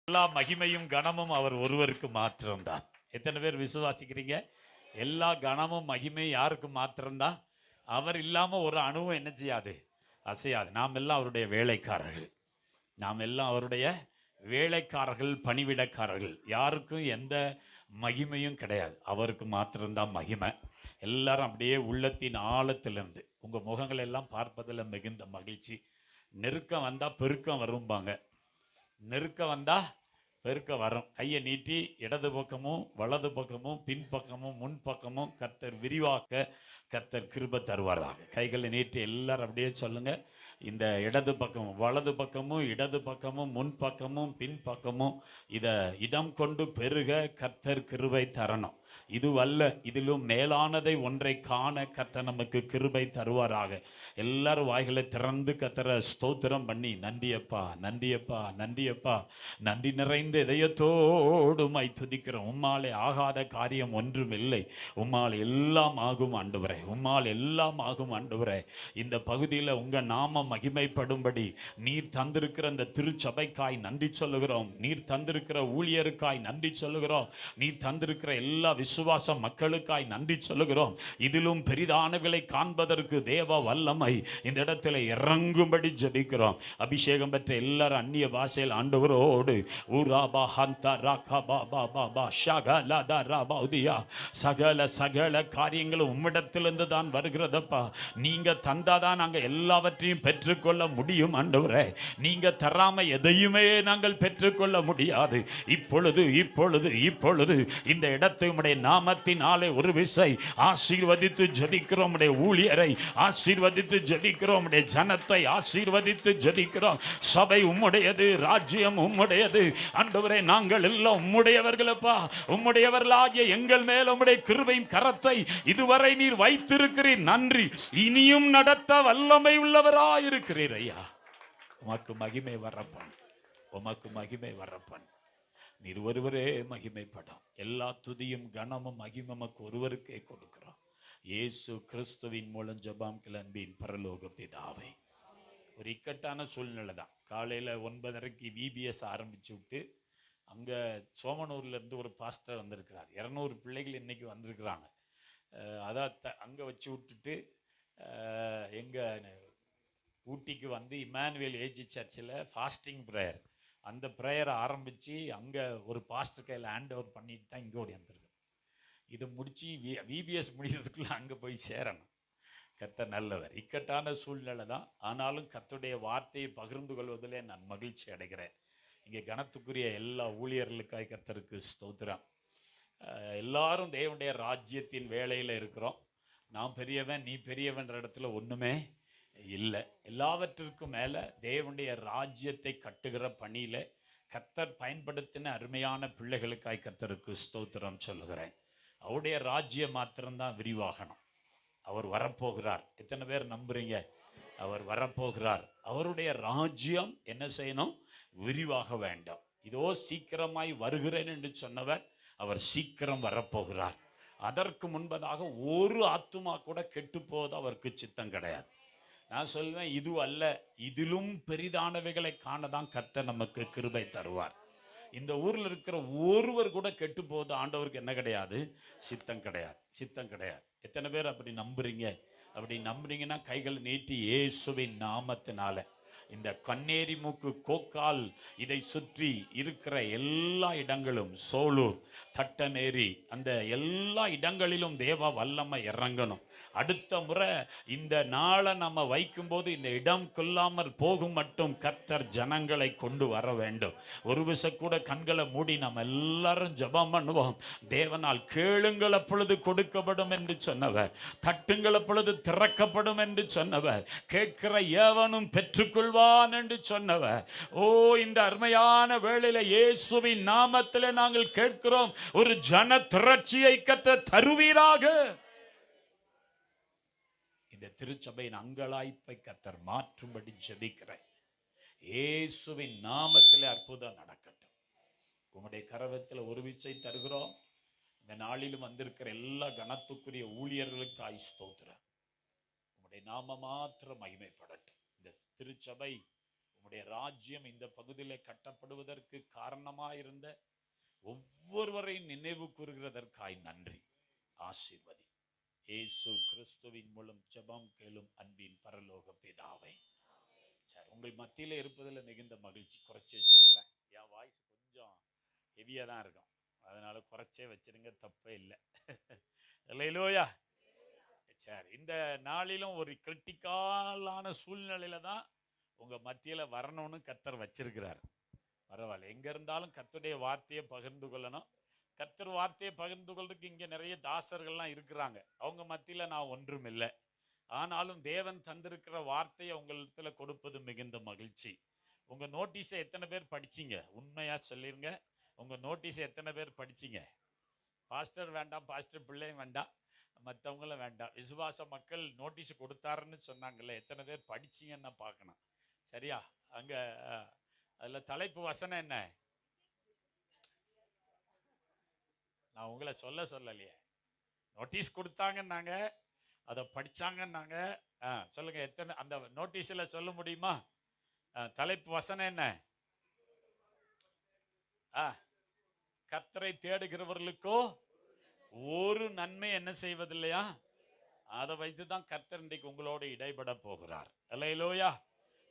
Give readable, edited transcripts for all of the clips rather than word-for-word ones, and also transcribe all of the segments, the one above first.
எல்லா மகிமையும் கனமும் அவர் ஒருவருக்கு மாத்திரம்தான். எத்தனை பேர் விசுவாசிக்கிறீங்க? எல்லா கனமும் மகிமையும் யாருக்கு மாத்திரம்தான்? அவர் இல்லாம ஒரு அணுவும் என்ன செய்யாது, அசையாது. நாம் எல்லாம் அவருடைய வேலைக்காரர்கள். நாம் எல்லாம் அவருடைய வேலைக்காரர்கள், பணிவிடக்காரர்கள். யாருக்கும் எந்த மகிமையும் கிடையாது, அவருக்கு மாத்திரம்தான் மகிமை. எல்லாரும் அப்படியே உள்ளத்தின் ஆழத்திலிருந்து உங்கள் முகங்கள் எல்லாம் பார்ப்பதில் மிகுந்த மகிழ்ச்சி. நெருக்கம் வந்தால் பெருக்கம் வரும்பாங்க. நெருக்கம் வந்தால் பெருக்க வரும். கையை நீட்டி இடது பக்கமும் வலது பக்கமும் பின்பக்கமும் முன்பக்கமும் கர்த்தர் விரிவாக்க கர்த்தர் கிருபை தருவாராக. கைகளை நீட்டி எல்லாரும் அப்படியே சொல்லுங்க, இந்த இடது பக்கமும் வலது பக்கமும் இடது பக்கமும் முன்பக்கமும் பின்பக்கமும் இதை இடம் கொண்டு பெருக கர்த்தர் கிருபை தரணும். இதுவல்ல, இதிலும் மேலானதை ஒன்றை காண கர்த்தர் நமக்கு கிருபை தருவாராக. எல்லாரும் வாய்களை திறந்து கர்த்தரை ஸ்தோத்திரம் பண்ணி, நன்றியப்பா நன்றியப்பா நன்றியப்பா, நன்றி நிறைந்த இதயத்தோடு உம்மை துதிக்கிறோம். உம்மாலே ஆகாத காரியம் ஒன்றும் இல்லை. உம்மால் எல்லாம் ஆகும் ஆண்டவரே, உம்மால் எல்லாம் ஆகும் ஆண்டவரே. இந்த பகுதியில் உங்கள் நாமம் மகிமைப்படும்படி நீர் தந்திருக்கிற இந்த திருச்சபைக்காய் நன்றி சொல்லுகிறோம். நீர் தந்திருக்கிற ஊழியருக்காய் நன்றி சொல்லுகிறோம். நீர் தந்திருக்கிற எல்லா விசுவாச மக்களுக்காய் நன்றி சொல்லுகிறோம். இதிலும் பெரிதானவர்களை காண்பதற்கு தேவ வல்லமை இந்த இடத்துல இறங்கும்படி ஜெபிக்கிறோம். அபிஷேகம் பெற்ற எல்லாரும் அந்நிய பாஷையில் ஆண்டவரோடு சகல சகல காரியங்களும் உம்மிடத்திலிருந்து தான் வருகிறதப்பா. நீங்க தந்தாதான் நாங்கள் எல்லாவற்றையும் பெற்றுக்கொள்ள முடியும் ஆண்டவரே. நீங்க தராம எதையுமே நாங்கள் பெற்றுக்கொள்ள முடியாது. இப்பொழுது இப்பொழுது இப்பொழுது இந்த இடத்தை உம்முடைய நாமத்தினாலே ஒரு விசை ஆசீர்வதித்து ஜெபிக்கிறோம். உம்முடைய ஊழியரை ஆசீர்வதித்து ஜெபிக்கிறோம். உம்முடைய ஜனத்தை ஆசீர்வதித்து ஜெபிக்கிறோம். சபை உம்முடையது, ராஜ்யம் உம்முடையது ஆண்டவரே. நாங்கள் எல்லாம் உம்முடையவர்களப்பா. உம்முடையவர்களாகிய எங்கள் மேல் உம்முடைய கிருபையின் கரத்தை இதுவரை நீர் வைத்திருக்கிறீர். நன்றி. இனியும் நடத்த வல்லமை உள்ளவராயிருக்கிறீர் ஐயா. உமக்கு மகிமை வரப்பன், உமக்கு மகிமை வரப்பன். நீர் ஒருவரே மகிமைப்படும். எல்லா துதியும் கனமும் மகிமமக்கு ஒருவருக்கே கொடுக்கிறோம். இயேசு கிறிஸ்துவின் மூலம் ஜெபம் கிளம்பின் பரலோக பிதாவே. ஒரு இக்கட்டான சூழ்நிலை தான். காலையில் 9:30 விபிஎஸ் ஆரம்பிச்சு விட்டு அங்கே சோமனூர்லேருந்து ஒரு பாஸ்டர் வந்திருக்கிறார். 200 பிள்ளைகள் இன்றைக்கி வந்திருக்கிறாங்க. அதான் அங்கே வச்சு விட்டுட்டு எங்கள் ஊட்டிக்கு வந்து இமானுவேல் ஏஜி சர்ச்சில் ஃபாஸ்டிங் ப்ரேயர், அந்த ப்ரேயரை ஆரம்பித்து அங்கே ஒரு பாஸ்டர் கையில் ஹேண்ட் ஓவர் பண்ணிட்டு தான் இங்கே ஓடி வந்திருக்கேன். இதை முடித்து விபிஎஸ் முடிகிறதுக்குள்ளே அங்கே போய் சேரணும். கர்த்தர் நல்லவர். இக்கட்டான சூழ்நிலை தான். ஆனாலும் கர்த்தருடைய வார்த்தையை பகிர்ந்து கொள்வதிலே நான் மகிழ்ச்சி அடைகிறேன். இங்கே கனத்துக்குரிய எல்லா ஊழியர்களுக்காய் கர்த்தருக்கு ஸ்தோத்திரம். எல்லாரும் தேவனுடைய ராஜ்யத்தின் வேலையில் இருக்கிறோம். நான் பெரியவன் நீ பெரியவன்ற இடத்துல ஒன்றுமே இல்லை. எல்லாவற்றிற்கும் மேலே தேவனுடைய ராஜ்யத்தை கட்டுகிற பணியில் கர்த்தர் பயன்படுத்தின அருமையான பிள்ளைகளுக்காய் கர்த்தருக்கு ஸ்தோத்திரம் சொல்லுகிறேன். அவருடைய ராஜ்யம் மாத்திரம்தான் விரிவாகணும். அவர் வரப்போகிறார். எத்தனை பேர் நம்புறீங்க? அவர் வரப்போகிறார். அவருடைய ராஜ்யம் என்ன செய்யணும்? விரிவாக வேண்டும். இதோ சீக்கிரமாய் வருகிறேன் என்று சொன்னவர் அவர் சீக்கிரம் வரப்போகிறார். அதற்கு முன்பதாக ஒரு ஆத்துமா கூட கெட்டு போவது அவருக்கு சித்தம் கிடையாது. நான் சொல்வேன், இது அல்ல, இதிலும் பெரிதானவைகளை காணதான் கர்த்தர் நமக்கு கிருபை தருவார். இந்த ஊரில் இருக்கிற ஒருவர் கூட கெட்டு போவது ஆண்டவருக்கு என்ன கிடையாது? சித்தம் கிடையாது, சித்தம் கிடையாது. எத்தனை பேர் அப்படி நம்புறீங்க? அப்படி நம்புறீங்கன்னா கைகள் நீட்டி இயேசுவின் நாமத்தினால இந்த கண்ணேரி மூக்கு கோக்கால் இதை சுற்றி இருக்கிற எல்லா இடங்களும், சோலூர் தட்டநேரி, அந்த எல்லா இடங்களிலும் தேவ வல்லமை இறங்கணும். அடுத்த முறை இந்த நாளை நம்ம வைக்கும்போது இந்த இடம் கொள்ளாமல் போகும் மட்டும் கர்த்தர் ஜனங்களை கொண்டு வர வேண்டும். ஒரு விசை கூட கண்களை மூடி நம்ம எல்லாரும் ஜெபம் பண்ணுவோம். தேவனால் கேளுங்கள் அப்பொழுது கொடுக்கப்படும் என்று சொன்னவர், தட்டுங்கள் அப்பொழுது திறக்கப்படும் என்று சொன்னவர், கேட்கிற ஏவனும் பெற்றுக்கொள்வார் என்று சொன்னவர். ஓ, இந்த அருமையான வேளையில இயேசுவின் நாமத்திலே நாங்கள் கேட்கிறோம். ஒரு ஜன திரட்சியை கர்த்தர் தருவீராக. இந்த திருச்சபையின் அங்கலாய்ப்பை கர்த்தர் மாற்றும்படி ஜெபிக்கிறேன். இயேசுவின் நாமத்திலே அற்புதம் நடக்கட்டும். உங்களுடைய கரவத்தில் ஒரு விசை தருகிறோம். இந்த நாளிலும் வந்திருக்கிற எல்லா கனத்துக்குரிய ஊழியர்களுக்காய் ஸ்தோத்திரம். உங்களுடைய நாம மாத்திரம் மகிமைப்படட்டும். இந்த திருச்சபை உம்முடைய ராஜ்யம் இந்த பகுதியிலே கட்டப்படுவதற்கு காரணமாயிருந்த ஒவ்வொருவரையும் நினைவு கூறுகிறதற்காய் நன்றி. ஆசீர்வதி. இயேசு கிறிஸ்துவின் மூலம் ஜெபம் கேளும் அன்பின் பரலோக பிதாவே. சரி, உங்கள் மத்தியில இருப்பதில் மிகுந்த மகிழ்ச்சி. குறைச்சி வச்சிருங்களேன். என் வாய்ஸ் கொஞ்சம் ஹெவியா தான் இருக்கும், அதனால குறைச்சே வச்சிருங்க, தப்பே இல்லை. அல்லேலூயா. சரி, இந்த நாளிலும் ஒரு கிரிட்டிக்கலான சூழ்நிலையில தான் உங்க மத்தியில வரணும்னு கர்த்தர் வச்சிருக்கிறார். பரவாயில்ல, எங்க இருந்தாலும் கர்த்தருடைய வார்த்தையை பகிர்ந்து கொள்ளணும். கர்த்தர் வார்த்தையை பகிர்ந்து கொள்றதுக்கு இங்க நிறைய தாசர்கள்லாம் இருக்கிறாங்க. அவங்க மத்தியில நான் ஒன்றும் இல்லை. ஆனாலும் தேவன் தந்திருக்கிற வார்த்தையை உங்களிடத்துல கொடுப்பது மிகுந்த மகிழ்ச்சி. உங்க நோட்டீஸை எத்தனை பேர் படிச்சீங்க? உண்மையா சொல்லிருங்க, உங்க நோட்டீஸை எத்தனை பேர் படிச்சீங்க? பாஸ்டர் வேண்டாம், பாஸ்டர் பிள்ளையும் வேண்டாம், மற்றவங்களும் வேண்டாம். விசுவாச மக்கள் நோட்டீஸ் கொடுத்தாருன்னு சொன்னாங்கல்ல, எத்தனை பேர் படிச்சீங்கன்னு பார்க்கணும். சரியா? அங்க அதுல தலைப்பு வசனம் என்ன? நான் உங்களை சொல்லலையே, நோட்டீஸ் கொடுத்தாங்கன்னாங்க, அதை படிச்சாங்கன்னாங்க. சொல்லுங்க, எத்தனை அந்த நோட்டீஸ்ல சொல்ல முடியுமா? தலைப்பு வசனம் என்ன? கர்த்தரை தேடுகிறவர்களுக்கோ ஒரு நன்மை என்ன செய்வதில்லையா? அதை வைத்துதான் கர்த்தர் இன்றைக்கு உங்களோடு இடைபட போகிறார். அல்லேலூயா.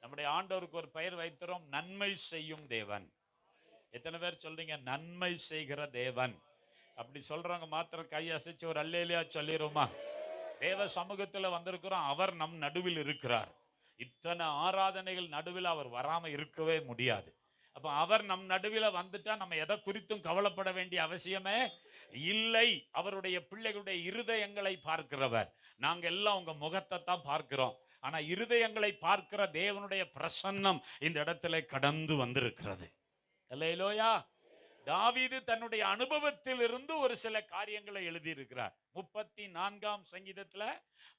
நம்முடைய ஆண்டவருக்கு ஒரு பெயர் வைக்கிறோம், நன்மை செய்யும் தேவன். எத்தனை பேர் சொல்றீங்க நன்மை செய்கிற தேவன்? அப்படி சொல்றவங்க மாத்திரம் கை அசைச்சு ஒரு அல்லேலூயா சொல்லிருமா? தேவ சமூகத்தில் வந்திருக்கிறோம், அவர் நம் நடுவில் இருக்கிறார். இத்தனை ஆராதனைகள் நடுவில் அவர் வராம இருக்கவே முடியாது. அப்ப அவர் நம் நடுவில் வந்துட்டா நம்ம எதை குறித்தும் கவலைப்பட வேண்டிய அவசியமே இல்லை. அவருடைய பிள்ளைகளுடைய இருதயங்களை பார்க்கிறவர். நாங்க எல்லாம் உங்க முகத்தை தான் பார்க்கிறோம், ஆனா இருதயங்களை பார்க்கிற தேவனுடைய பிரசன்னம் இந்த இடத்துல கடந்து வந்திருக்கிறது. அல்லேலூயா. தாவீது தன்னுடைய அனுபவத்தில் இருந்து ஒரு சில காரியங்களை எழுதியிருக்கிறார். 34ஆம் சங்கீதத்துல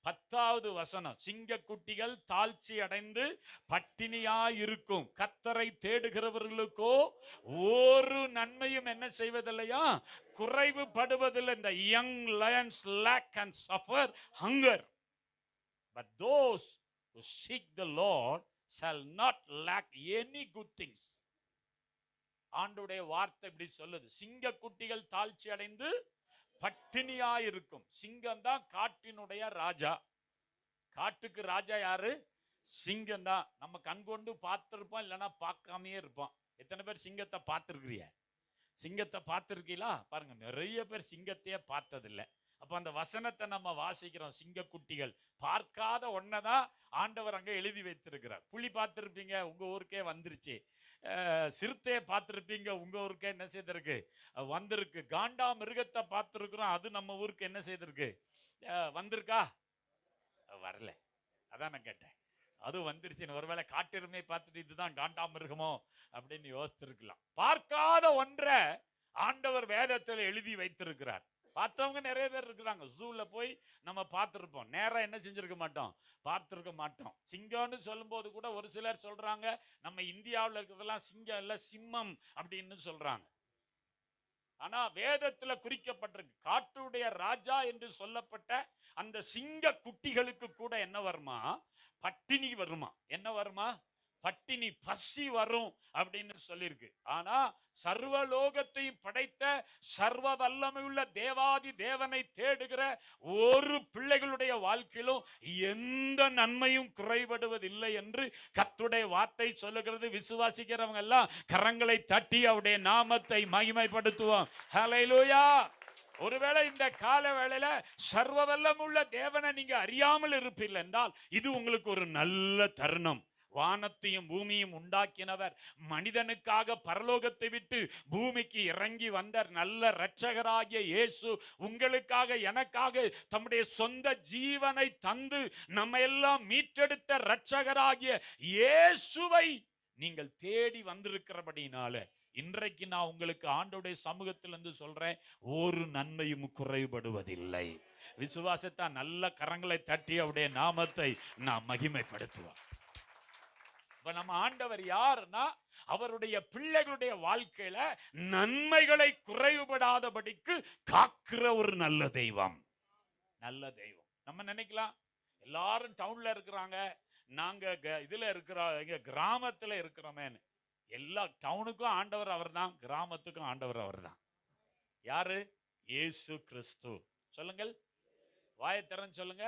10வது வசனம், சிங்கக்குட்டிகள் தாழ்ச்சி அடைந்து பட்டினியாயிருக்கும், கர்த்தரை தேடுகிறவர்களுக்கோ ஒரு நன்மையும் என்ன செய்வதில்லையா? குறைவுபடுவதில்லை. இந்த young lions lack and suffer hunger, but those who seek the Lord shall not lack any good things. ஆண்டுடைய வார்த்தை இப்படி சொல்லுது, சிங்க குட்டிகள் தாழ்ச்சி அடைந்து பட்டினியாயிருக்கும். சிங்கம் தான் காட்டினுடைய ராஜா. காட்டுக்கு ராஜா யாரு? சிங்கம் தான். நம்ம கண் கொண்டு பார்த்திருப்போம், இல்லைன்னா பார்க்காமையே இருப்போம். எத்தனை பேர் சிங்கத்தை பார்த்திருக்கிறீங்க? சிங்கத்தை பார்த்திருக்கீங்களா? பாருங்க, நிறைய பேர் சிங்கத்தையே பார்த்ததில்லை. அப்ப அந்த வசனத்தை நம்ம வாசிக்கிறோம், சிங்க குட்டிகள். பார்க்காத ஒன்னதான் ஆண்டவர் அங்க எழுதி வைத்திருக்கிறார். புலி பார்த்திருப்பீங்க, உங்க ஊருக்கே வந்துருச்சு. சிறுத்தையை பார்த்திருப்பீங்க, உங்க ஊருக்கே என்ன செய்திருக்கு? வந்திருக்கு. காண்டா மிருகத்தை பார்த்திருக்கிறோம், அது நம்ம ஊருக்கு என்ன செய்திருக்கு? வந்திருக்கா? வரல. அதான் நான் கேட்டேன், அது வந்துருச்சுன்னு. ஒருவேளை காட்டெருமையை பார்த்துட்டு இதுதான் காண்டா மிருகமோ அப்படின்னு யோசிச்சிருக்கலாம். பார்க்காத ஒன்றை ஆண்டவர் வேதத்தில் எழுதி வைத்திருக்கிறார். பார்த்தவங்க நிறைய பேர் இருக்கிறாங்க. ஜூல போய் நம்ம பார்த்துருப்போம், நேரம் என்ன செஞ்சிருக்க மாட்டோம், பார்த்துருக்க மாட்டோம். சிங்கம்னு சொல்லும் போது கூட ஒரு சிலர் சொல்றாங்க, நம்ம இந்தியாவில் இருக்கிறதெல்லாம் சிங்கம் இல்ல, சிம்மம் அப்படின்னு சொல்றாங்க. ஆனா வேதத்துல குறிக்கப்பட்டிருக்கு, காட்டுடைய ராஜா என்று சொல்லப்பட்ட அந்த சிங்க குட்டிகளுக்கு கூட என்ன வருமா? பட்டினி வருமா? என்ன வருமா? பட்டினி, பசி வரும் அப்படின்னு சொல்லியிருக்கு. ஆனா சர்வலோகத்தையும் படைத்த சர்வ வல்லமையுள்ள தேவாதி தேவனை தேடுகிற ஒரு பிள்ளைகளுடைய வாழ்க்கையிலும் எந்த நன்மையும் குறைபடுவதில்லை என்று கர்த்தருடைய வார்த்தை சொல்லுகிறது. விசுவாசிக்கிறவங்க எல்லாம் கரங்களை தட்டி அவருடைய நாமத்தை மகிமைப்படுத்துவோம். ஹல்லேலூயா. ஒருவேளை இந்த கால வேளையில சர்வ வல்லமுள்ள தேவனை நீங்க அறியாமல் இருப்பீர்கள் என்றால் இது உங்களுக்கு ஒரு நல்ல தருணம். வானத்தையும் பூமியும் உண்டாக்கினவர், மனிதனுக்காக பரலோகத்தை விட்டு பூமிக்கு இறங்கி வந்த நல்ல இரட்சகராகிய இயேசு உங்களுக்காக எனக்காக தம்முடைய சொந்த ஜீவனை தந்து நம்ம எல்லாம் மீட்டெடுத்த இரட்சகராகிய இயேசுவை நீங்கள் தேடி வந்திருக்கிறபடினால இன்றைக்கு நான் உங்களுக்கு ஆண்டவருடைய சமூகத்திலிருந்து சொல்றேன், ஒரு நன்மையும் குறைபடுவதில்லை. விசுவாசத்தை நல்ல கரங்களை தட்டி அவருடைய நாமத்தை நான் மகிமைப்படுத்துவேன். இப்ப நம்ம ஆண்டவர் யாருன்னா, அவருடைய பிள்ளைகளுடைய வாழ்க்கையில நன்மைகளை குறைவுபடாதபடிக்கு காக்கிற ஒரு நல்ல தெய்வம். நல்ல தெய்வம். நம்ம நினைக்கலாம் எல்லாரும் டவுன்ல இருக்கிறாங்க, நாங்க இதுல இருக்கிறோம், எங்க கிராமத்துல இருக்கிறோமேன்னு. எல்லா டவுனுக்கும் ஆண்டவர் அவர் தான், கிராமத்துக்கும் ஆண்டவர் அவர் தான். யாரு? இயேசு கிறிஸ்து. சொல்லுங்கள், வாயை திறந்து சொல்லுங்க.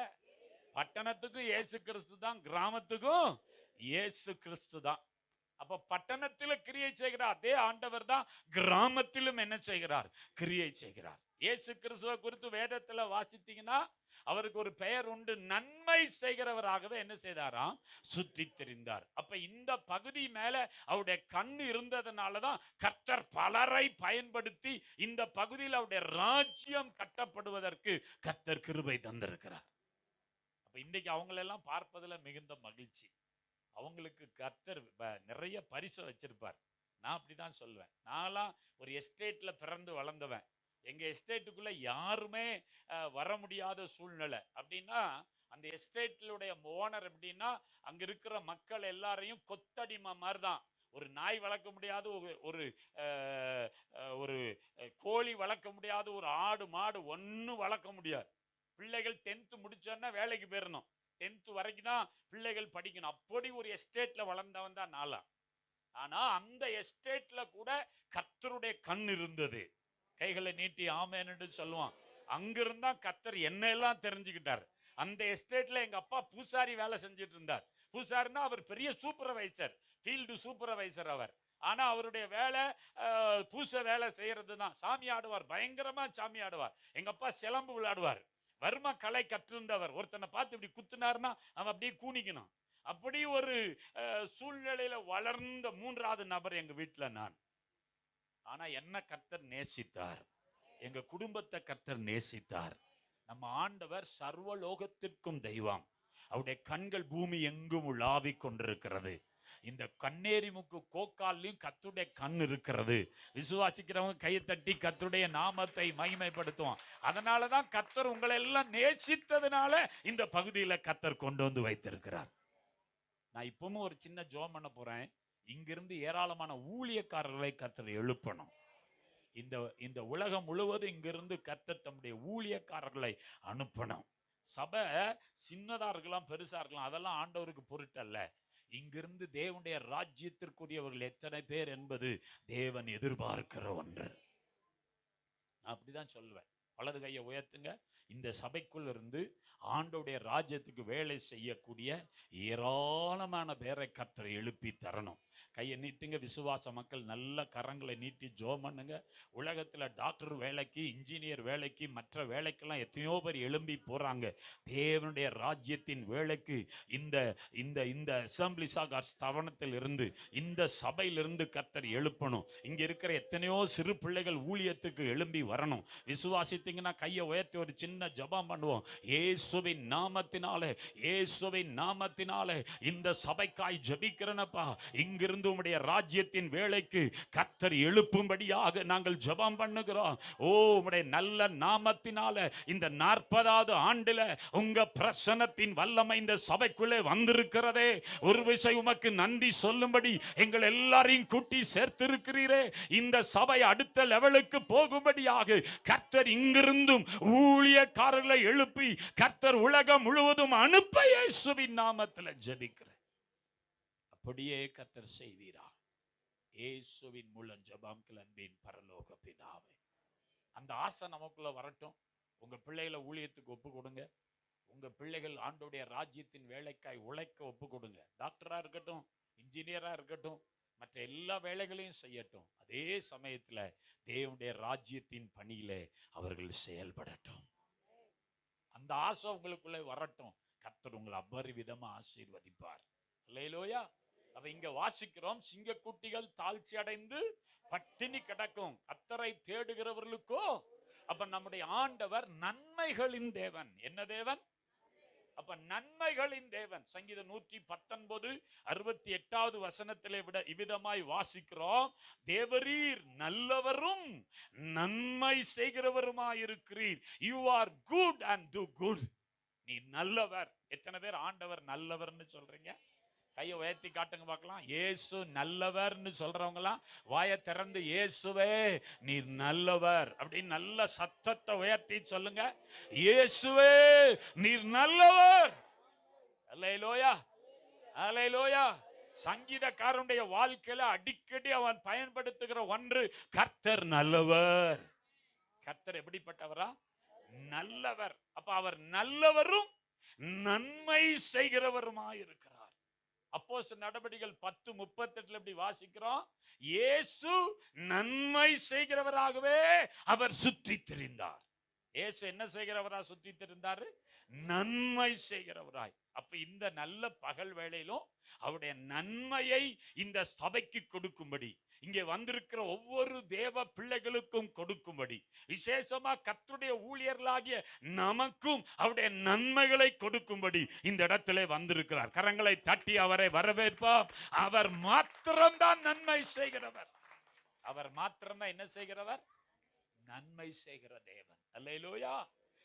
பட்டணத்துக்கும் இயேசு கிறிஸ்து தான், கிராமத்துக்கும் இயேசு கிறிஸ்து தான். அப்ப பட்டணத்தில் கிரியை செய்கிறார் அதே ஆண்டவர் தான் கிராமத்திலும் என்ன செய்கிறார்? கிரியை செய்கிறார். இயேசு கிறிஸ்துவை குறித்து வேதத்துல வாசித்தீங்கன்னா அவருக்கு ஒரு பெயர் உண்டு, நன்மை செய்கிறவராகவே என்ன செய்தாராம்? சுற்றி திரிந்தார். அப்ப இந்த பகுதி மேல அவருடைய கண் இருந்ததுனாலதான் கர்த்தர் பலரை பயன்படுத்தி இந்த பகுதியில் அவருடைய ராஜ்யம் கட்டப்படுவதற்கு கர்த்தர் கிருபை தந்திருக்கிறார். அப்ப இன்னைக்கு அவங்களெல்லாம் பார்ப்பதுல மிகுந்த மகிழ்ச்சி. அவங்களுக்கு கர்த்தர் நிறைய பரிசு வச்சிருப்பார். நான் அப்படிதான் சொல்வேன். நான்லாம் ஒரு எஸ்டேட்ல பிறந்து வளர்ந்தவன். எங்க எஸ்டேட்டுக்குள்ள யாருமே வர முடியாத சூழ்நிலை. அப்படின்னா அந்த எஸ்டேட்லுடைய ஓனர் எப்படின்னா அங்க இருக்கிற மக்கள் எல்லாரையும் கொத்தடிமை மாதிரி தான். ஒரு நாய் வளர்க்க முடியாது, ஒரு ஒரு கோழி வளர்க்க முடியாது, ஒரு ஆடு மாடு ஒன்னும் வளர்க்க முடியாது. பிள்ளைகள் 10th முடிச்சோன்னா வேலைக்கு போயிடணும். 10th வரைக்கும் தான் பிள்ளைகள் படிக்கணும். அப்படி ஒரு எஸ்டேட்ல வளர்ந்தவன் தான் நாளா. ஆனா அந்த எஸ்டேட்ல கூட கர்த்தருடைய கண் இருந்தது. கைகளை நீட்டி ஆமென்னு சொல்லுவான். அங்கிருந்தா கர்த்தர் என்ன எல்லாம் தெரிஞ்சுக்கிட்டார். அந்த எஸ்டேட்ல எங்க அப்பா பூசாரி வேலை செஞ்சுட்டு இருந்தார். பூசாரினா அவர் பெரிய சூப்பர்வைசர், ஃபீல்டு சூப்பர்வைசர் அவர். ஆனா அவருடைய வேலை பூச வேலை செய்யறது தான். சாமி ஆடுவார், பயங்கரமா சாமி ஆடுவார். எங்க அப்பா சிலம்பு விளையாடுவார். வர்ம கலை கற்றிருந்தவர். ஒருத்தனை பார்த்து இப்படி குத்துனாருன்னா அவன் அப்படியே கூணிக்கணும். அப்படி ஒரு சூழ்நிலையில வளர்ந்த 3வது நபர் எங்க வீட்டுல நான். ஆனா என்ன கர்த்தர் நேசித்தார், எங்க குடும்பத்தை கர்த்தர் நேசித்தார். நம்ம ஆண்டவர் சர்வலோகத்திற்கும் தெய்வம். அவருடைய கண்கள் பூமி எங்கும் உலாவிக் கொண்டிருக்கிறது. இந்த கண்ணேரிமுக்கு கோக்காலையும் கர்த்தருடைய கண் இருக்கிறது. விசுவாசிக்கிறவங்க கையை தட்டி கர்த்தருடைய நாமத்தை மகிமைப்படுத்துவோம். அதனாலதான் கர்த்தர் உங்களை எல்லாம் நேசித்ததுனால இந்த பகுதியில கர்த்தர் கொண்டு வந்து வைத்திருக்கிறார். நான் இப்பவும் ஒரு சின்ன ஜெபம் பண்ண போறேன். இங்கிருந்து ஏராளமான ஊழியக்காரர்களை கர்த்தர் எழுப்பணும். இந்த உலகம் முழுவதும் இங்கிருந்து கர்த்தர் தம்முடைய ஊழியக்காரர்களை அனுப்பணும். சபை சின்னதா இருக்கலாம், பெருசா இருக்கலாம், அதெல்லாம் ஆண்டவருக்கு பொருட்டல்ல. இங்கிருந்து தேவனுடைய ராஜ்யத்திற்குரியவர்கள் எத்தனை பேர் என்பது தேவன் எதிர்பார்க்கிற ஒன்று. நான் அப்படிதான் சொல்லுவேன். வலது கையை உயர்த்துங்க. இந்த சபைக்குள் இருந்து ஆண்டவருடைய ராஜ்யத்துக்கு வேலை செய்யக்கூடிய ஏராளமான பேரை கர்த்தர் எழுப்பி தரணும். கையை நீட்டுங்க. விசுவாச மக்கள் நல்ல கரங்களை நீட்டி ஜெபம் பண்ணுங்க. உலகத்தில் டாக்டர் வேலைக்கு, இன்ஜினியர் வேலைக்கு, மற்ற வேலைக்கெல்லாம் எத்தனையோ பேர் எழும்பி போறாங்க. தேவனுடைய ராஜ்யத்தின் வேலைக்கு இந்த இந்த இந்த அசம்பிளிஸ் ஆஃப் காட் ஸ்தாபனத்தில் இருந்து, இந்த சபையிலிருந்து கர்த்தர் எழுப்பணும். இங்க இருக்கிற எத்தனையோ சிறு பிள்ளைகள் ஊழியத்துக்கு எழும்பி வரணும். விசுவாசித்தீங்கன்னா கையை உயர்த்தி ஒரு சின்ன ஜெபம் பண்ணுவோம். இயேசுவின் நாமத்தினாலே, இயேசுவின் நாமத்தினாலே இந்த சபைக்காய் ஜெபிக்கிறேனப்பா. இங்கிருந்து உம்முடைய ராஜ்யத்தின் வேலைக்கு கர்த்தர் எழுப்பும்படியாக நாங்கள் ஜெபம் பண்ணுகிறோம். ஓ, உம்முடைய நல்ல நாமத்தினால இந்த 40வது ஆண்டில உங்க பிரசன்னத்தின் வல்லமை இந்த சபைக்குள்ளே வந்திருக்கிறதே. ஒரு விஷயம் உமக்கு நன்றி சொல்லும்படி எங்கள் எல்லாரையும் கூட்டி சேர்த்திருக்கிறீரே. இந்த சபை அடுத்த லெவலுக்கு போகும்படியாக கர்த்தர் இங்கிருந்தும் ஊழியக்காரர்களை எழுப்பி கர்த்தர் உலகம் முழுவதும் அனுப்ப இயேசுவின் நாமத்தில் ஜெபிக்கிறேன். அப்படியே கர்த்தர் செய்வீரா. இயேசுவின் மூலம் ஜெபம் கிளம்பின் பரலோக பிதாவே. அந்த ஆசை நமக்குள்ள வரட்டும். உங்க பிள்ளைகளை ஊழியத்துக்கு ஒப்பு கொடுங்க. உங்க பிள்ளைகள் ஆண்டவருடைய ராஜ்யத்தின் வேலைக்காய் உழைக்க ஒப்பு கொடுங்க. டாக்டரா இருக்கட்டும், இன்ஜினியரா இருக்கட்டும், மற்ற எல்லா வேலைகளையும் செய்யட்டும். அதே சமயத்துல தேவனுடைய ராஜ்யத்தின் பணியிலே அவர்கள் செயல்படட்டும். அந்த ஆசை உங்களுக்குள்ளே வரட்டும். கர்த்தர் உங்களை அபரிவிதமா ஆசீர்வதிப்பார். அல்லேலூயா. அவ இங்க வாசிக்கிறோம், சிங்கக்குட்டிகள் தாழ்ச்சி அடைந்து பட்டினி கிடக்கும், கர்த்தரை தேடுகிறவர்களுக்கோ. அப்ப நம்முடைய ஆண்டவர் நன்மைகளின் தேவன். என்ன தேவன்? அப்ப நன்மைகளின் தேவன். சங்கீதம் 119:68 வசனத்திலே விட இவ்விதமாய் வாசிக்கிறோம். தேவரீர் நல்லவரும் நன்மை செய்கிறவருமாயிருக்கிறீர். You are good and do good. நீ நல்லவர். எத்தனை பேர் ஆண்டவர் நல்லவர்னு சொல்றீங்க? கையை உயர்த்தி காட்டுங்க பார்க்கலாம். இயேசு நல்லவர்னு சொல்றவங்களாம் வாயை திறந்து இயேசுவே நீர் நல்லவர் அப்படின்னு நல்ல சத்தத்தை உயர்த்தி சொல்லுங்க. இயேசுவே நீர் நல்லவர். அல்லேலூயா. அல்லேலூயா. சங்கீதக்காரனுடைய வாழ்க்கையில அடிக்கடி அவன் பயன்படுத்துகிற ஒன்று, கர்த்தர் நல்லவர். கர்த்தர் எப்படிப்பட்டவரா? நல்லவர். அப்ப அவர் நல்லவரும் நன்மை செய்கிறவருமாய் இருக்கிறார். அப்போஸ்தலர் நடபடிகள் 10:38 எப்படி வாசிக்கிறோம்? இயேசு நன்மை செய்கிறவராகவே அவர் சுற்றி திரிந்தார். இயேசு என்ன செய்கிறவரா சுற்றி திரிந்தாரு? நன்மை செய்கிறவராய். அப்ப இந்த நல்ல பகல் வேளையிலும் அவருடைய நன்மையை இந்த சபைக்கு கொடுக்கும்படி, இங்கே வந்திருக்கிற ஒவ்வொரு தேவ பிள்ளைகளுக்கும் கொடுக்கும்படி, விசேஷமா கர்த்தருடைய ஊழியர்களாகிய நமக்கும் அவருடைய நன்மைகளை கொடுக்கும்படி இந்த இடத்திலே வந்திருக்கிறார். கரங்களை தட்டி அவரை வரவேற்போம். அவர் மாத்திரம்தான் நன்மை செய்கிறவர். அவர் மாத்திரம்தான் என்ன செய்கிறவர்? நன்மை செய்கிற தேவன். அல்லேலூயா.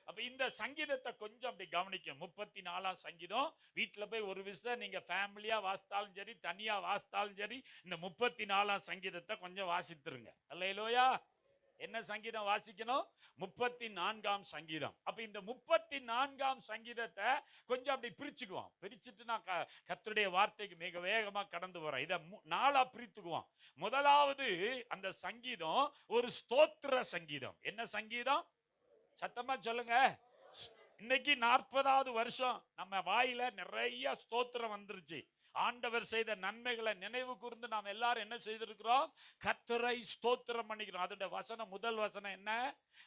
அப்ப இந்த சங்கீதத்தை கொஞ்சம் அப்படி கவனிக்க. 34ஆம் சங்கீதம் வீட்டுல போய் ஒரு விஷயம் நீங்க ஃபேமிலியா வாசித்தாலும் சரி, தனியா வாசித்தாலும் சரி, இந்த 34ஆம் சங்கீதத்தை கொஞ்சம் வாசித்துருங்க. அல்லேலூயா. என்ன சங்கீதம் வாசிக்கணும்? 34ஆம் சங்கீதம். அப்ப இந்த 34ஆம் சங்கீதத்தை கொஞ்சம் அப்படி பிரிச்சுக்குவோம். பிரிச்சுட்டு நான் கர்த்தருடைய வார்த்தைக்கு மிக வேகமா கடந்து போறேன். இதை 4ஆ பிரித்துக்குவோம். முதலாவது அந்த சங்கீதம் ஒரு ஸ்தோத்திர சங்கீதம். என்ன சங்கீதம்? சத்தமா சொல்லுங்க. இன்னைக்கு 40வது வருஷம் நம்ம வாயில நிறைய ஸ்தோத்திரம் வந்துருச்சு. ஆண்டவர் செய்த நன்மைகளை நினைவு கூர்ந்து நாம் எல்லாரும் என்ன செய்திருக்கிறோம்? கர்த்தரை ஸ்தோத்திரம் பண்ணிக்கிறோம். அதோட வசனம், முதல் வசனம் என்ன?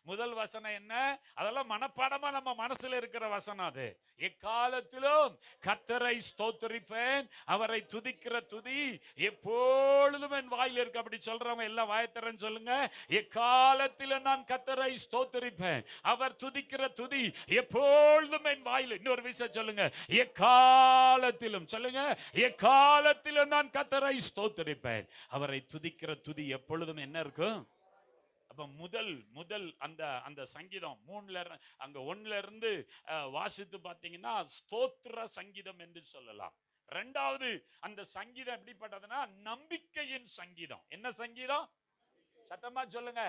முதல் வசனம் என்ன? அதெல்லாம் மனப்பாடமா நம்ம மனசுல இருக்கிற வசனம். அது எக்காலத்திலும் கர்த்தரை ஸ்தோத்திரிப்பேன், அவரை துதிக்கிற துதி எப்பொழுதும் என் வாயில் இருக்கு. அப்படி சொல்றவங்க எல்லாம் வாயத்தரன்னு சொல்லுங்க. எக்காலத்திலும் நான் கர்த்தரை ஸ்தோத்திரிப்பேன், அவர் துதிக்கிற துதி எப்பொழுதும் என் வாயில். இன்னொரு விஷயம் சொல்லுங்க. எக்காலத்திலும் சொல்லுங்க. எக்காலத்திலும் நான் கர்த்தரை ஸ்தோத்திரிப்பேன், அவரை துதிக்கிற துதி எப்பொழுதும் என்ன இருக்கும்? அப்ப முதல் அந்த சங்கீதம் 3ல அங்க 1ல இருந்து வாசித்து பார்த்தீங்கன்னா ஸ்தோத்திர சங்கீதம் என்று சொல்லலாம். இரண்டாவது அந்த சங்கீதம் எப்படிப்பட்டதுன்னா நம்பிக்கையின் சங்கீதம். என்ன சங்கீதம்? சத்தமா சொல்லுங்க.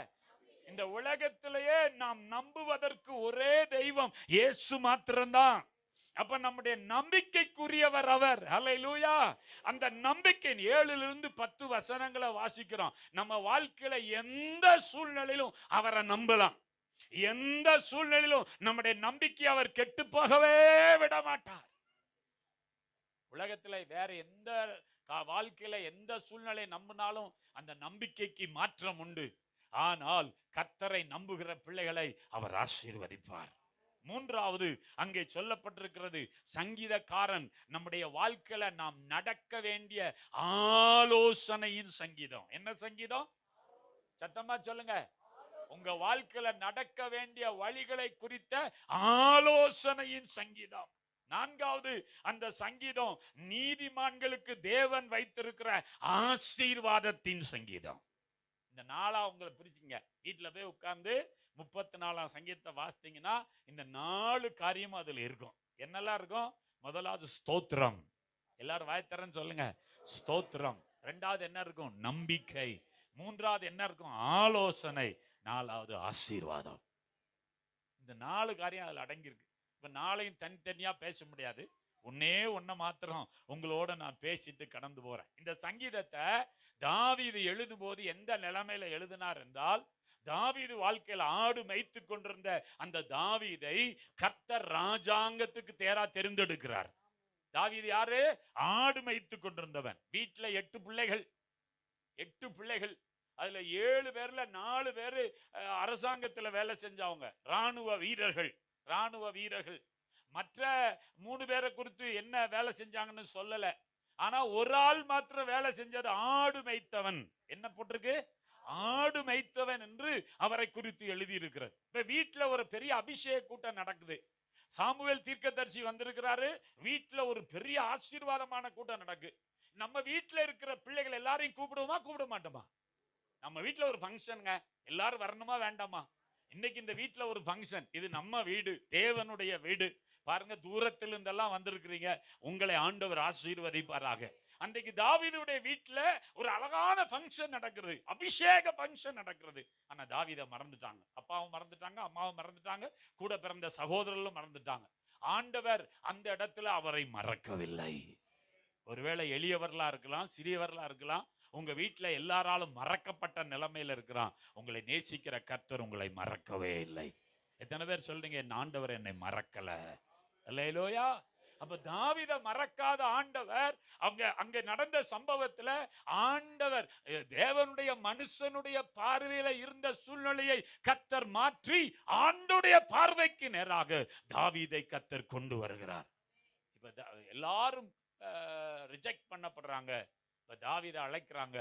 இந்த உலகத்திலேயே நாம் நம்புவதற்கு ஒரே தெய்வம் இயேசு மாத்திரம்தான். அப்ப நம்முடைய நம்பிக்கைக்குரியவர் அவர். ஹல்லேலூயா. அந்த நம்பிக்கை 7லிருந்து 10 வசனங்களை வாசிக்கிறோம். நம்ம வாழ்க்கையில எந்த சூழ்நிலையிலும் அவரை நம்பலாம். எந்த சூழ்நிலையிலும் நம்முடைய நம்பிக்கை அவர் கெட்டு போகவே விட மாட்டார். உலகத்துல வேற எந்த வாழ்க்கையில எந்த சூழ்நிலை நம்பினாலும் அந்த நம்பிக்கைக்கு மாற்றம் உண்டு. ஆனால் கர்த்தரை நம்புகிற பிள்ளைகளை அவர் ஆசீர்வதிப்பார். மூன்றாவது அங்கே சொல்லப்பட்டிருக்கிறது, சங்கீதக்காரன் நம்முடைய வாழ்க்கையில நாம் நடக்க வேண்டிய ஆலோசனையின் சங்கீதம். என்ன சங்கீதம்? சத்தமா சொல்லுங்க. உங்க வாழ்க்கையில நடக்க வேண்டிய வழிகளை குறித்த ஆலோசனையின் சங்கீதம். நான்காவது அந்த சங்கீதம் நீதிமான்களுக்கு தேவன் வைத்திருக்கிற ஆசீர்வாதத்தின் சங்கீதம். இந்த 4ஆ உங்களை பிரிச்சுங்க. வீட்டுல போய் உட்கார்ந்து 34ஆம் சங்கீதத்தை வாசித்தீங்கன்னா இந்த 4 காரியமும் அதுல இருக்கும். என்னெல்லாம் இருக்கும்? முதலாவது ஸ்தோத்திரம். எல்லாரும் வாய்த்தரன்னு சொல்லுங்க. ஸ்தோத்திரம். இரண்டாவது என்ன இருக்கும்? நம்பிக்கை. மூன்றாவது என்ன இருக்கும்? ஆலோசனை. நாலாவது ஆசீர்வாதம். இந்த 4 காரியம் அதுல அடங்கியிருக்கு. இப்ப 4ஐயும் தனித்தனியா பேச முடியாது. ஒன்ன மாத்திரம் உங்களோட நான் பேசிட்டு கடந்து போறேன். இந்த சங்கீதத்தை தாவீது எழுதும் போது எந்த நிலைமையில எழுதினார் என்றால், தாவீது வாழ்க்கையில் ஆடு மேய்த்து கொண்டிருந்த அந்த தாவீதை கர்த்தர் ராஜாங்கத்துக்கு தெரிந்தெடுக்கிறார். தாவீது யாரு? ஆடு மேய்த்து கொண்டிருந்தவன். வீட்டுல 8 பிள்ளைகள். 8 பிள்ளைகள். அதுல 7 பேர்ல 4 பேரு அரசாங்கத்துல வேலை செஞ்சவங்க, ராணுவ வீரர்கள். மற்ற 3 பேரை குறித்து என்ன வேலை செஞ்சாங்கன்னு சொல்லல. ஆனா ஒரு ஆள் மாத்திரம் வேலை செஞ்சது ஆடு மேய்த்தவன். என்ன போட்டிருக்கு? ஆடு மேய்த்தவன் என்று அவரை குறித்து எழுதி இருக்கிறது. இப்ப வீட்டுல ஒரு பெரிய அபிஷேக கூட்டம் நடக்குது. சாமுவேல் தீர்க்கதரிசி வந்திருக்கிறாரு. வீட்டுல ஒரு பெரிய ஆசீர்வாதமான கூட்டம் நடக்கு. நம்ம வீட்டுல இருக்கிற பிள்ளைகள் எல்லாரையும் கூப்பிடுவோமா, கூப்பிட மாட்டோமா? நம்ம வீட்டுல ஒரு ஃபங்க்ஷனுங்க, எல்லாரும் வரணுமா வேண்டாமா? இன்னைக்கு இந்த வீட்டுல ஒரு ஃபங்க்ஷன். இது நம்ம வீடு, தேவனுடைய வீடு. பாருங்க, தூரத்தில் இருந்தெல்லாம் வந்திருக்கிறீங்க. உங்களை ஆண்டவர் ஆசீர்வதிப்பாராக. அன்றைக்கு தாவீதுடைய வீட்டுல ஒரு அழகான ஃபங்க்ஷன் நடக்கிறது, அபிஷேக ஃபங்க்ஷன் நடக்கிறது. ஆனா தாவீதை மறந்துட்டாங்க. அப்பாவும் மறந்துட்டாங்க, அம்மாவும் மறந்துட்டாங்க, கூட பிறந்த சகோதரர்களும் மறந்துட்டாங்க. ஆண்டவர் அந்த இடத்துல அவரை மறக்கவில்லை. ஒருவேளை எளியவர்களா இருக்கலாம், சிறியவர்களா இருக்கலாம். உங்க வீட்டுல எல்லாராலும் மறக்கப்பட்ட நிலைமையில இருக்கிறான். உங்களை நேசிக்கிற கர்த்தர் உங்களை மறக்கவே இல்லை. எத்தனை பேர் சொல்றீங்க, என் ஆண்டவர் என்னை மறக்கல? அல்லேலூயா. அப்ப தாவீதை மறக்காத ஆண்டவர், அங்க நடந்த சம்பவத்துல ஆண்டவர் தேவனுடைய மனுஷனுடைய பார்வையில இருந்த சூழ்நிலையை கர்த்தர் மாற்றி ஆண்டுடைய பார்வைக்கு நேராக தாவீதை கர்த்தர் கொண்டு வருகிறார். இப்ப எல்லாரும் ரிஜெக்ட் பண்ணப்படுறாங்க. இப்ப தாவீதை அழைக்கிறாங்க.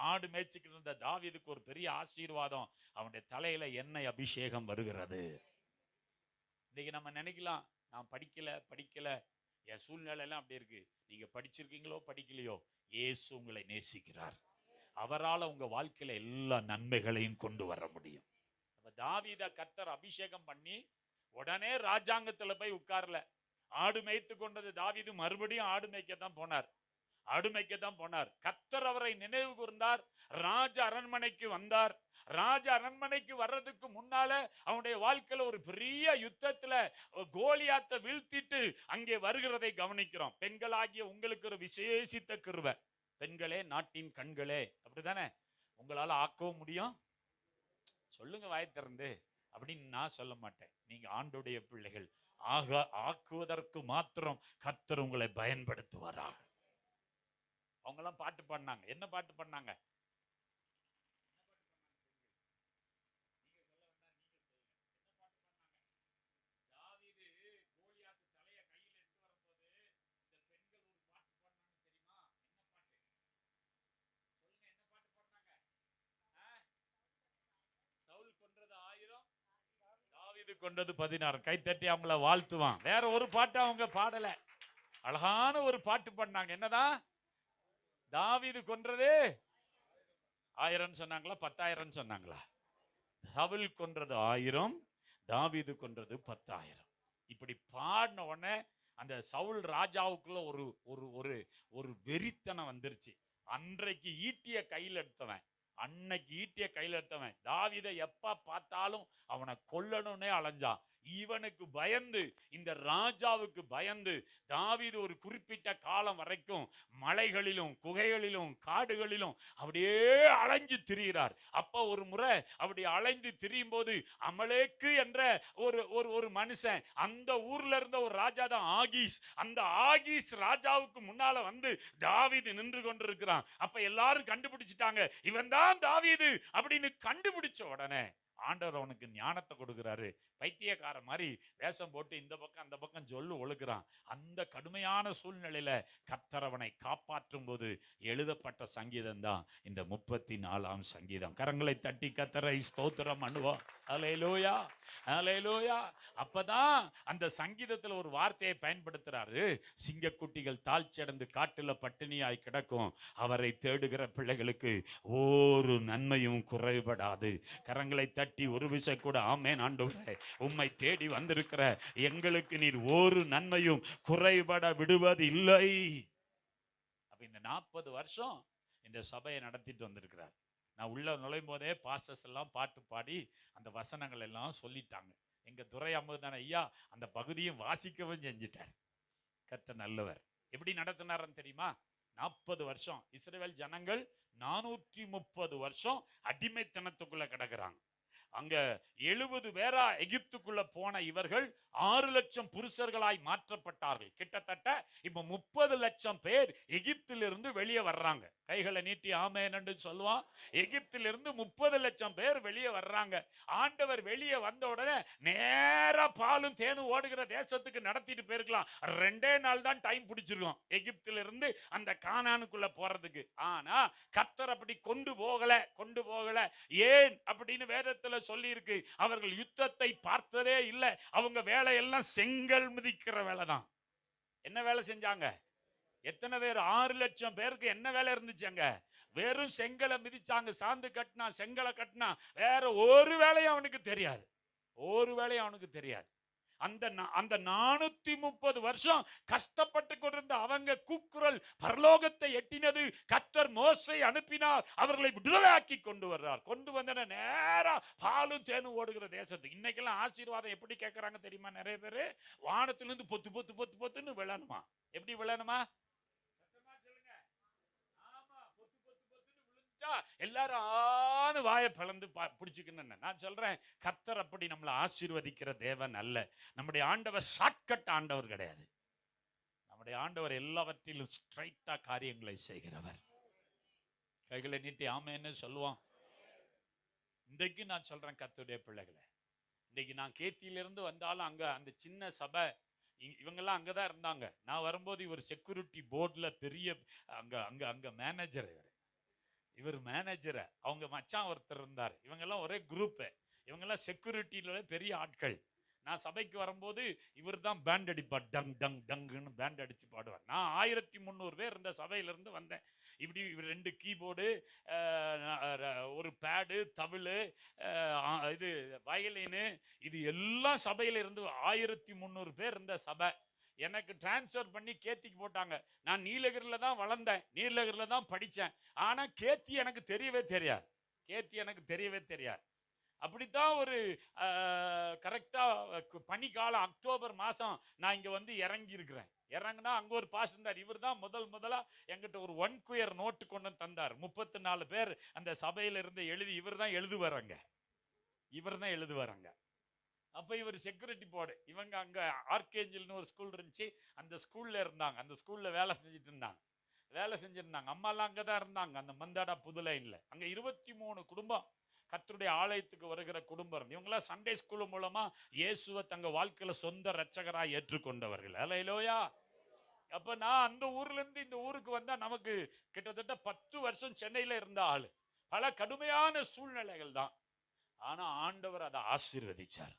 ஆடு மேய்ச்சிக்கிட்டு இருந்த தாவீதுக்கு ஒரு பெரிய ஆசீர்வாதம், அவனுடைய தலையில எண்ணெய் அபிஷேகம் வருகிறது. இன்னைக்கு நம்ம நினைக்கலாம், நான் படிக்கல என் சூழ்நிலை எல்லாம் அப்படி இருக்கு. நீங்க படிச்சிருக்கீங்களோ படிக்கலையோ, இயேசு உங்களை நேசிக்கிறார். அவரால் உங்க வாழ்க்கையில எல்லா நன்மைகளையும் கொண்டு வர முடியும். தாவீதை கர்த்தர் அபிஷேகம் பண்ணி உடனே ராஜாங்கத்துல போய் உட்கார்ல. ஆடு மேய்த்து கொண்டது தாவீது மறுபடியும் ஆடு மேய்க்கத்தான் போனார். கர்த்தர் அவரை நினைவு கூர்ந்தார். ராஜ அரண்மனைக்கு வந்தார். ராஜ அரண்மனைக்கு வர்றதுக்கு முன்னால அவனுடைய வாழ்க்கையில ஒரு பெரிய யுத்தத்துல கோலியாத்தை வீழ்த்திட்டு அங்கே வருகிறதை கவனிக்கிறோம். பெண்களாகிய உங்களுக்கு ஒரு விசேஷித்த கிருபை. பெண்களே நாட்டின் கண்களே, அப்படிதானே? உங்களால ஆக்கவும் முடியும். சொல்லுங்க வாய் திறந்து. அப்படின்னு நான் சொல்ல மாட்டேன். நீங்க ஆண்டுடைய பிள்ளைகள் ஆக்குவதற்கு மாத்திரம் கர்த்தர் உங்களை பயன்படுத்துவாராக. அவங்க எல்லாம் பாட்டு பாடினாங்க. என்ன பாட்டு பாடினாங்க? தாவீது கோலியாத்து தலைய கையில் எடுத்து வரும்போது இந்த பெண்கள் ஒரு பாட்டு பாடினாங்க தெரியுமா? என்ன பாட்டு? சொல்லுங்க, என்ன பாட்டு பாடினாங்க? சவுல் கொன்றது 1000, தாவீது கொன்றது 16. கை தட்டி அவங்கள வாழ்த்துவான். வேற ஒரு பாட்டு அவங்க பாடல. அழகான ஒரு பாட்டு பாடினாங்க. என்னதான்? தாவீது கொன்றது 1000 சொன்னாங்களா 10,000 சொன்னாங்களா? சவுல் கொன்றது 1000, தாவீது கொன்றது 10,000. இப்படி பாடின உடனே அந்த சவுல் ராஜாவுக்குள்ள ஒரு ஒரு ஒரு ஒரு வெறித்தனம் வந்துருச்சு. அன்றைக்கு ஈட்டிய கையில் எடுத்தவன், தாவீதை எப்ப பார்த்தாலும் அவனை கொல்லணும்னே அலைஞ்சான். இவனுக்கு பயந்து, இந்த ராஜாவுக்கு பயந்து தாவீது ஒரு குறிப்பிட்ட காலம் வரைக்கும் மலைகளிலும் குகைகளிலும் காடுகளிலும் அப்படியே அலைஞ்சு திரிகிறார். அப்ப ஒரு முறை அப்படி அலைந்து திரியும் போது அமலேக்கு என்ற ஒரு மனுஷன், அந்த ஊர்ல இருந்த ஒரு ராஜா தான் ஆகீஸ். அந்த ஆகீஸ் ராஜாவுக்கு முன்னால வந்து தாவீது நின்று கொண்டிருக்கிறான். அப்ப எல்லாரும் கண்டுபிடிச்சிட்டாங்க, இவன் தான் தாவீது அப்படின்னு. கண்டுபிடிச்ச உடனே ஆண்டவர் அவனுக்கு ஞானத்தை கொடுக்கிறாரு. பைத்தியக்கார மாதிரி வேஷம் போட்டு இந்த பக்கம் அந்த பக்கம் சொல்லு ஒழுகிறான். அந்த கடுமையான சூழ்நிலையில கர்த்தர் அவனை காப்பாற்றும் போது எழுதப்பட்ட சங்கீதம் தான் இந்த 34ஆம் சங்கீதம். கரங்களை தட்டி கர்த்தரை ஸ்தோத்திரம் பண்ணுவோம். அல்லேலூயா, அல்லேலூயா. அப்பதான் அந்த சங்கீதத்துல ஒரு வார்த்தையை பயன்படுத்துறாரு. சிங்கக்குட்டிகள் தாழ்ச்சியடைந்து காட்டுல பட்டினியாய் கிடக்கும், அவரை தேடுகிற பிள்ளைகளுக்கு ஒரு நன்மையும் குறைபடாது. கரங்களை தட்டி ஒரு விஷயம் கூட ஆமென் ஆண்டவரே, உம்மை தேடி வந்திருக்கிற எங்களுக்கு நீர் ஒரு நன்மையும் குறைபட விடுவது இல்லை. அப்ப இந்த 40 வருஷம் இந்த சபையை நடத்திட்டு வந்திருக்கிறார். நான் உள்ள நுழையும் போதே பாஸ்டர்ஸ் எல்லாம் பாட்டு பாடி அந்த வசனங்கள் எல்லாம் சொல்லிட்டாங்க. எங்க துரை அம்மதான ஐயா அந்த பகுதியும் வாசிக்கவும் செஞ்சிட்டார். கர்த்தர் நல்லவர். எப்படி நடத்தினார்னு தெரியுமா? 40 வருஷம் இஸ்ரவேல் ஜனங்கள் 430 வருஷம் அடிமைத்தனத்துக்குள்ள கிடக்குறாங்க. அங்க 70 பேரா எகிப்துக்குள்ள போன இவர்கள் 6 லட்சம் புருஷர்களாய் மாற்றப்பட்டார்கள். கிட்டத்தட்ட இப்ப 30 லட்சம் பேர் எகிப்திலிருந்து வெளியே வர்றாங்க. கைகளை நீட்டி ஆமென் என்று சொல்லுவான். எகிப்திலிருந்து 30 லட்சம் பேர் வெளியே வர்றாங்க. ஆண்டவர் வெளியே வந்த உடனே நேரா பாலும் தேனும் ஓடுகிற தேசத்துக்கு நடத்திட்டு போயிருக்கலாம். 2 நாள் தான் டைம் பிடிச்சிருக்கும் எகிப்திலிருந்து அந்த கானானுக்குள்ள போறதுக்கு. ஆனா கர்த்தர் அப்படி கொண்டு போகல. ஏன் அப்படின்னு வேதத்துல சொல்லி இருக்கு. அவர்கள் யுத்தத்தை பார்த்ததே இல்லை. அவங்க வேலையெல்லாம் செங்கல் மிதிக்கிற வேலை தான். என்ன வேலை செஞ்சாங்க? எத்தனை பேர்? 6 லட்சம் பேருக்கு என்ன வேலை இருந்துச்சாங்க? வெறும் செங்கலை மிதிச்சாங்க. சாந்து கட்டினா, செங்கலை கட்டினா, வேற ஒரு வேலையும் அவனுக்கு தெரியாது. அந்த 430 வருஷம் கஷ்டப்பட்டு கொண்டிருந்த அவங்க கூக்குரல் பரலோகத்தை எட்டினது. கர்த்தர் மோசை அனுப்பினார், அவர்களை விடுதலையாக்கி கொண்டு வர்றார். கொண்டு வந்த நேரா பாலும் தேனும் ஓடுகிற தேசத்துக்கு. இன்னைக்கெல்லாம் ஆசீர்வாதம் எப்படி கேட்கறாங்க தெரியுமா? நிறைய பேரு வானத்திலிருந்து பொத்து பொத்துன்னு விழணுமா? எப்படி விழணுமா? எல்லாரும் ஆன்னு வாயை பிளந்து பிடிச்சுக்கணும். நான் சொல்றேன், கர்த்தர் அப்படி நம்மளை ஆசீர்வதிக்கிற தேவன் அல்ல. நம்முடைய ஆண்டவர் ஷார்ட்கட் ஆண்டவர் கிடையாது. நம்முடைய ஆண்டவர் எல்லாவற்றிலும் ஸ்ட்ரைட்டா காரியங்களை செய்கிறவர். கைகளை நீட்டி ஆமென்னு சொல்லுவான். இன்றைக்கு நான் சொல்றேன் கர்த்தருடைய பிள்ளைகளை, இன்னைக்கு நான் கேத்தியிலிருந்து வந்தாலும் அங்க அந்த சின்ன சபை, இவங்கெல்லாம் அங்கதான் இருந்தாங்க. நான் வரும்போது இவர் செக்யூரிட்டி போர்டுல பெரிய அங்க அங்க அங்க மேனேஜர், இவர் மேனேஜரை, அவங்க மச்சான் ஒருத்தர் இருந்தார். இவங்கெல்லாம் ஒரே குரூப்பு, இவங்கெல்லாம் செக்யூரிட்டியில பெரிய ஆட்கள். நான் சபைக்கு வரும்போது இவர் தான் பேண்ட் அடிப்பார், டங் டங் டங்குன்னு பேண்ட் அடிச்சு பாடுவார். நான் 1300 பேர் இருந்த சபையிலிருந்து வந்தேன். இப்படி 2 கீபோர்டு, ஒரு பேடு, தவிழு, இது வயலினு, இது எல்லாம் சபையில இருந்து 1300 பேர் இருந்த சபை. எனக்கு டிரான்ஸ்ஃபர் பண்ணி கேத்திக்கு போட்டாங்க. நான் நீலகிரியில் தான் வளர்ந்தேன், நீலகிரியில் தான் படித்தேன். ஆனால் கேத்தி எனக்கு தெரியவே தெரியாது, கேத்தி எனக்கு தெரியவே தெரியாது. அப்படித்தான் ஒரு கரெக்டாக பனிக்காலம் அக்டோபர் மாதம் நான் இங்கே வந்து இறங்கி இருக்கிறேன். இறங்குனா அங்கே ஒரு பாஸ் இருந்தார். இவர் தான் முதலாக எங்கிட்ட ஒரு 1 குயர் நோட்டு கொண்டு தந்தார். 34 பேர் அந்த சபையில் இருந்து எழுதி இவர் தான் எழுதுவாரங்க, இவர் தான் எழுதுவாரங்க. அப்போ இவர் செக்யூரிட்டி போர்டு. இவங்க அங்கே ஆர்கேஞ்சல்னு ஒரு ஸ்கூல் இருந்துச்சு, அந்த ஸ்கூலில் இருந்தாங்க. அந்த ஸ்கூலில் வேலை செஞ்சுருந்தாங்க. அம்மாலாம் அங்கே தான் இருந்தாங்க, அந்த மந்தாடா புதுலைனில். அங்கே 23 குடும்பம் கர்த்தருடைய ஆலயத்துக்கு வருகிற குடும்பம். இவங்களாம் சண்டே ஸ்கூல் மூலமா இயேசுவை தங்க வாழ்க்கையில சொந்த இரட்சகராய் ஏற்றுக்கொண்டவர்கள். அல்லேலூயா. அப்ப நான் அந்த ஊர்ல இருந்து இந்த ஊருக்கு வந்தா நமக்கு கிட்டத்தட்ட 10 வருஷம் சென்னையில இருந்த ஆளு. பல கடுமையான சூழ்நிலைகள் தான். ஆனா ஆண்டவர் அதை ஆசீர்வதிச்சார்.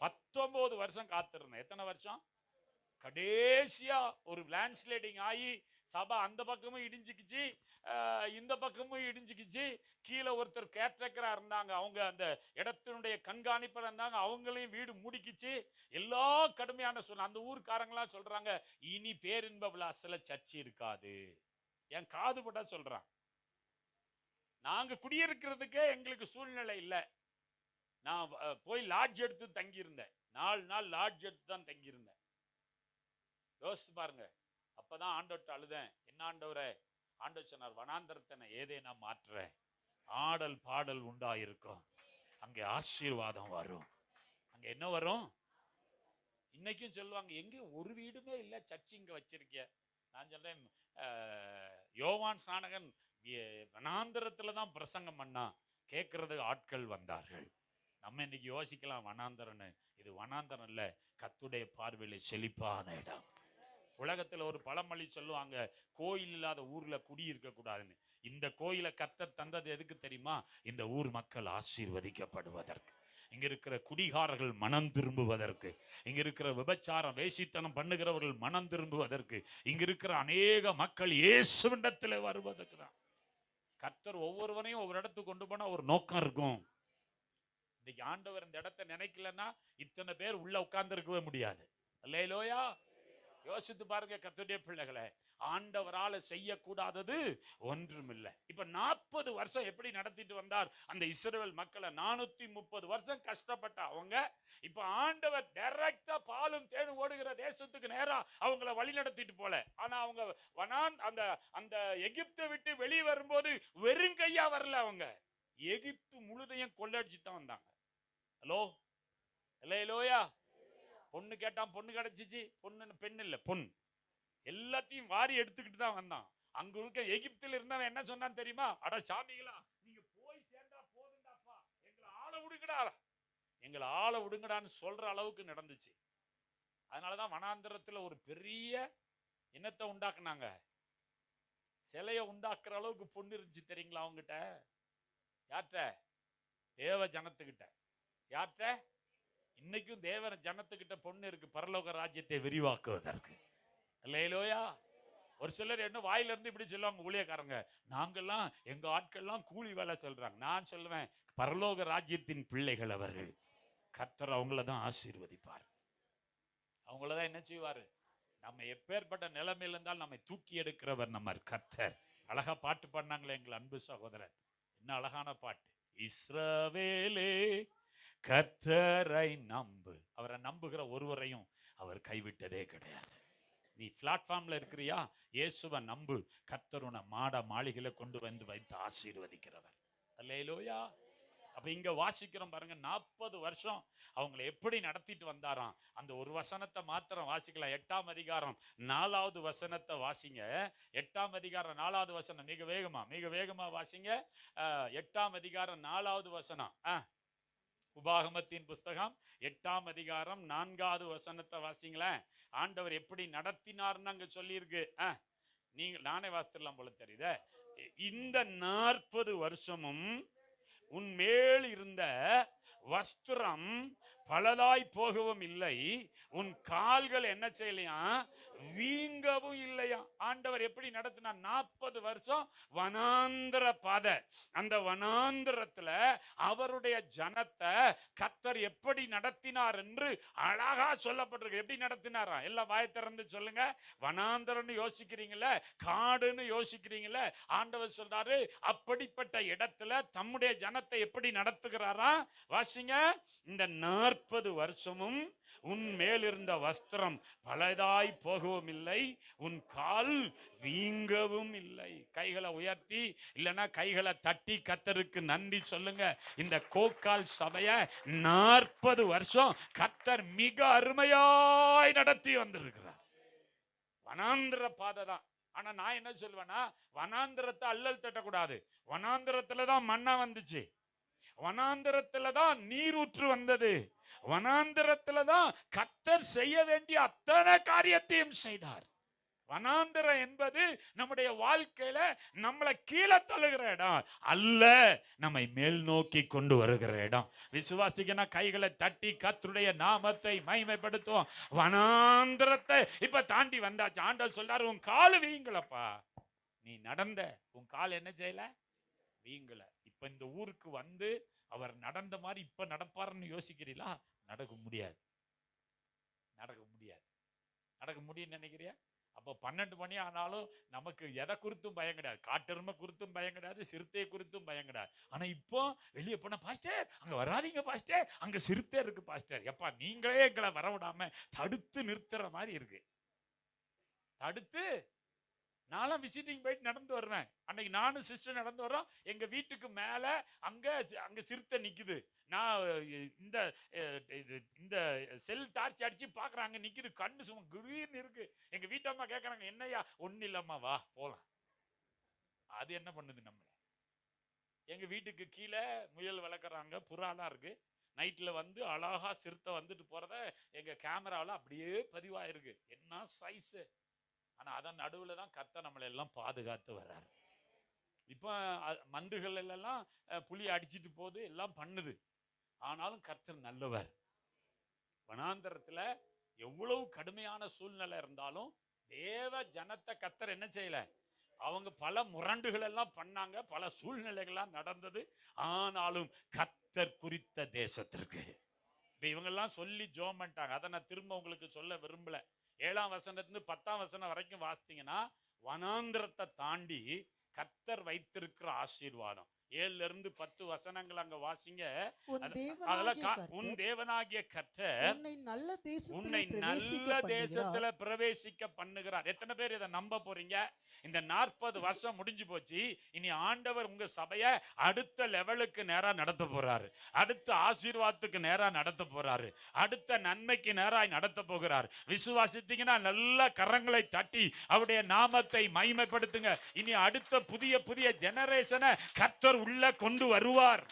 19 வருஷம் காத்திருந்தேன். எத்தனை வருஷம்? கடைசியா ஒரு லேண்ட்ஸ்லைடிங் ஆகி சபை அந்த பக்கமும் இடிஞ்சுக்கிச்சு, இந்த பக்கமும் இடிஞ்சுக்கிச்சு. கீழே ஒருத்தர் கேட்ரக்கரா இருந்தாங்க, அவங்க அந்த இடத்தினுடைய கண்காணிப்பர் இருந்தாங்க, அவங்களையும் வீடு மூடிக்கிச்சு. எல்லா கடுமையான சொல்ல அந்த ஊர்க்காரங்களாம் சொல்றாங்க, இனி பேரின்ப விலாசல சர்ச்சு இருக்காது. என் காது பட்டா சொல்றான். நாங்க குடியிருக்கிறதுக்கே எங்களுக்கு சூழ்நிலை இல்லை. நான் போய் லாட்ஜ் எடுத்து தங்கியிருந்தேன். 4 நாள் லாட்ஜ் எடுத்து தான் தங்கியிருந்தேன். யோசித்து பாருங்க. அப்பதான் ஆண்டவர்கிட்ட அழுதேன், என்ன ஆண்டவரே? ஆண்டவர் சொன்னார், வனாந்தரத்தை ஏதே நான் மாற்றுறேன், ஆடல் பாடல் உண்டாயிருக்கும், அங்கே ஆசீர்வாதம் வரும். அங்க என்ன வரும்? இன்னைக்கும் சொல்லுவாங்க, எங்க ஒரு வீடுமே இல்லை, சர்ச்சு இங்க வச்சிருக்கிய. நான் சொல்றேன், யோவான் ஸ்நானகன் வனாந்தரத்துல தான் பிரசங்கம் பண்ணா, கேட்கறதுக்கு ஆட்கள் வந்தார்கள். நம்ம இன்னைக்கு யோசிக்கலாம் வனாந்தரன்னு. இது வனாந்தரம் இல்ல, கர்த்தருடைய பார்வையில செழிப்பான இடம். உலகத்துல ஒரு பழமொழி சொல்லுவாங்க, கோயில் இல்லாத ஊர்ல குடி இருக்க கூடாதுன்னு. இந்த கோயிலை கர்த்தர் தந்தது எதுக்கு தெரியுமா? இந்த ஊர் மக்கள் ஆசீர்வதிக்கப்படுவதற்கு, இங்க இருக்கிற குடிகாரர்கள் மனம் திரும்புவதற்கு, இங்க இருக்கிற விபச்சாரம் வேசித்தனம் பண்ணுகிறவர்கள் மனம் திரும்புவதற்கு, இங்க இருக்கிற அநேக மக்கள் இயேசுவிடத்தில் வருவதற்கு தான். கர்த்தர் ஒவ்வொருவனையும் ஒவ்வொரு இடத்துக்கு கொண்டு போனா ஒரு நோக்கம் இருக்கும். இன்னைக்கு ஆண்டவர் இந்த இடத்தை நினைக்கலன்னா இத்தனை பேர் உள்ள உட்கார்ந்து இருக்கவே முடியாது. அல்லேலூயா. யோசித்து பாருங்க கர்த்தருடைய பிள்ளைகளை, ஆண்டவரால செய்யக்கூடாதது ஒன்றுமில்லை. இப்ப 40 வருஷம் எப்படி நடத்திட்டு வந்தார் அந்த இஸ்ரவேல் மக்களை? 430 வருஷம் கஷ்டப்பட்ட அவங்க இப்ப ஆண்டவர் டைரக்டா பாலும் தேனும் ஓடுகிற தேசத்துக்கு நேரா அவங்கள வழி நடத்திட்டு போல. ஆனா அவங்க அந்த அந்த எகிப்தை விட்டு வெளியே வரும்போது வெறும் கையா வரல. அவங்க எகிப்து முழுதையும் கொள்ளடிச்சு தான் வந்தாங்க. ஹலோ, அல்லேலூயா. பொண்ணு கேட்டான், பொண்ணு கிடைச்சிச்சு. பொண்ணு பெண் இல்ல, பொன். எல்லாத்தையும் வாரி எடுத்துக்கிட்டு தான் வந்தான். அங்க இருக்க எகிப்தில் இருந்தவன் என்ன சொன்னான் தெரியுமா? அட சாமிகளா, நீங்க போய் சேர்ந்தா போதுண்டாப்பா, எங்களை ஆள விடுங்கடா, எங்களை ஆள விடுங்கடான்னு சொல்ற அளவுக்கு நடந்துச்சு. அதனாலதான் வனாந்தரத்துல ஒரு பெரிய இனத்தை உண்டாக்குனாங்க. சிலைய உண்டாக்குற அளவுக்கு பொண்ணு இருந்துச்சு தெரியுங்களா அவங்ககிட்ட? யார்கிட்ட? தேவ ஜனத்துக்கிட்ட. யார்கிட்ட? இன்னைக்கும் தேவ ஜனத்துக்கிட்ட பொண்ணு இருக்கு, பரலோக ராஜ்யத்தை விரிவாக்குவதற்கு. அல்லேலூயா. ஒரு சிலர் என்ன வாயில இருந்து இப்படி சொல்லுவாங்க, ஊழியக்காரங்க, நாங்கெல்லாம் எங்க ஆட்கள்லாம் கூலி வேலை சொல்றாங்க. நான் சொல்லுவேன், பரலோக ராஜ்யத்தின் பிள்ளைகள் அவர்கள். கர்த்தர் அவங்கள தான் ஆசீர்வதிப்பார். அவங்களதான் என்ன செய்வாரு? நம்ம எப்பேற்பட்ட நிலைமையில இருந்தால் நம்மை தூக்கி எடுக்கிறவர் நம்ம கர்த்தர். அழகா பாட்டு பாடினாங்களே எங்கள் அன்பு சகோதரர், என்ன அழகான பாட்டு. இஸ்ரவேலே கர்த்தரை நம்பு. அவரை நம்புகிற ஒருவரையும் அவர் கைவிட்டதே கிடையாது. நீ பிளாட்ஃபார்ம்ல இருக்கிறியா? இயேசுவை நம்பு. கர்த்தர் உன்னை மாளிகையில கொண்டு வந்து வைத்து ஆசீர்வதிக்கிறவர். அல்லேலூயா. அப்ப இங்க வாசிக்கிறோம் பாருங்க, 40 வருஷம் அவங்களை எப்படி நடத்திட்டு வந்தாராம். அந்த ஒரு வசனத்தை மாத்திரம் வாசிக்கலாம். 8ஆம் அதிகாரம் 4வது வசனத்தை வாசிங்க. 8ஆம் அதிகாரம் 4வது வசனம் மிக வேகமா வாசிங்க. 8ஆம் அதிகாரம் 4வது வசனம். உபாகமத்தின் புஸ்தகம் 8ஆம் அதிகாரம் 4வது வசனத்தை வாசிங்களேன். ஆண்டவர் எப்படி நடத்தினார்னு அங்க சொல்லியிருக்கு. நீங்க நானே வாசித்திடலாம் போல தெரியுத. இந்த 40 வருஷமும் உன் மேல் இருந்த வஸ்திரம் பலதாய் போகவும் இல்லை, உன் கால்கள் என்ன செய்யலையா, வீங்கவும் இல்லையா. ஆண்டவர் எப்படி நடத்தினார்? 40 வருஷம் வனாந்திர பாதை. அந்த வனாந்திரத்துல அவருடைய ஜனத்தை கர்த்தர் எப்படி நடத்தினார் என்று அழகா சொல்லப்பட்டிருக்கு. எப்படி நடத்தினாரா? எல்லாம் வாய் திறந்து சொல்லுங்க. வனாந்திரம்னு யோசிக்கிறீங்களே, காடுன்னு யோசிக்கிறீங்களே, ஆண்டவர் சொல்றாரு அப்படிப்பட்ட இடத்துல தம்முடைய ஜனத்தை எப்படி நடத்துகிறாரா? வாசிங்க. இந்த 40 வருஷமும் உன் மேல் இருந்த வஸ்திரம் பலதாய் போகவும் இல்லை, உன் கால் வீங்கவும் இல்லை. கைகளை உயர்த்தி இல்லைன்னா கைகளை தட்டி கர்த்தருக்கு நன்றி சொல்லுங்க. இந்த கோக்கால் சபைய 40 வருஷம் கர்த்தர் மிக அருமையாய் நடத்தி வந்திருக்கிறார். வனாந்திர பாதை தான். ஆனா நான் என்ன சொல்வேன்னா, வனாந்திரத்தை அல்லல் தட்டக்கூடாது. வனாந்திரத்துலதான் மண்ணா வந்துச்சு, வனாந்திரத்துலதான் நீரூற்று வந்தது, வனாந்திரத்துலதான் கர்த்தர் செய்ய வேண்டிய அத்தனை காரியத்தையும் செய்தார். வனாந்திரம் என்பது நம்முடைய வாழ்க்கையில நம்மளை கீழே தள்ளுகிற இடம் அல்ல, நம்மை மேல் நோக்கி கொண்டு வருகிற இடம். விசுவாசிக்கனா கைகளை தட்டி கர்த்தருடைய நாமத்தை மகிமைப்படுத்துவோம். வனாந்திரத்தை இப்ப தாண்டி வந்தாச்சு. ஆண்டவர் சொல்றாரு, உன் கால் வீங்கலப்பா, நீ நடந்த உன் கால் என்ன செய்யல, வீங்கல. இப்ப இந்த ஊருக்கு வந்து அவர் நடந்த மாதிரி இப்ப நடப்பாருன்னு யோசிக்கிறீங்களா? நடக்க முடியாது, நடக்க முடியாது. நடக்க முடியும்னு நினைக்கிறியா? அப்போ 12 மணி ஆனாலும் நமக்கு எதை குறித்தும் பயம் கிடையாது. காட்டெருமை குறித்தும் பயம் கிடையாது, சிறுத்தையை குறித்தும் பயம் கிடையாது. ஆனா இப்போ வெளியே போன, பாஸ்டர் அங்க வராதீங்க பாஸ்டர், அங்க சிறுத்தை இருக்கு பாஸ்டர். எப்பா நீங்களே எங்களை வரவிடாம தடுத்து நிறுத்துற மாதிரி இருக்கு. தடுத்து நானும் விசிட்டிங் போயிட்டு நடந்து வருவேன். அன்னைக்கு நானும் சிஸ்டர் நடந்து வரோம். எங்க வீட்டுக்கு மேல அங்க சிறுத்தை நிக்குது. நான் இந்த செல் டார்ச் அடிச்சு பாக்குறாங்க, நிக்குது. கண்ணு சும்மா குடீர்னு இருக்கு. எங்க வீட்டம்மா கேட்கறாங்க, என்னையா? ஒண்ணு இல்லம்மா, வா போலாம். அது என்ன பண்ணுது நம்மள? எங்க வீட்டுக்கு கீழே முயல் வளர்க்குறாங்க, புறாலாம் இருக்கு. நைட்ல வந்து அழகா சிறுத்தை வந்துட்டு போறத எங்க கேமராவில் அப்படியே பதிவாயிருக்கு. என்ன சைஸ்! ஆனா அதன் நடுவுல தான் கர்த்தர் நம்மளை எல்லாம் பாதுகாத்து வர்றாரு. இப்ப மந்துகள் எல்லாம் புலி அடிச்சிட்டு போகுது, எல்லாம் பண்ணுது. ஆனாலும் கர்த்தர் நல்லவர். வனாந்தரத்துல எவ்வளவு கடுமையான சூழ்நிலை இருந்தாலும் தேவ ஜனத்தை கர்த்தர் என்ன செய்யல, அவங்க பல முரண்டுகள் எல்லாம் பண்ணாங்க, பல சூழ்நிலைகள்லாம் நடந்தது. ஆனாலும் கர்த்தர் குறித்த தேசத்திற்கு இப்ப இவங்கெல்லாம் சொல்லி ஜோம் பண்ணிட்டாங்க. அதை நான் திரும்ப உங்களுக்கு சொல்ல விரும்பல. 7ஆம் வசனத்திலிருந்து 10ஆம் வசனம் வரைக்கும் வாசித்தீங்கன்னா வனாந்திரத்தை தாண்டி கர்த்தர் வைத்திருக்கிற ஆசீர்வாதம். 7ல இருந்து 10 வசனங்கள் அங்க வாசிங்க. உன் தேவனாகிய கர்த்தர் உன்னை நல்ல தேசத்துல பிரவேசிக்க பண்ணுகிறார். எத்தனை பேர் இதை நம்ப போறீங்க? இந்த 40 வருஷம் முடிஞ்சு போச்சு. இனி ஆண்டவர் உங்க சபைய அடுத்த லெவலுக்கு நேரா நடத்த போறாரு, அடுத்த ஆசீர்வாதத்துக்கு நேரா நடத்த போறாரு, அடுத்த நன்மைக்கு நேராய் நடத்த போகிறார். விசுவாசித்தீங்கன்னா நல்ல கரங்களை தட்டி அவருடைய நாமத்தை மகிமைப்படுத்துங்க. இனி அடுத்த புதிய ஜெனரேஷனை கர்த்தர் உள்ள கொண்டு வருவார்.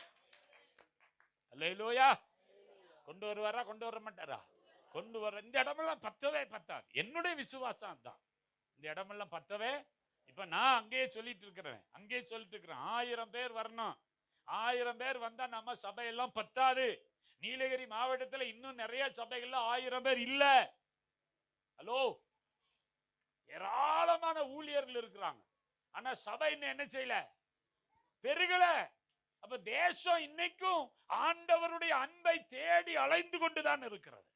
அல்லேலூயா. கொண்டு வருவாரா? கொண்டு வர மாட்டாரா? கொண்டு வர. இந்த இடமெல்லாம் பத்தவே பத்தாது. என்னுடைய விசுவாசம் தான். இந்த இடமெல்லாம் பத்தவே. இப்ப நான் அங்கேயே சொல்லிட்டு இருக்கிறேன், 1000 பேர் வரணும். 1000 பேர் வந்தா நம்ம சபையெல்லாம் பத்தாது. நீலகிரி மாவட்டத்தில் இன்னும் நிறைய சபைகள்ல 1000 பேர் இல்ல. ஹலோ, ஏராளமான ஊழியர்கள் இருக்கிறாங்க. ஆனா சபை இன்னும் என்ன செய்யல, பெருகல. அப்ப தேசம் இன்னைக்கும் ஆண்டவருடைய அன்பை தேடி அலைந்து கொண்டுதான் இருக்கிறது.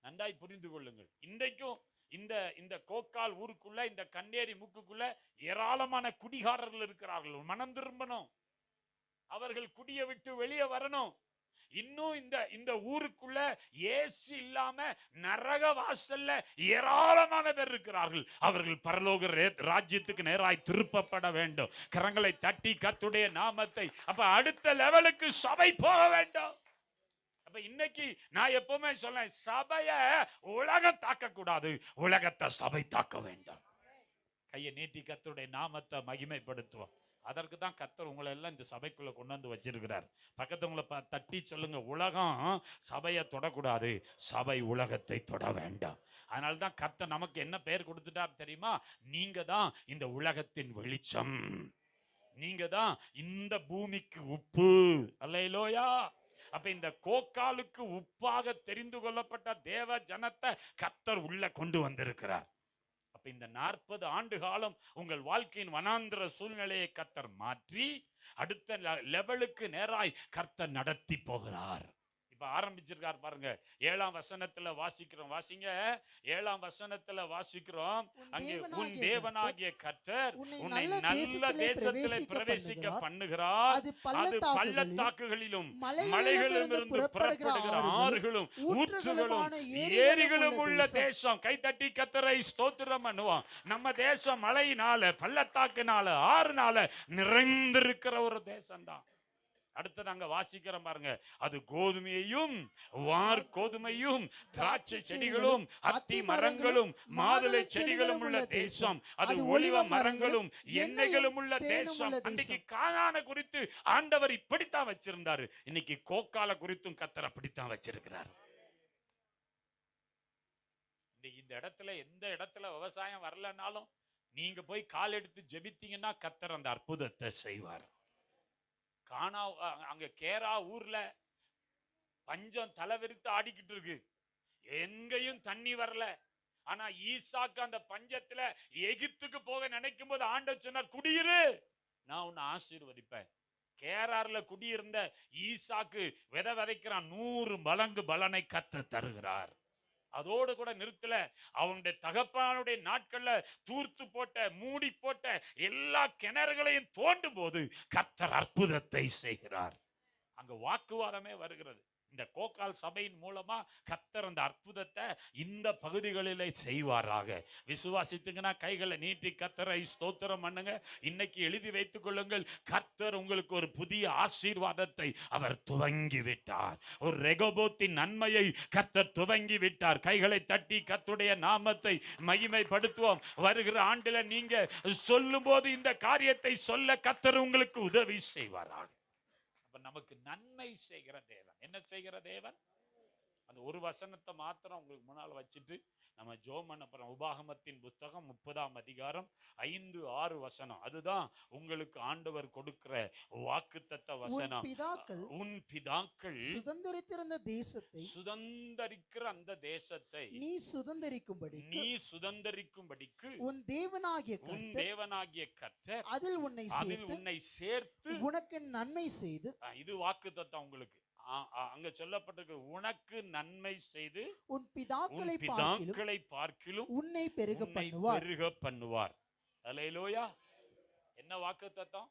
நன்றாய் புரிந்து கொள்ளுங்கள். இன்றைக்கும் இந்த கோக்கால் ஊருக்குள்ள, இந்த கண்ணேரி மூக்குக்குள்ள ஏராளமான குடிகாரர்கள் இருக்கிறார்கள். மனம் திரும்பணும், அவர்கள் குடியை விட்டு வெளியே வரணும். இன்னும் இந்த இந்த ஊருக்குள்ள இயேசு இல்லாம நரக வாசல்ல ஏராளமான பேர் இருக்கிறார்கள். அவர்கள் பரலோக ராஜ்யத்துக்கு நேராய் திருப்பப்பட வேண்டும். கரங்களை தட்டி கர்த்தருடைய நாமத்தை, அப்ப அடுத்த லெவலுக்கு சபை போக வேண்டும். அப்ப இன்னைக்கு நான் எப்பவுமே சொல்றேன், சபைய உலகம் தாக்க கூடாது, உலகத்தை சபை தாக்க வேண்டும். கையை நீட்டி கர்த்தருடைய நாமத்தை மகிமைப்படுத்துவோம். அதற்கு தான் கர்த்தர் உங்களை எல்லாம் இந்த சபைக்குள்ள கொண்டு வந்து வச்சிருக்கிறார். பக்கத்தவங்களை தட்டி சொல்லுங்க, உலகம் சபையை தொடக்கூடாது, சபை உலகத்தை தொட வேண்டாம். அதனால தான் கர்த்தர் நமக்கு என்ன பெயர் கொடுத்துட்டார் தெரியுமா? நீங்க தான் இந்த உலகத்தின் வெளிச்சம், நீங்க தான் இந்த பூமிக்கு உப்பு. அல்லேலூயா. அப்ப இந்த கோக்காலுக்கு உப்பாக தெரிந்து கொள்ளப்பட்ட தேவ ஜனத்தை கர்த்தர் உள்ள கொண்டு வந்திருக்கிறார். இந்த 40 ஆண்டு காலம் உங்கள் வாழ்க்கையின் வனாந்திர சூழ்நிலையை கர்த்தர் மாற்றி அடுத்த லெவலுக்கு நேராய் கர்த்தர் நடத்தி போகிறார். இப்ப ஆரம்பிச்சிருக்கார் பாருங்க. 7ஆம் வசனத்துல வாசிக்கிறோம். வாசிங்க. 7ஆம் வசனத்துல வாசிக்கிறோம். அங்கே உன் தேவனாகிய கர்த்தர் உன்னை நல்ல தேசத்திலே பிரவேசிக்க பண்ணுகிறார். அது பள்ளத்தாக்குகளிலும் மலைகளிலிருந்து புறப்படுகிற ஆறுகளும் ஊற்றுகளும் ஏரிகளும் உள்ள தேசம். கைதட்டி கர்த்தரை ஸ்தோத்திரம் பண்ணுவோம். நம்ம தேசம் மலையினால, பள்ளத்தாக்குனால, ஆறுனால நிறைந்திருக்கிற ஒரு தேசம் தான். அடுத்து நாங்க வாசிக்கிறோம் பாருங்க. அது கோதுமையையும் வார் கோதுமையும் திராட்சை செடிகளும் அத்தி மரங்களும் மாதுளை செடிகளும் உள்ள தேசம். அது ஒலிவ மரங்களும் எண்ணெய்களும் உள்ள தேசம். அன்னைக்கு கானானை குறித்து ஆண்டவர் இப்படித்தான் வச்சிருந்தாரு. இன்னைக்கு கோக்கால குறித்தும் கர்த்தர் அப்படித்தான் வச்சிருக்கிறார். இந்த இடத்துல எந்த இடத்துல விவசாயம் வரலனாலும் நீங்க போய் கால் எடுத்து ஜெபித்தீங்கன்னா கர்த்தர் அந்த அற்புதத்தை செய்வார். கானா அங்க கேரா ஊர்ல பஞ்சம் தலைவிரித்து ஆடிக்கிட்டு இருக்கு. எங்கேயும் தண்ணி வரல. ஆனா ஈசாக்கு அந்த பஞ்சத்துல எகிப்துக்கு போக நினைக்கும் போது ஆண்டவர் சொன்னார், குடியிரு, நான் உன்னை ஆசீர்வதிப்பேன். கேரார்ல குடியிருந்த ஈசாக்கு விதை விதைக்கிறான். 100 மடங்கு பலனை கர்த்தர் தருகிறார். அதோடு கூட நிறுத்தல. அவனுடைய தகப்பனுடைய நாட்கள்ல தூர்த்து போட்ட, மூடி போட்ட எல்லா கிணறுகளையும் தோண்டும் போது கர்த்தர் அற்புதத்தை செய்கிறார். அங்க வாக்குவாதமே வருகிறது. இந்த கோக்கால் சபையின் மூலமா கர்த்தர் அந்த அற்புதத்தை இந்த பகுதிகளிலே செய்வாராக. விசுவாசித்துங்கன்னா கைகளை நீட்டி கர்த்தரை ஸ்தோத்திரம் பண்ணுங்க. இன்னைக்கு எழுதி வைத்துக் கொள்ளுங்கள், கர்த்தர் உங்களுக்கு ஒரு புதிய ஆசீர்வாதத்தை அவர் துவங்கி விட்டார். ஒரு ரெகோபோத்தின் நன்மையை கர்த்தர் துவங்கி விட்டார். கைகளை தட்டி கர்த்தருடைய நாமத்தை மகிமைப்படுத்துவோம். வருகிற ஆண்டுல நீங்க சொல்லும் போது இந்த காரியத்தை சொல்ல கர்த்தர் உங்களுக்கு உதவி செய்வாராக. நமக்கு நன்மை செய்கிற தேவன். என்ன செய்கிற தேவன்? அந்த ஒரு வசனத்தை மாத்திரம் உங்களுக்கு முன்னால் வச்சுட்டு நம்ம ஜெபம் பண்ண போறோம். உபாகமத்தின் புத்தகம் 30ஆம் அதிகாரம் 5-6 வசனம். அதுதான் உங்களுக்கு ஆண்டவர் கொடுக்கிற வாக்குத்தத்த வசனம். உன் பிதாக்கள் சுதந்தரித்திருந்த தேசத்தை, சுதந்தரிக்கிற அந்த தேசத்தை நீ சுதந்தரிக்கும்படிக்கு உன் தேவனாகிய கர்த்தர் அதில் உன்னை சேர்த்து உனக்கு நன்மை செய்து, இது வாக்குத்தத்தம் உங்களுக்கு. அங்க சொல்லப்பட்டிருக்கு, உனக்கு நன்மை செய்து உன் பிதாக்களை பார்க்கிலும் உன்னை பெருக பண்ணுவார். அல்லேலூயா. என்ன வாக்குத்தத்தம்?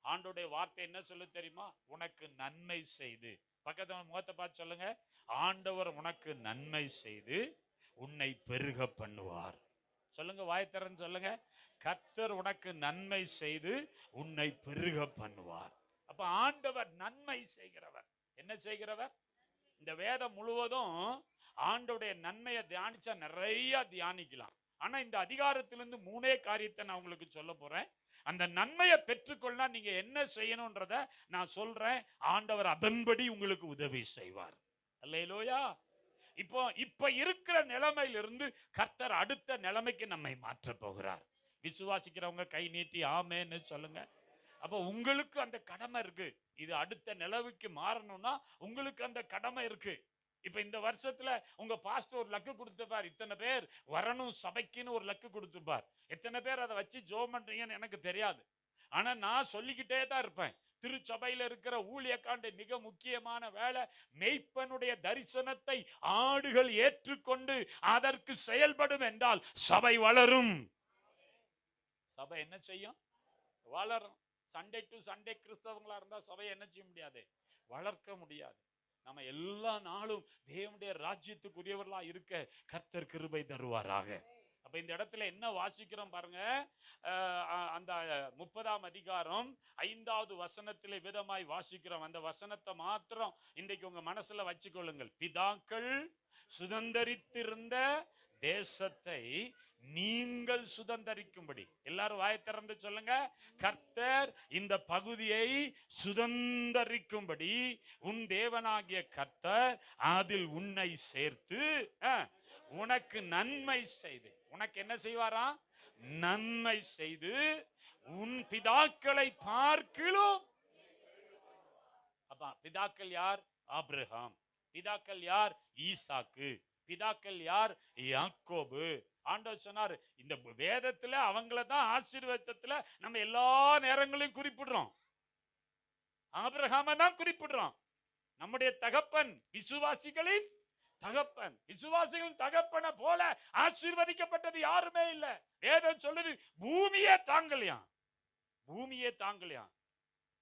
ஆண்டோடைய வார்த்தை என்ன சொல்லு தெரியுமா? உனக்கு நன்மை செய்து. பக்கத்துல முகத்தை பார்த்து சொல்லுங்க, ஆண்டவர் உனக்கு நன்மை செய்து உன்னை பெருக பண்ணுவார். சொல்லுங்க, வாய்த்தரன்னு சொல்லுங்க, கர்த்தர் உனக்கு நன்மை செய்து உன்னை பெருக பண்ணுவார். அப்ப ஆண்டவர் நன்மை செய்கிறவர். என்ன செய்கிறவர்? இந்த வேதம் முழுவதும் ஆண்டோடைய நன்மையை தியானிச்சா நிறைய தியானிக்கலாம். ஆனா இந்த அதிகாரத்திலிருந்து 3 காரியத்தை நான் உங்களுக்கு சொல்ல போறேன். அந்த நன்மையை பெற்றுக்கொள்ள நீங்க என்ன செய்யணும்ன்றத நான் சொல்றேன். ஆண்டவர் அதன்படி உங்களுக்கு உதவி செய்வார். அல்லேலூயா. இப்ப இருக்கிற நிலைமையிலிருந்து கர்த்தர் அடுத்த நிலைமைக்கு நம்மை மாற்ற போகிறார். விசுவாசிக்கிறவங்க கை நீட்டி ஆமேன்னு சொல்லுங்க. அப்ப உங்களுக்கு அந்த கடமை இருக்கு. இது அடுத்த நிலவுக்கு மாறணும்னா உங்களுக்கு அந்த கடமை இருக்கு. இப்ப இந்த வருஷத்துல உங்க பாஸ்டர் ஒரு லக்கு கொடுத்துப்பார், இத்தனை பேர் வரணும் சபைக்குன்னு ஒரு லக்கு கொடுத்துப்பார். எத்தனை பேர் அதை வச்சு ஜெபம் பண்றீங்கன்னு எனக்கு தெரியாது. ஆனா நான் சொல்லிக்கிட்டே தான் இருப்பேன். திருச்சபையில இருக்கிற ஊழியக்காண்ட மிக முக்கியமான வேலை, மெய்ப்பனுடைய தரிசனத்தை ஆடுகள் ஏற்றுக்கொண்டு அதற்கு செயல்படும் என்றால் சபை வளரும். சபை என்ன செய்யும்? வளரும். சண்டே டு சண்டே கிறிஸ்தவங்களா இருந்தா சபையை என்ன செய்ய முடியாது? வளர்க்க முடியாது. நம்ம எல்லா நாளும் தேவனுடைய ராஜ்யத்துக்குரியவர்களா இருக்க கர்த்தர் கிருபை தருவாராக. அப்ப இந்த இடத்துல என்ன வாசிக்கிறோம் பாருங்க. அந்த 30ஆம் அதிகாரம் 5வது வசனத்திலே விதமாய் வாசிக்கிறோம். அந்த வசனத்தை மாத்திரம் இன்றைக்கு உங்க மனசுல வச்சுக்கொள்ளுங்கள். பிதாக்கள் சுதந்தரித்திருந்த தேசத்தை நீங்கள் சுதந்தரிக்கும்படி. எல்லாரும் வாயை திறந்து சொல்லுங்க. கர்த்தர் இந்த பகுதியை சுதந்தரிக்கும்படி உன் தேவனாகிய கர்த்தர் அதில் உன்னை சேர்த்து உனக்கு நன்மை செய்து. உனக்கு என்ன செய்வாரா? நன்மை செய்து உன் பிதாக்களை பார்க்கிலும். அப்ப பிதாக்கள் யார்? ஆபிரகாம். பிதாக்கள் யார்? ஈசாக்கு. பிதாக்கள் யார்? யாக்கோபு. ஆண்டவர் சொன்னார், இந்த வேதத்துல அவங்கள தான் ஆசீர்வாதத்துல நம்ம எல்லா நேரங்களையும் குறிப்பிடுறோம். ஆபிரகாமை தான் குறிப்பிடுறோம். நம்முடைய தகப்பன் விசுவாசிகளின் தகப்பன். விசுவாசிகளின் தகப்பனை போல ஆசீர்வதிக்கப்பட்டது யாருமே இல்ல. வேதம் சொல்லுது பூமியே தாங்கலையா, பூமியே தாங்கலையா.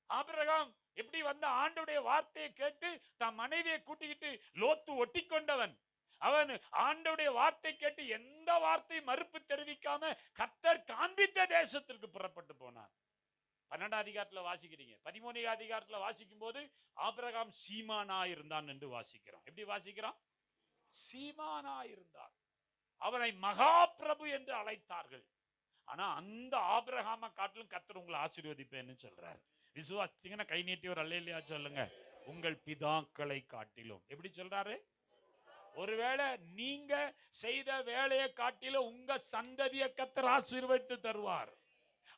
ஆபிரகாம் எப்படி வந்த ஆண்டவருடைய வார்த்தையை கேட்டு தன் மனைவியை கூட்டிக்கிட்டு லோத்து ஒட்டி கொண்டவன். அவன் ஆண்டவருடைய வார்த்தை கேட்டு எந்த வார்த்தை மறுப்பு தெரிவிக்காம கர்த்தர் காண்பித்த தேசத்திற்கு புறப்பட்டு போனார். 12ஆம் அதிகாரத்துல வாசிக்கிறீங்க. 13ஆம் அதிகாரத்துல வாசிக்கும் போது ஆபிரகாம் சீமானா இருந்தான் என்று வாசிக்கிறோம். எப்படி வாசிக்கிறோம்? சீமானா இருந்தார். அவனை மகா பிரபு என்று அழைத்தார்கள். ஆனா அந்த ஆபிரகாமை காட்டிலும் கர்த்தர் உங்களை ஆசீர்வதிப்பேன்னு சொல்றாரு. விசுவாசித்தீங்கன்னா கை நீட்டி ஒரு அல்லேலூயா சொல்லுங்க. உங்கள் பிதாக்களை காட்டிலும். எப்படி சொல்றாரு? ஒருவேளை நீங்க செய்த வேலையை காட்டிலும் உங்க சந்ததியை கர்த்தர் ஆசீர்வதித்து தருவார்.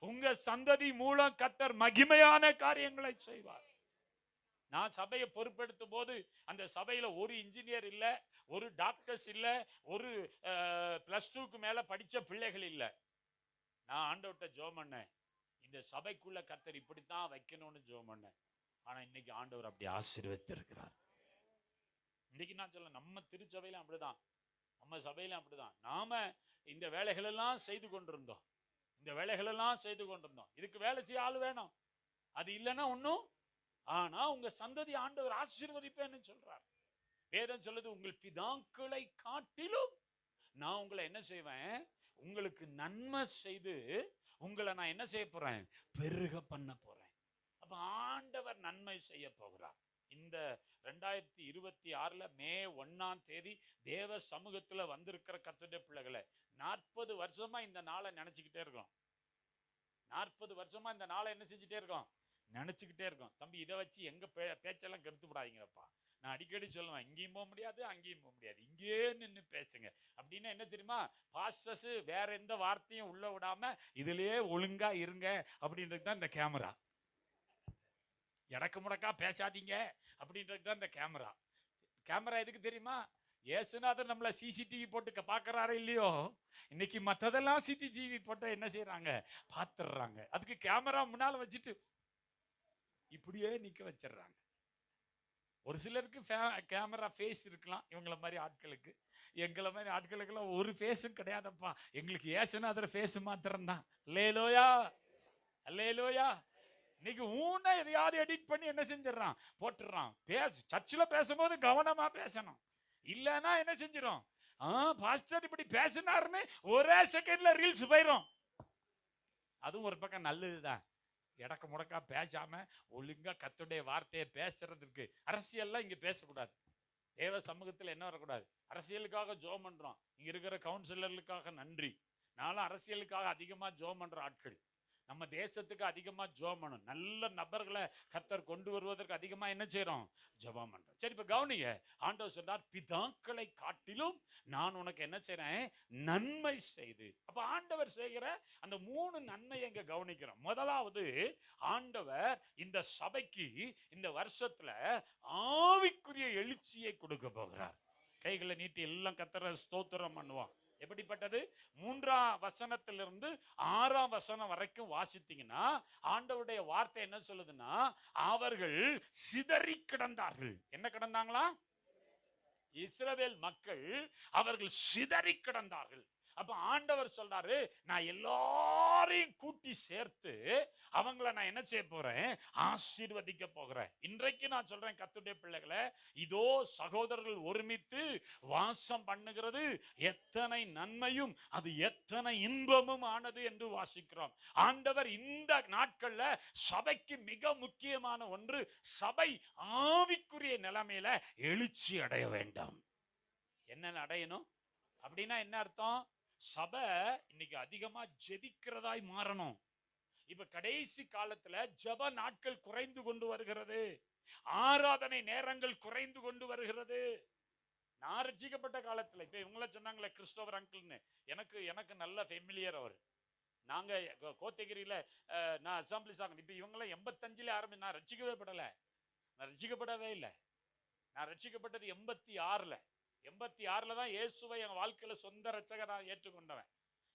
உங்க சந்ததி மூலம் கர்த்தர் மகிமையான காரியங்களை செய்வார். நான் சபையை பொறுப்பெடுத்தும் போது அந்த சபையில ஒரு இன்ஜினியர் இல்ல, ஒரு டாக்டர்ஸ் இல்ல, ஒரு +2க்கு மேல படிச்ச பிள்ளைகள் இல்ல. நான் ஆண்டவர்ட்ட ஜெபம் பண்ணேன், இந்த சபைக்குள்ள கர்த்தர் இப்படித்தான் வைக்கணும்னு ஜெபம் பண்ணேன். ஆனா இன்னைக்கு ஆண்டவர் அப்படி ஆசீர்வதித்து இருக்கிறார். இன்னைக்கு நான் சொல்ல நம்ம திருச்சபையில அப்படிதான், நம்ம சபையில அப்படிதான். நாம இந்த வேலைகள் எல்லாம் செய்து கொண்டிருந்தோம், இந்த வேலைகள் எல்லாம் செய்து கொண்டிருந்தோம். இதுக்கு வேலை செய்ய ஆள் வேணும், அது இல்லைன்னா ஒன்னும். ஆனா உங்க சந்ததி ஆண்டவர் ஆசீர்வதிப்பேன்னு சொல்றார். வேதம் சொல்லுது, உங்கள் பிதாக்களை காட்டிலும் நான் உங்களை என்ன செய்வேன்? உங்களுக்கு நன்மை செய்து உங்களை நான் என்ன செய்ய போறேன்? பெருக பண்ண போறேன். அப்ப ஆண்டவர் நன்மை செய்ய போகிறார். இந்த 2026 மே 1ஆம் தேதி தேவ சமூகத்துல வந்திருக்கிற கர்த்தருடைய பிள்ளைகளை 40 வருஷமா இந்த நாளை நினைச்சுக்கிட்டே இருக்கோம். 40 வருஷமா இந்த நாளை என்ன செஞ்சுட்டே இருக்கோம்? நினைச்சுக்கிட்டே இருக்கோம். தம்பி, இதை வச்சு எங்க பேச்செல்லாம் கெடுத்து விடாதீங்கப்பா. நான் அடிக்கடி சொல்லுவேன், இங்கேயும் போக முடியாது அங்கேயும் போக முடியாது, இங்கே நின்று பேசுங்க அப்படின்னா என்ன தெரியுமா? பாஸ்டர்ஸ் வேற எந்த வார்த்தையும் உள்ள விடாம இதுலயே ஒழுங்கா இருங்க அப்படின்றது தான் இந்த கேமரா. எடக்கு முடக்கா பேசாதீங்க அப்படின்றது தான் இந்த கேமரா. கேமரா எதுக்கு தெரியுமா? ஏசுநாதர் நம்மள சிசிடிவி போட்டு பாக்குறாரு இல்லையோ, இன்னைக்கு மற்றதெல்லாம் சிசிடிவி போட்டு என்ன செய்யறாங்க? பாத்துடுறாங்க. அதுக்கு கேமரா முன்னால வச்சுட்டு இப்படியே நிக்க வச்சிடறாங்க. ஒரு சிலருக்கு கேமரா ஃபேஸ் இருக்கலாம், இவங்கள மாதிரி ஆட்களுக்கு. எங்களை மாதிரி ஆட்களுக்கெல்லாம் ஒரு ஃபேஸும் கிடையாதப்பா. எங்களுக்கு ஏசுநாதர் ஃபேஸ் மாத்திரம் தான். அல்லேலூயா, அல்லேலூயா. இன்னைக்கு ஊனா எதையாவது எடிட் பண்ணி என்ன செஞ்சிடறான்? போட்டுடுறான். சர்ச்சில் பேசும்போது கவனமா பேசணும், இல்லைன்னா என்ன செஞ்சிடும்? பாஸ்டர் இப்படி பேசினாருன்னு ஒரே செகண்ட்ல ரீல்ஸ் போயிடும். அதுவும் ஒரு பக்கம் நல்லதுதான். எடக்க முடக்கா பேசாம ஒழுங்கா கர்த்தருடைய வார்த்தையை பேசுறதுக்கு. அரசியல்லாம் இங்க பேசக்கூடாது. தேவ சமூகத்தில் என்ன வரக்கூடாது? அரசியலுக்காக ஜெபம் பண்றோம். இங்க இருக்கிற கவுன்சிலர்களுக்காக நன்றி. நானும் அரசியலுக்காக அதிகமா ஜெபம் பண்ற ஆட்கள். நம்ம தேசத்துக்கு அதிகமா ஜெபம் பண்ணணும். நல்ல நபர்களை கர்த்தர் கொண்டு வருவதற்கு அதிகமா என்ன செய்யறோம்? ஜெபம் பண்றோம். சரி, இப்ப கவனிங்க. ஆண்டவர் சொன்னார், பிதாக்களை காட்டிலும் நான் உனக்கு என்ன செய்றேன்? நன்மை செய்து. அப்ப ஆண்டவர் செய்கிற அந்த 3 நன்மையை இங்க கவனிக்கிறோம். முதலாவது, ஆண்டவர் இந்த சபைக்கு இந்த வருஷத்துல ஆவிக்குரிய எழுச்சியை கொடுக்க போகிறார். கைகளை நீட்டி எல்லாம் கர்த்தரை ஸ்தோத்திரம் பண்ணுவான். எப்படிப்பட்டது? 3ஆம் வசனத்திலிருந்து 6ஆம் வசனம் வரைக்கும் வாசித்தீங்கன்னா ஆண்டவருடைய வார்த்தை என்ன சொல்லுதுன்னா, அவர்கள் சிதறி கிடந்தார்கள். என்ன கிடந்தாங்களா? இஸ்ரவேல் மக்கள் அவர்கள் சிதறி கிடந்தார்கள். அப்ப ஆண்டவர் சொல்றாரு, நான் எல்லாரையும் கூட்டி சேர்த்து அவங்கள நான் என்ன செய்ய போறேன், ஆசீர்வதிக்க போகிறேன். இன்றைக்கு நான் சொல்றேன் கர்த்தருடைய பிள்ளைகளே, இதோ சகோதரர்கள் ஒருமித்து வாசம் பண்ணுகிறது எத்தனை நன்மையும் அது எத்தனை இன்பமும் ஆனது என்று வாசிக்கிறோம். ஆண்டவர் இந்த நாட்கள்ல சபைக்கு மிக முக்கியமான ஒன்று, சபை ஆவிக்குரிய நிலைமையில எழுச்சி அடைய வேண்டும். என்ன அடையணும் அப்படின்னா என்ன அர்த்தம்? சபை இன்னைக்கு அதிகமா ஜெபிக்கிறதாய் மாறணும். இப்ப கடைசி காலத்துல ஜெப நாட்கள் குறைந்து கொண்டு வருகிறது, ஆராதனை நேரங்கள் குறைந்து கொண்டு வருகிறது. நான் ரட்சிக்கப்பட்ட காலத்துல இப்ப இவங்கள சொன்னாங்களே கிறிஸ்டோபர் அங்கிள்னு, எனக்கு எனக்கு நல்ல ஃபெமிலியர் அவர். நாங்க கோத்தகிரியில நான் அசம்பிளி சாங். இப்ப இவங்கள 85ல ஆரம்பி. நான் ரட்சிக்கப்படவே இல்லை. நான் ரட்சிக்கப்பட்டது 86ல. 86ல தான் இயேசுவை என் வாழ்க்கையில சொந்த ரட்சகரா ஏற்றுக்கொண்டவன்.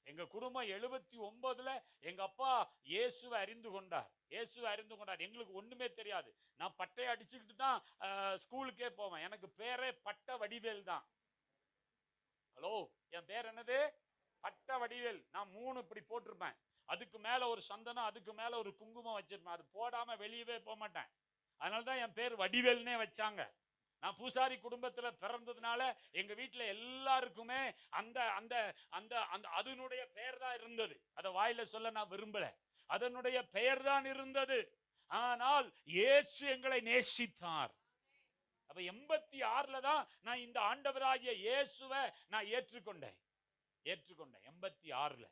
எங்க குடும்பம் 79ல எங்க அப்பா இயேசுவை அறிந்து கொண்டார். எங்களுக்கு ஒண்ணுமே தெரியாது. நான் பட்டையை அடிச்சுக்கிட்டு தான் ஸ்கூலுக்கே போவேன். எனக்கு பேரே பட்ட வடிவேல் தான். ஹலோ, என் பேர் என்னது? பட்ட வடிவேல். நான் 3 இப்படி போட்டிருப்பேன். அதுக்கு மேல ஒரு சந்தனம், அதுக்கு மேல ஒரு குங்குமம் வச்சிருப்பேன். அது போடாம வெளியவே போக மாட்டேன். அதனாலதான் என் பேர் வடிவேல்னே வச்சாங்க. நான் பூசாரி குடும்பத்துல பிறந்ததுனால எங்க வீட்டுல எல்லாருக்குமே அந்த அந்த அந்த அந்த அதனுடைய பெயர் தான் இருந்தது. அதை வாயில சொல்ல நான் விரும்பல. அதனுடைய பெயர் தான் இருந்தது. ஆனால் இயேசு எங்களை நேசித்தார். அப்ப 86ல தான் நான் இந்த ஆண்டவராகிய இயேசுவை நான் ஏற்றுக்கொண்டேன். 86ல.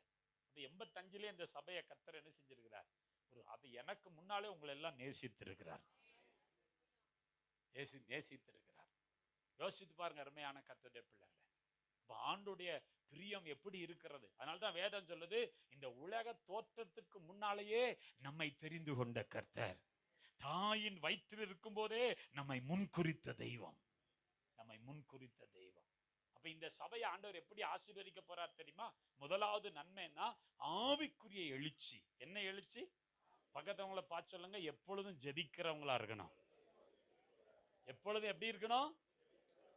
85ல இந்த சபையை கர்த்தர் என்ன செஞ்சிருக்கிறார்? அப்ப எனக்கு முன்னாலே உங்களை எல்லாம் நேசித்திருக்கிறார். நேசித்திருக்கிறார். யோசித்து பாருங்க அருமையான கர்த்தருடைய பிள்ளைகளே. ஆண்டுடைய பிரியம் எப்படி இருக்கிறது. அதனால்தான் வேதம் சொல்லுது, இந்த உலக தோற்றத்துக்கு முன்னாலேயே நம்மை தெரிந்து கொண்ட கர்த்தர், தாயின் வயிற்றில் இருக்கும் போதே நம்மை முன்குறித்த தெய்வம். அப்ப இந்த சபையை ஆண்டவர் எப்படி ஆசீர்வதிக்க போறார் தெரியுமா? முதலாவது நன்மைன்னா ஆவிக்குரிய எழுச்சி. என்ன எழுச்சி? பக்கத்தவங்களை பார்த்து சொல்லுங்க, எப்பொழுதும் ஜெபிக்கிறவங்களா இருக்கணும். எப்பொழுதும் எப்படி இருக்கணும்?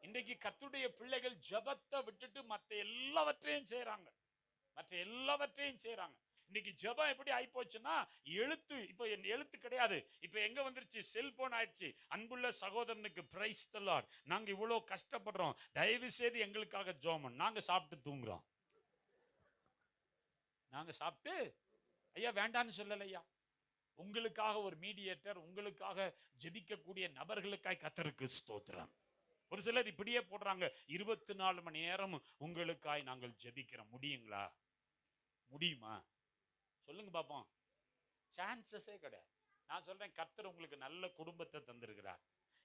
இன்றைக்கு கர்த்தருடைய பிள்ளைகள் ஜெபத்தை விட்டுட்டு மற்ற எல்லாவற்றையும் செய்யறாங்க. இன்னைக்கு ஜெபம் எப்படி ஆயிப்போச்சுன்னா, எழுத்து இப்ப எழுத்து கிடையாது. இப்ப எங்க வந்துருச்சு? செல்போன் ஆயிடுச்சு. அன்புள்ள சகோதரனுக்கு பிரைஸ் தி லார்ட். நாங்க இவ்வளவு கஷ்டப்படுறோம், தயவு செய்து எங்களுக்காக ஜெபம் பண்ணு. நாங்க சாப்பிட்டு தூங்குறோம். ஐயா வேண்டான்னு சொல்லல ஐயா. உங்களுக்காக ஒரு மீடியேட்டர், உங்களுக்காக ஜெபிக்கக்கூடிய நபர்களுக்காய் கர்த்தருக்கு ஸ்தோத்திரம். ஒரு சிலர் இப்படியே போடுறாங்க, 24 மணி நேரம் உங்களுக்காய் நாங்கள் ஜெபிக்கிறோம். முடியுமா? சொல்லுங்க பாப்போம். சான்சஸே கிடையாது. நான் சொல்றேன், கர்த்தர் உங்களுக்கு நல்ல குடும்பத்தை தந்திருக்கிறார்.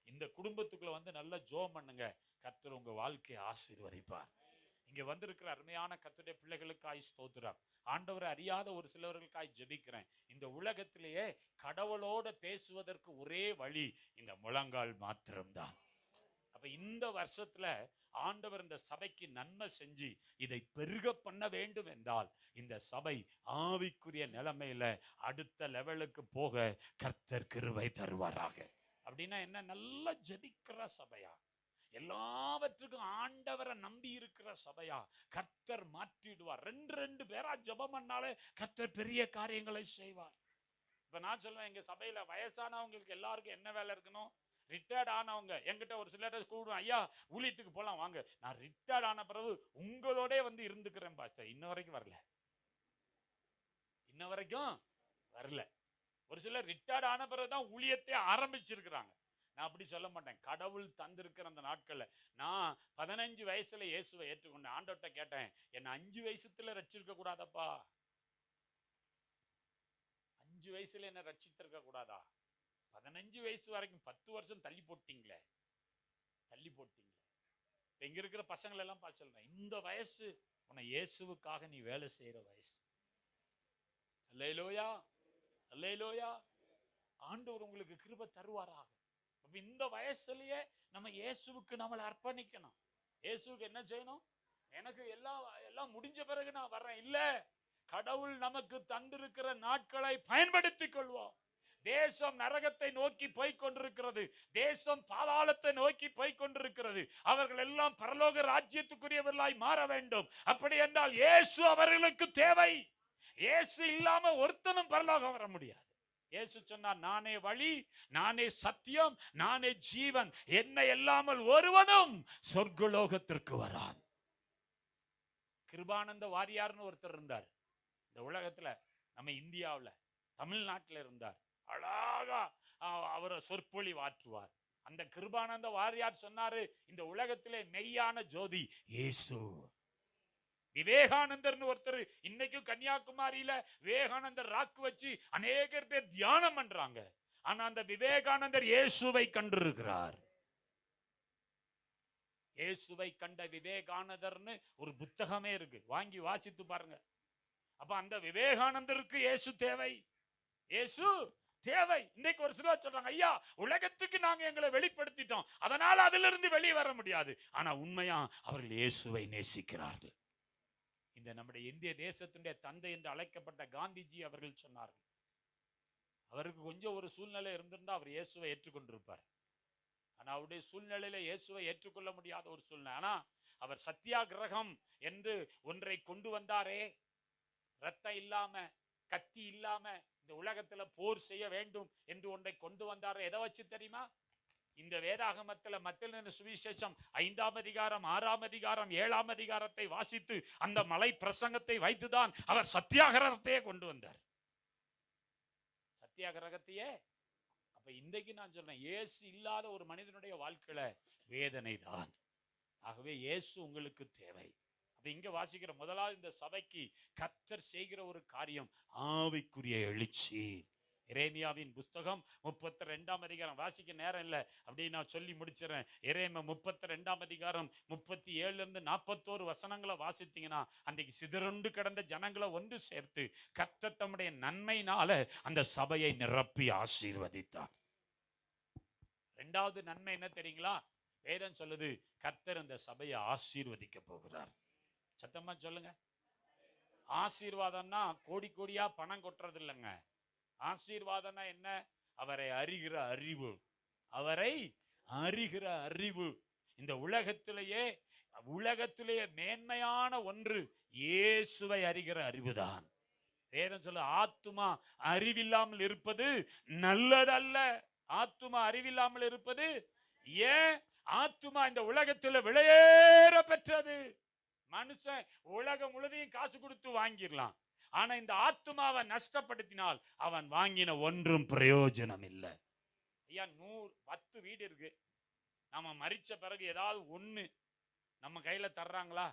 இந்த குடும்பத்துக்குள்ள வந்து நல்ல ஜெபம் பண்ணுங்க, கர்த்தர் உங்க வாழ்க்கையை ஆசீர்வதிப்பார். இங்க வந்திருக்கிற அருமையான கர்த்தருடைய பிள்ளைகளுக்காய் ஸ்தோத்திரம். ஆண்டவரை அறியாத ஒரு சிலவர்களுக்காய் ஜெபிக்கிறேன். இந்த உலகத்திலேயே கடவுளோட பேசுவதற்கு ஒரே வழி இந்த முழங்கால் மாத்திரம்தான். அப்ப இந்த வருஷத்துல ஆண்டவர் இந்த சபைக்கு நன்மை செஞ்சு இதை பெருக பண்ண வேண்டும் என்றால், இந்த சபை ஆவிக்குரிய நிலைமையில அடுத்த லெவலுக்கு போக கர்த்தர் கிருபை தருவாராக. அப்படின்னா என்ன? நல்லா ஜெபிக்கிற சபையா, எல்லாவற்றுக்கும் ஆண்டவரை நம்பி இருக்கிற சபையா கர்த்தர் மாற்றிடுவார். 2 பேரா ஜெபம் பண்ணாலே கர்த்தர் பெரிய காரியங்களை செய்வார். இப்ப நான் சொல்லுவேன், எங்க சபையில வயசானவங்களுக்கு எல்லாருக்கும் என்ன வேலை இருக்கணும்? ரிட்டையர்ட் ஆனவங்க என்கிட்ட ஒரு சிலர் கூடுவேன், ஐயா ஊழியத்துக்கு போலாம் வாங்க. நான் ரிட்டையர்ட் ஆன பிறகு உங்களோட வந்து இருந்துக்கிறேன் பாஸ்டர். இன்ன வரைக்கும் வரல. ஒரு சிலர் ரிட்டையர்ட் ஆன பிறகுதான் ஊழியத்தை ஆரம்பிச்சிருக்கிறாங்க. நான் அப்படி சொல்ல மாட்டேன். கடவுள் தந்திருக்கிற அந்த நாட்கள்ல நான் 15 வயசுல இயேசுவை ஏற்றுக்கொண்டேன். ஆண்டவர்கிட்ட கேட்டேன், என்ன 5 வயசுல ரட்சிருக்க கூடாதப்பா? 5 வயசுல என்ன ரட்சித்திருக்க கூடாதா? 15 வயசு வரைக்கும் 10 வருஷம் தள்ளி போட்டீங்களே. இங்க இருக்கிற பசங்களை எல்லாம் பார்த்து சொல்றேன், இந்த வயசு உன்னை இயேசுவுக்காக நீ வேலை செய்யற வயசு. அல்லேலூயா, அல்லேலூயா. ஆண்டவர் உங்களுக்கு கிருபை தருவாராக. இந்த வயசுலயே நம்ம இயேசுவுக்கு நம்மளை அர்ப்பணிக்கணும். இயேசுவுக்கு என்ன செய்யணும்? எனக்கு எல்லாம் முடிஞ்ச பிறகு நான் வர்றேன் இல்ல. கடவுள் நமக்கு தந்திருக்கிற நாட்களை பயன்படுத்திக் கொள்வோம். தேசம் நரகத்தை நோக்கி போய் கொண்டிருக்கிறது. தேசம் பாதாளத்தை நோக்கி போய் கொண்டிருக்கிறது. அவர்கள் எல்லாம் பரலோக ராஜ்யத்துக்குரியவர்களாய் மாற வேண்டும். அப்படி என்றால் இயேசு அவர்களுக்கு தேவை. இயேசு இல்லாம ஒருத்தனும் பரலோகம் வர முடியாது. இயேசு சொன்னார், நானே வழி, நானே சத்தியம், நானே ஜீவன், என்னை இல்லாமல் ஒருவனும் சொர்க்கலோகத்திற்கு வரான். கிருபானந்த வாரியார்னு ஒருத்தர் இருந்தார். இந்த உலகத்துல நம்ம இந்தியாவில் தமிழ்நாட்டில் இருந்தார். அழகா அவரை சொற்பொழிவு ஆற்றுவார். அந்த கிருபானந்த வாரியார் சொன்னாரு, இந்த உலகத்திலே மெய்யான ஜோதி இயேசு. விவேகானந்தர்னு ஒருத்தர் இன்னைக்கும் கன்னியாகுமரியில விவேகானந்தர் ராக்கு வச்சு அநேகர் பேர் தியானம் பண்றாங்க. ஆனா அந்த விவேகானந்தர் இயேசுவை கண்டிருக்கிறார். இயேசுவை கண்ட விவேகானந்தர்னு ஒரு புத்தகமே இருக்கு, வாங்கி வாசித்து பாருங்க. அப்ப அந்த விவேகானந்தருக்கு இயேசு தேவை. இயேசு தேவை. இன்னைக்கு ஒரு சிலர் சொல்றாங்க, ஐயா உலகத்துக்கு நாங்க எங்களை வெளிப்படுத்திட்டோம், அதனால அதுல இருந்து வெளியே வர முடியாது. ஆனா உண்மையா அவர்கள் இயேசுவை நேசிக்கிறார்கள். இந்த நம்முடைய இந்திய தேசத்தினுடைய தந்தை என்று அழைக்கப்பட்ட காந்திஜி அவர்கள் சொன்னார்கள், அவருக்கு கொஞ்சம் ஒரு சூழ்நிலை இருந்திருந்தா அவர் இயேசுவை ஏற்றுக்கொண்டிருப்பார். ஆனா அவருடைய சூழ்நிலையில இயேசுவை ஏற்றுக்கொள்ள முடியாத ஒரு சூழ்நிலை. ஆனா அவர் சத்தியாகிரகம் என்று ஒன்றை கொண்டு வந்தாரே, ரத்தம் இல்லாம கத்தி இல்லாம இந்த உலகத்துல போர் செய்ய வேண்டும் என்று ஒன்றை கொண்டு வந்தாரே. எதை வச்சு தெரியுமா? இந்த வேதாகமத்தில் மத்தேயு சுவிசேஷம் 5ஆம் அதிகாரம் 6ஆம் அதிகாரம் 7ஆம் அதிகாரத்தை வாசித்து அந்த மலை பிரசங்கத்தை வைத்துதான் அவர் சத்தியாகிரகத்தையே கொண்டு வந்தார். சத்தியாகிரகத்தையே. அப்ப இன்றைக்கு நான் சொல்றேன், இயேசு இல்லாத ஒரு மனிதனுடைய வாழ்க்கையில வேதனை தான். ஆகவே இயேசு உங்களுக்கு தேவை. அப்ப இங்க வாசிக்கிற முதலாவது இந்த சபைக்கு கர்த்தர் செய்கிற ஒரு காரியம் ஆவிக்குரிய எழுச்சி. எரேமியாவின் புஸ்தகம் 32ஆம் அதிகாரம் வாசிக்க நேரம் இல்லை, அப்படி நான் சொல்லி முடிச்சிடறேன். எரேமியா 32ஆம் அதிகாரம் 37 41 வசனங்களை வாசித்தீங்கன்னா அன்றைக்கு சிதறுண்டு கிடந்த ஜனங்களை ஒன்று சேர்த்து கர்த்தர் தம்முடைய நன்மையினால அந்த சபையை நிரப்பி ஆசீர்வதித்தார். இரண்டாவது நன்மை என்ன தெரியுங்களா? வேதம் சொல்லுது, கர்த்தர் அந்த சபையை ஆசீர்வதிக்க போகிறார். சத்தமா சொல்லுங்க. ஆசீர்வாதம்னா கோடி கோடியா பணம் கொட்டுறது இல்லைங்க. ஆசீர்வாதம்னா என்ன? அவரை அறிகிற அறிவு. அவரை அறிகிற அறிவு. இந்த உலகத்திலேயே மேன்மையான ஒன்று இயேசுவை அறிகிற அறிவுதான். வேதம் சொல்ல, ஆத்துமா அறிவில்லாமல் இருப்பது நல்லதல்ல. ஆத்துமா அறிவில்லாமல் இருப்பது ஏன்? ஆத்துமா இந்த உலகத்தில் விலையேற பெற்றது. மனுஷன் உலகம் முழுதையும் காசு கொடுத்து வாங்கிடலாம், ஆனா இந்த ஆத்துமாவை நஷ்டப்படுத்தினால் அவன் வாங்கின ஒன்றும் பிரயோஜனம் இல்லை. ஐயா 10 வீடு இருக்கு, நம்ம மரிச்ச பிறகு ஏதாவது ஒண்ணு நம்ம கையில தர்றாங்களா?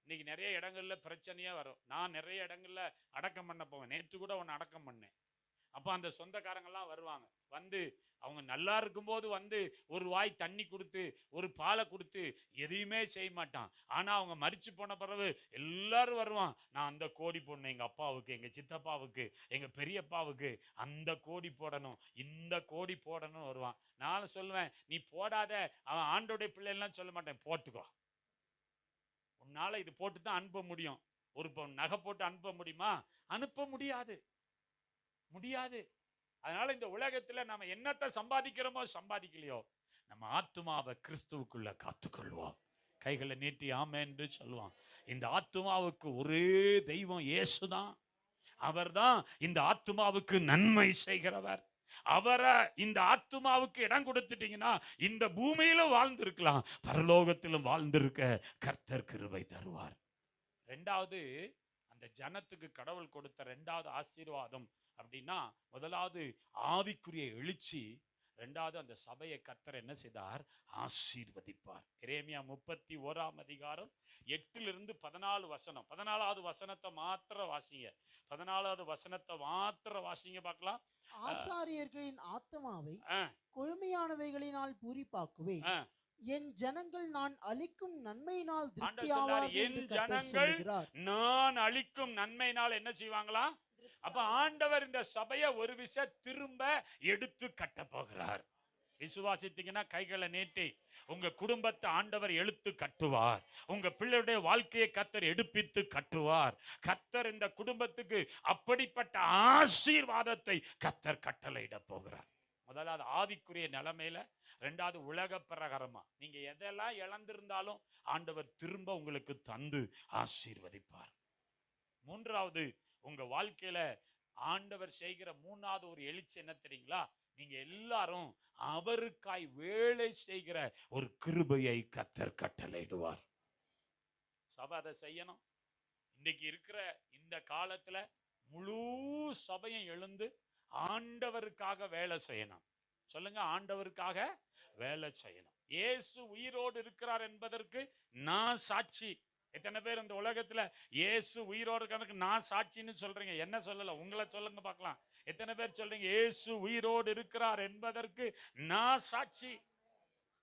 இன்னைக்கு நிறைய இடங்கள்ல பிரச்சனையா வரும். நான் நிறைய இடங்கள்ல அடக்கம் பண்ண போவேன். நேற்று கூட ஒன்று அடக்கம் பண்ணேன். அப்போ அந்த சொந்தக்காரங்கெல்லாம் வருவாங்க. வந்து அவங்க நல்லா இருக்கும்போது வந்து ஒரு வாய் தண்ணி கொடுத்து ஒரு பாலை கொடுத்து எதையுமே செய்ய மாட்டான். ஆனால் அவங்க மரிச்சு போன பிறகு எல்லாரும் வருவான், நான் அந்த கோடி போடணும், எங்கள் அப்பாவுக்கு, எங்கள் சித்தப்பாவுக்கு, எங்கள் பெரியப்பாவுக்கு அந்த கோடி போடணும், இந்த கோடி போடணும் வருவான். நான் சொல்லுவேன், நீ போடாத, அவன் ஆண்டோடைய பிள்ளைலாம் சொல்ல மாட்டேன், போட்டுக்கோ. உன்னால இது போட்டு தான் அனுப்ப முடியும். ஒரு நகை போட்டு அனுப்ப முடியுமா? அனுப்ப முடியாது. அதனால இந்த உலகத்துல நம்ம என்னத்தை சம்பாதிக்கிறோமோ சம்பாதிக்கலையோ, நம்ம ஆத்துமாவை கிறிஸ்துவுக்குள்ள காத்துக்கொள்வோம். கைகளை நீட்டி ஆமென் என்று சொல்லுவான். இந்த ஆத்துமாவுக்கு ஒரே தெய்வம் இயேசுதான். அவர்தான் இந்த ஆத்துமாவுக்கு நன்மை செய்கிறவர். அவரை இந்த ஆத்துமாவுக்கு இடம் கொடுத்துட்டீங்கன்னா இந்த பூமியிலும் வாழ்ந்திருக்கலாம், பரலோகத்திலும் வாழ்ந்திருக்க கர்த்தர் கிருபை தருவார். ரெண்டாவது, அந்த ஜனத்துக்கு கடவுள் கொடுத்த ரெண்டாவது ஆசீர்வாதம் அப்படின்னா, முதலாவது ஆவிக்குரிய எழுச்சி, ரெண்டாவது அந்த சபையை கர்த்தர் என்ன செய்தார்? ஆசீர்வதிப்பார். எரேமியா 31ஆம் அதிகாரம் 8 14 வசனம். 14வது வசனத்தை மாத்திர வாசிங்க. 14வது வசனத்தை மாத்திர வாசிங்க பார்க்கலாம். ஆசாரியர்களின் ஆத்மாவை கொழுமையானவைகளினால் பூரிப்பாக்குவேன், என் ஜனங்கள் நான் அளிக்கும் நன்மையினால் திருப்தியாவார்கள் என்று கர்த்தர் சொல்கிறார். நான் அளிக்கும் நன்மையினால் என்ன செய்வாங்களா? அப்ப ஆண்டவர் இந்த சபையை ஒரு விஷயம் திரும்ப எடுத்து கட்ட போகிறார். விசுவாசித்தீங்கன்னா கைகளை நீட்டி உங்க குடும்பத்தை ஆண்டவர் எழுத்து கட்டுவார். உங்க பிள்ளையுடைய வாழ்க்கையை கர்த்தர் எடுப்பித்து கட்டுவார். கர்த்தர் இந்த குடும்பத்துக்கு அப்படிப்பட்ட ஆசீர்வாதத்தை கர்த்தர் கட்டளையிட போகிறார். முதலாவது ஆவிக்குரிய நிலைமையில, ரெண்டாவது உலக பிரகாரமா. நீங்க எதெல்லாம் இழந்திருந்தாலும் ஆண்டவர் திரும்ப உங்களுக்கு தந்து ஆசீர்வதிப்பார். மூன்றாவது, உங்க வாழ்க்கையில ஆண்டவர் செய்கிற மூணாவது ஒரு எழுச்சி என்ன தெரியுங்களா? நீங்க எல்லாரும் அவருக்காய் வேலை செய்கிற ஒரு கிருபையை கர்த்தர் கட்டளையிடுவார். சபை அதை செய்யணும். இன்னைக்கு இருக்கிற இந்த காலத்துல முழு சபையும் எழுந்து ஆண்டவருக்காக வேலை செய்யணும். சொல்லுங்க, ஆண்டவருக்காக வேலை செய்யணும். இயேசு உயிரோடு இருக்கிறார் என்பதற்கு நான் சாட்சி. எத்தனை பேர் இந்த உலகத்துல இயேசு உயிரோடு இருக்கிறதுக்கு நான் சாட்சின்னு சொல்றீங்க? என்ன சொல்லல, உங்களை சொல்லுங்க பார்க்கலாம். எத்தனை பேர் சொல்றீங்க இயேசு உயிரோடு இருக்கிறார் என்பதற்கு நான் சாட்சி?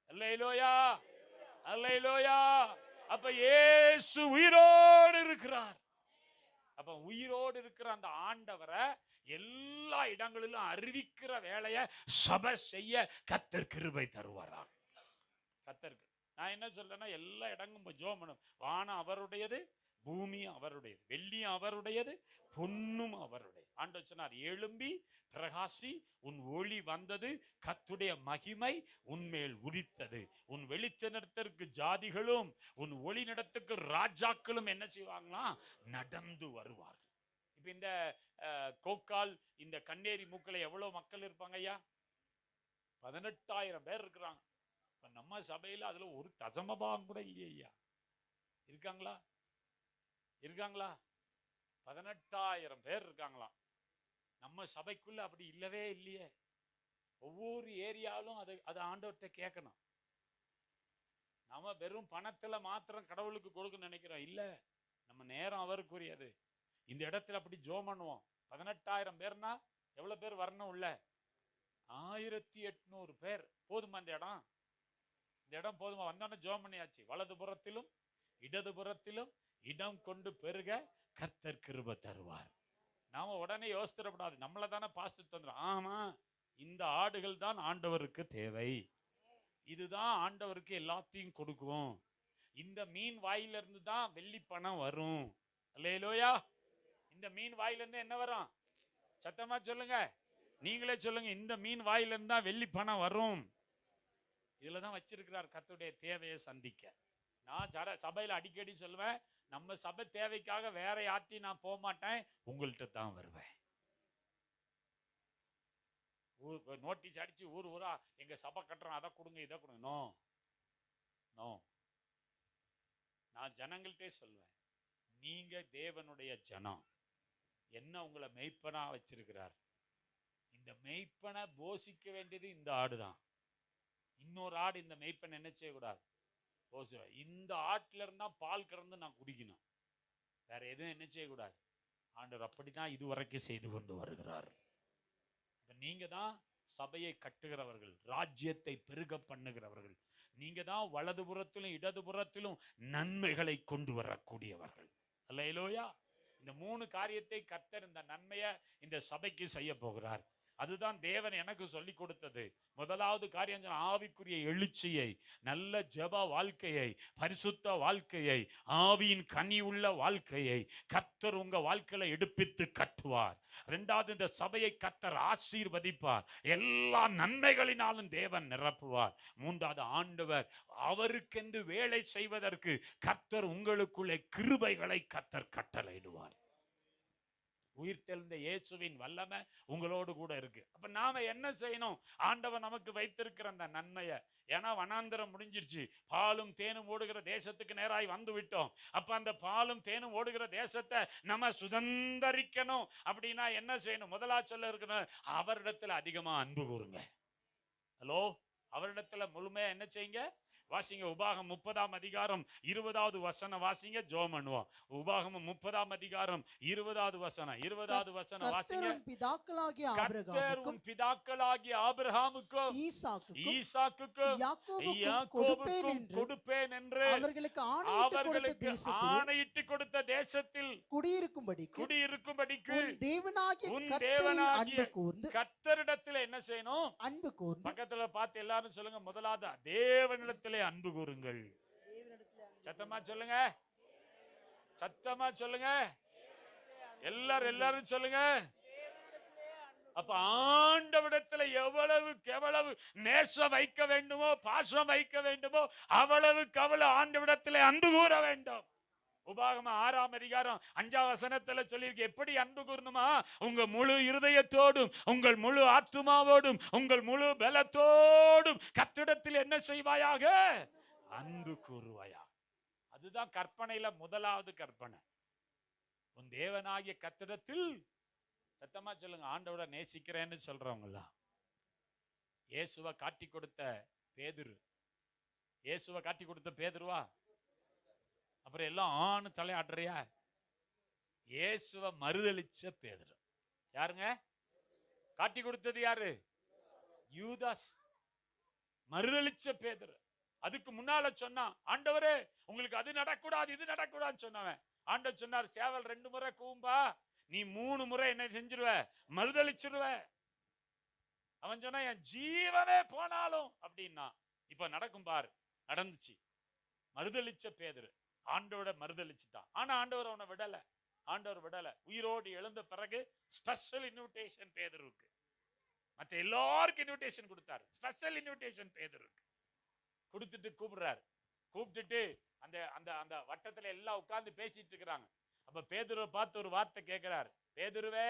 அல்லேலூயா, அல்லேலூயா. அப்ப இயேசு உயிரோடு இருக்கிறார். அப்ப உயிரோடு இருக்கிற அந்த ஆண்டவரை எல்லா இடங்களிலும் அறிவிக்கிற வேலையை சபை செய்ய கர்த்தர் கிருபை தருவாரா? கர்த்தருக்கு நான் என்ன சொல்றேன்னா, எல்லா இடங்களும் ஜெபம் பண்ணணும். வானம் அவருடையது, பூமியும் அவருடையது, வெள்ளியும் அவருடையது, பொன்னும் அவருடையது. ஆண்டவர் சொன்னார், எழும்பி பிரகாசி, உன் ஒளி வந்தது, கர்த்தருடைய மகிமை உன்மேல் உதித்தது. உன் வெளிச்சத்திற்கு ஜாதிகளும் உன் ஒளி நடத்துக்கு ராஜாக்களும் என்ன செய்வாங்களாம்? நடந்து வருவார்கள். இப்ப இந்த கோக்கால், இந்த கண்ணேரி மூக்கல எவ்வளவு மக்கள் இருப்பாங்க ஐயா? 18,000 பேர் இருக்கிறாங்க. இப்ப நம்ம சபையில அதுல ஒரு தசமபாகம் கூட இல்லையா ஐயா? இருக்காங்களா? இருக்காங்களா? 18,000 பேர் இருக்காங்களாம். நம்ம சபைக்குள்ள அப்படி இல்லவே இல்லையே. ஒவ்வொரு ஏரியாலும் அது ஆண்டவர்கிட்ட கேட்கணும். நம்ம வெறும் பணத்துல மாத்திரம் கடவுளுக்கு கொடுக்க நினைக்கிறோம். இல்ல, நம்ம நேரம் அவருக்குரியது. இந்த இடத்துல அப்படி ஜெபம் பண்ணுவோம். 18,000 பேர்னா எவ்வளவு பேர் வரணும் உள்ள? 1800 பேர். போதுமா இந்த இடம்? இந்த இடம் போதுமா? வந்தோன்னு ஜெபம் பண்ணியாச்சு. வலது புறத்திலும் இடது புறத்திலும் இடம் கொண்டு பெருக கர்த்தர் கிருபை தருவார். நாம உடனே யோசிச்சிடக்கூடாது, நம்மள தானே பாஸ்டர் தந்துடும். ஆமா, இந்த ஆடுகள் தான் ஆண்டவருக்கு தேவை. இதுதான் ஆண்டவருக்கு எல்லாத்தையும் கொடுக்கும். இந்த மீன் வாயிலிருந்து தான் வெள்ளி பணம் வரும். அல்லேலூயா. இந்த மீன் வாயிலிருந்து என்ன வரும்? சத்தமா சொல்லுங்க, நீங்களே சொல்லுங்க. இந்த மீன் வாயிலிருந்து தான் வெள்ளி பணம் வரும். இதுலதான் வச்சிருக்கிறார் கர்த்தருடைய தேவையை சந்திக்க. நான் சபையில அடிக்கடி சொல்லுவேன், நம்ம சபை தேவைக்காக வேற யார்த்தையும் நான் போக மாட்டேன், உங்கள்கிட்ட தான் வருவேன். நோட்டீஸ் அடிச்சு ஊர் ஊரா எங்க சபை கட்டுறோம், அதை கொடுங்க இதை கொடுங்க. No no. நான் ஜனங்கள்கிட்டே சொல்லுவேன், நீங்க தேவனுடைய ஜனம். என்ன உங்களை மெய்ப்பனா வச்சிருக்கிறார். இந்த மெய்ப்பனை போஷிக்க வேண்டியது இந்த ஆடுதான். இன்னொரு ஆடு இந்த மெய்ப்பன் என்ன செய்யக்கூடாது? இந்த ஆட்டுல இருந்தா பால் கறந்து நான் குடிக்கணும். வேற எதுவும் என்ன செய்யக்கூடாது. ஆண்டவர் அப்படிதான் இதுவரைக்கும் செய்து கொண்டு வருகிறார். நீங்க தான் சபையை கட்டுகிறவர்கள், ராஜ்யத்தை பெருக பண்ணுகிறவர்கள். நீங்க தான் வலதுபுறத்திலும் இடதுபுறத்திலும் நன்மைகளை கொண்டு வரக்கூடியவர்கள். அல்லேலூயா. இந்த 3 காரியத்தை கர்த்தர் இந்த நன்மையை இந்த சபைக்கு செய்ய போகிறார். அதுதான் தேவன் எனக்கு சொல்லி கொடுத்தது. முதலாவது காரியம், ஆவிக்குரிய எழுச்சியை, நல்ல ஜெப வாழ்க்கையை, பரிசுத்த வாழ்க்கையை, ஆவியின் கனி உள்ள வாழ்க்கையை கர்த்தர் உங்க வாழ்க்கையில எடுப்பித்து கட்டுவார். இரண்டாவது, இந்த சபையை கர்த்தர் ஆசீர்வதிப்பார். எல்லா நன்மைகளினாலும் தேவன் நிரப்புவார். மூன்றாவது, ஆண்டவர் அவருக்கென்று வேலை செய்வதற்கு கர்த்தர் உங்களுக்குள்ளே கிருபைகளை கர்த்தர் கட்டளையிடுவார். உயிர்த்தெழுந்த இயேசுவின் வல்லமை உங்களோடு கூட இருக்கு. அப்ப நாம என்ன செய்யணும்? ஆண்டவர் நமக்கு வைத்திருக்கிற அந்த நன்மையை, ஏன்னா வனாந்தரம் முடிஞ்சிருச்சு, பாலும் தேனும் ஓடுகிற தேசத்துக்கு நேராய் வந்து விட்டோம். அப்ப அந்த பாலும் தேனும் ஓடுகிற தேசத்தை நம்ம சுதந்தரிக்கணும். அப்படின்னா என்ன செய்யணும்? முதலா சொல்ல இருக்கணும், அவரிடத்துல அதிகமா அன்பு கூறுங்க. ஹலோ, அவரிடத்துல முழுமையா என்ன செய்யுங்க? வாசிங்க உபாகம் 30ஆம் அதிகாரம் 20வது வசனம் வாசிங்க, ஜெபம் பண்ணுவோம். உபாகமம் 30ஆம் அதிகாரம் 20வது வசனம் 20வது வசனம் வாசிங்க. கர்த்தர் உன் பிதாக்களாகிய கர்த்தர் ஆபிரகாமுக்கும் உன் பிதாக்களாகிய ஆபிரகாமுக்கும் ஈசாக்குக்கும் யாக்கோபுக்கும் கொடுப்பேன் என்று அவர்களுக்கு அவர்களுக்கு ஆணையிட்டு கொடுத்த தேசத்தில் குடியிருக்கும்படிக்கு உன் தேவனாகிய கர்த்தரிடத்தில் என்ன செய்யணும்? அன்பு கூர்ந்து. பக்கத்துல பார்த்து எல்லாரும் சொல்லுங்க, முதலாவது தேவனிடத்திலே அன்பு கூறுங்கள். சத்தமா சொல்லுங்க, சத்தமா சொல்லுங்க, எல்லாரும் சொல்லுங்க. அப்ப ஆண்டவரிடத்துல எவ்வளவு நேசம் வைக்க வேண்டுமோ, பாசம் வைக்க வேண்டுமோ, அவ்வளவுக்கு அவ்வளவு ஆண்டவரிடத்துல அன்பு கூற வேண்டும். உபாகமம் 6ஆம் அதிகாரம் 5ஆம் வசனத்துல சொல்லியிருக்கு, எப்படி அன்பு கூறணுமா? உங்க முழு இருதயத்தோடும், உங்கள் முழு ஆத்துமாவோடும், உங்கள் முழு பலத்தோடும் கர்த்தரிடத்தில் என்ன செய்வாயாக? அன்பு கூறுவாயா. அதுதான் கற்பனையில முதலாவது கற்பனை. உன் தேவனாகிய கர்த்தரிடத்தில், சத்தமா சொல்லுங்க, ஆண்டவரை நேசிக்கிறேன்னு சொல்றவங்களா? இயேசுவை காட்டி கொடுத்த பேதுரு, இயேசுவை காட்டி கொடுத்த பேதுருவா? அப்புறம் எல்லாம் ஆணு தலையாடுறியா? இயேசுவை மறுதலிச்ச பேதுரு. யாருங்க காட்டி கொடுத்தது? யாரு? யூதாஸ். மறுதலிச்ச பேதுரு. அதுக்கு முன்னால சொன்னா, ஆண்டவரே உங்களுக்கு அது நடக்கூடாது, இது நடக்கூடாதுன்னு சொன்னவன். ஆண்டவர் சொன்னார், சேவல் 2 முறை கூம்பா, நீ 3 முறை என்ன செஞ்சிருவ? மறுதலிச்சிருவ. அவன் சொன்னா, என் ஜீவனே போனாலும் அப்படின்னா. இப்ப நடக்கும் பாரு, நடந்துச்சு. மறுதலிச்ச பேதுரு ஆண்டவரை மறுதலிச்சுட்டான். ஆனா ஆண்டவர் அவனை விடல. ஆண்டவர் விடல. உயிரோடு எழுந்த பிறகு ஸ்பெஷல் இன்விடேஷன் பேதுருக்கு. மற்ற எல்லாருக்கும் இன்விடேஷன் கொடுத்தாரு, ஸ்பெஷல் இன்விடேஷன் பேதுருக்கு கொடுத்துட்டு கூப்பிடுறாரு. கூப்பிட்டுட்டு அந்த அந்த அந்த வட்டத்துல எல்லாம் உட்கார்ந்து பேசிட்டு இருக்கிறாங்க. அப்ப பேதுருவை பார்த்து ஒரு வார்த்தை கேட்கிறார், பேதுருவே,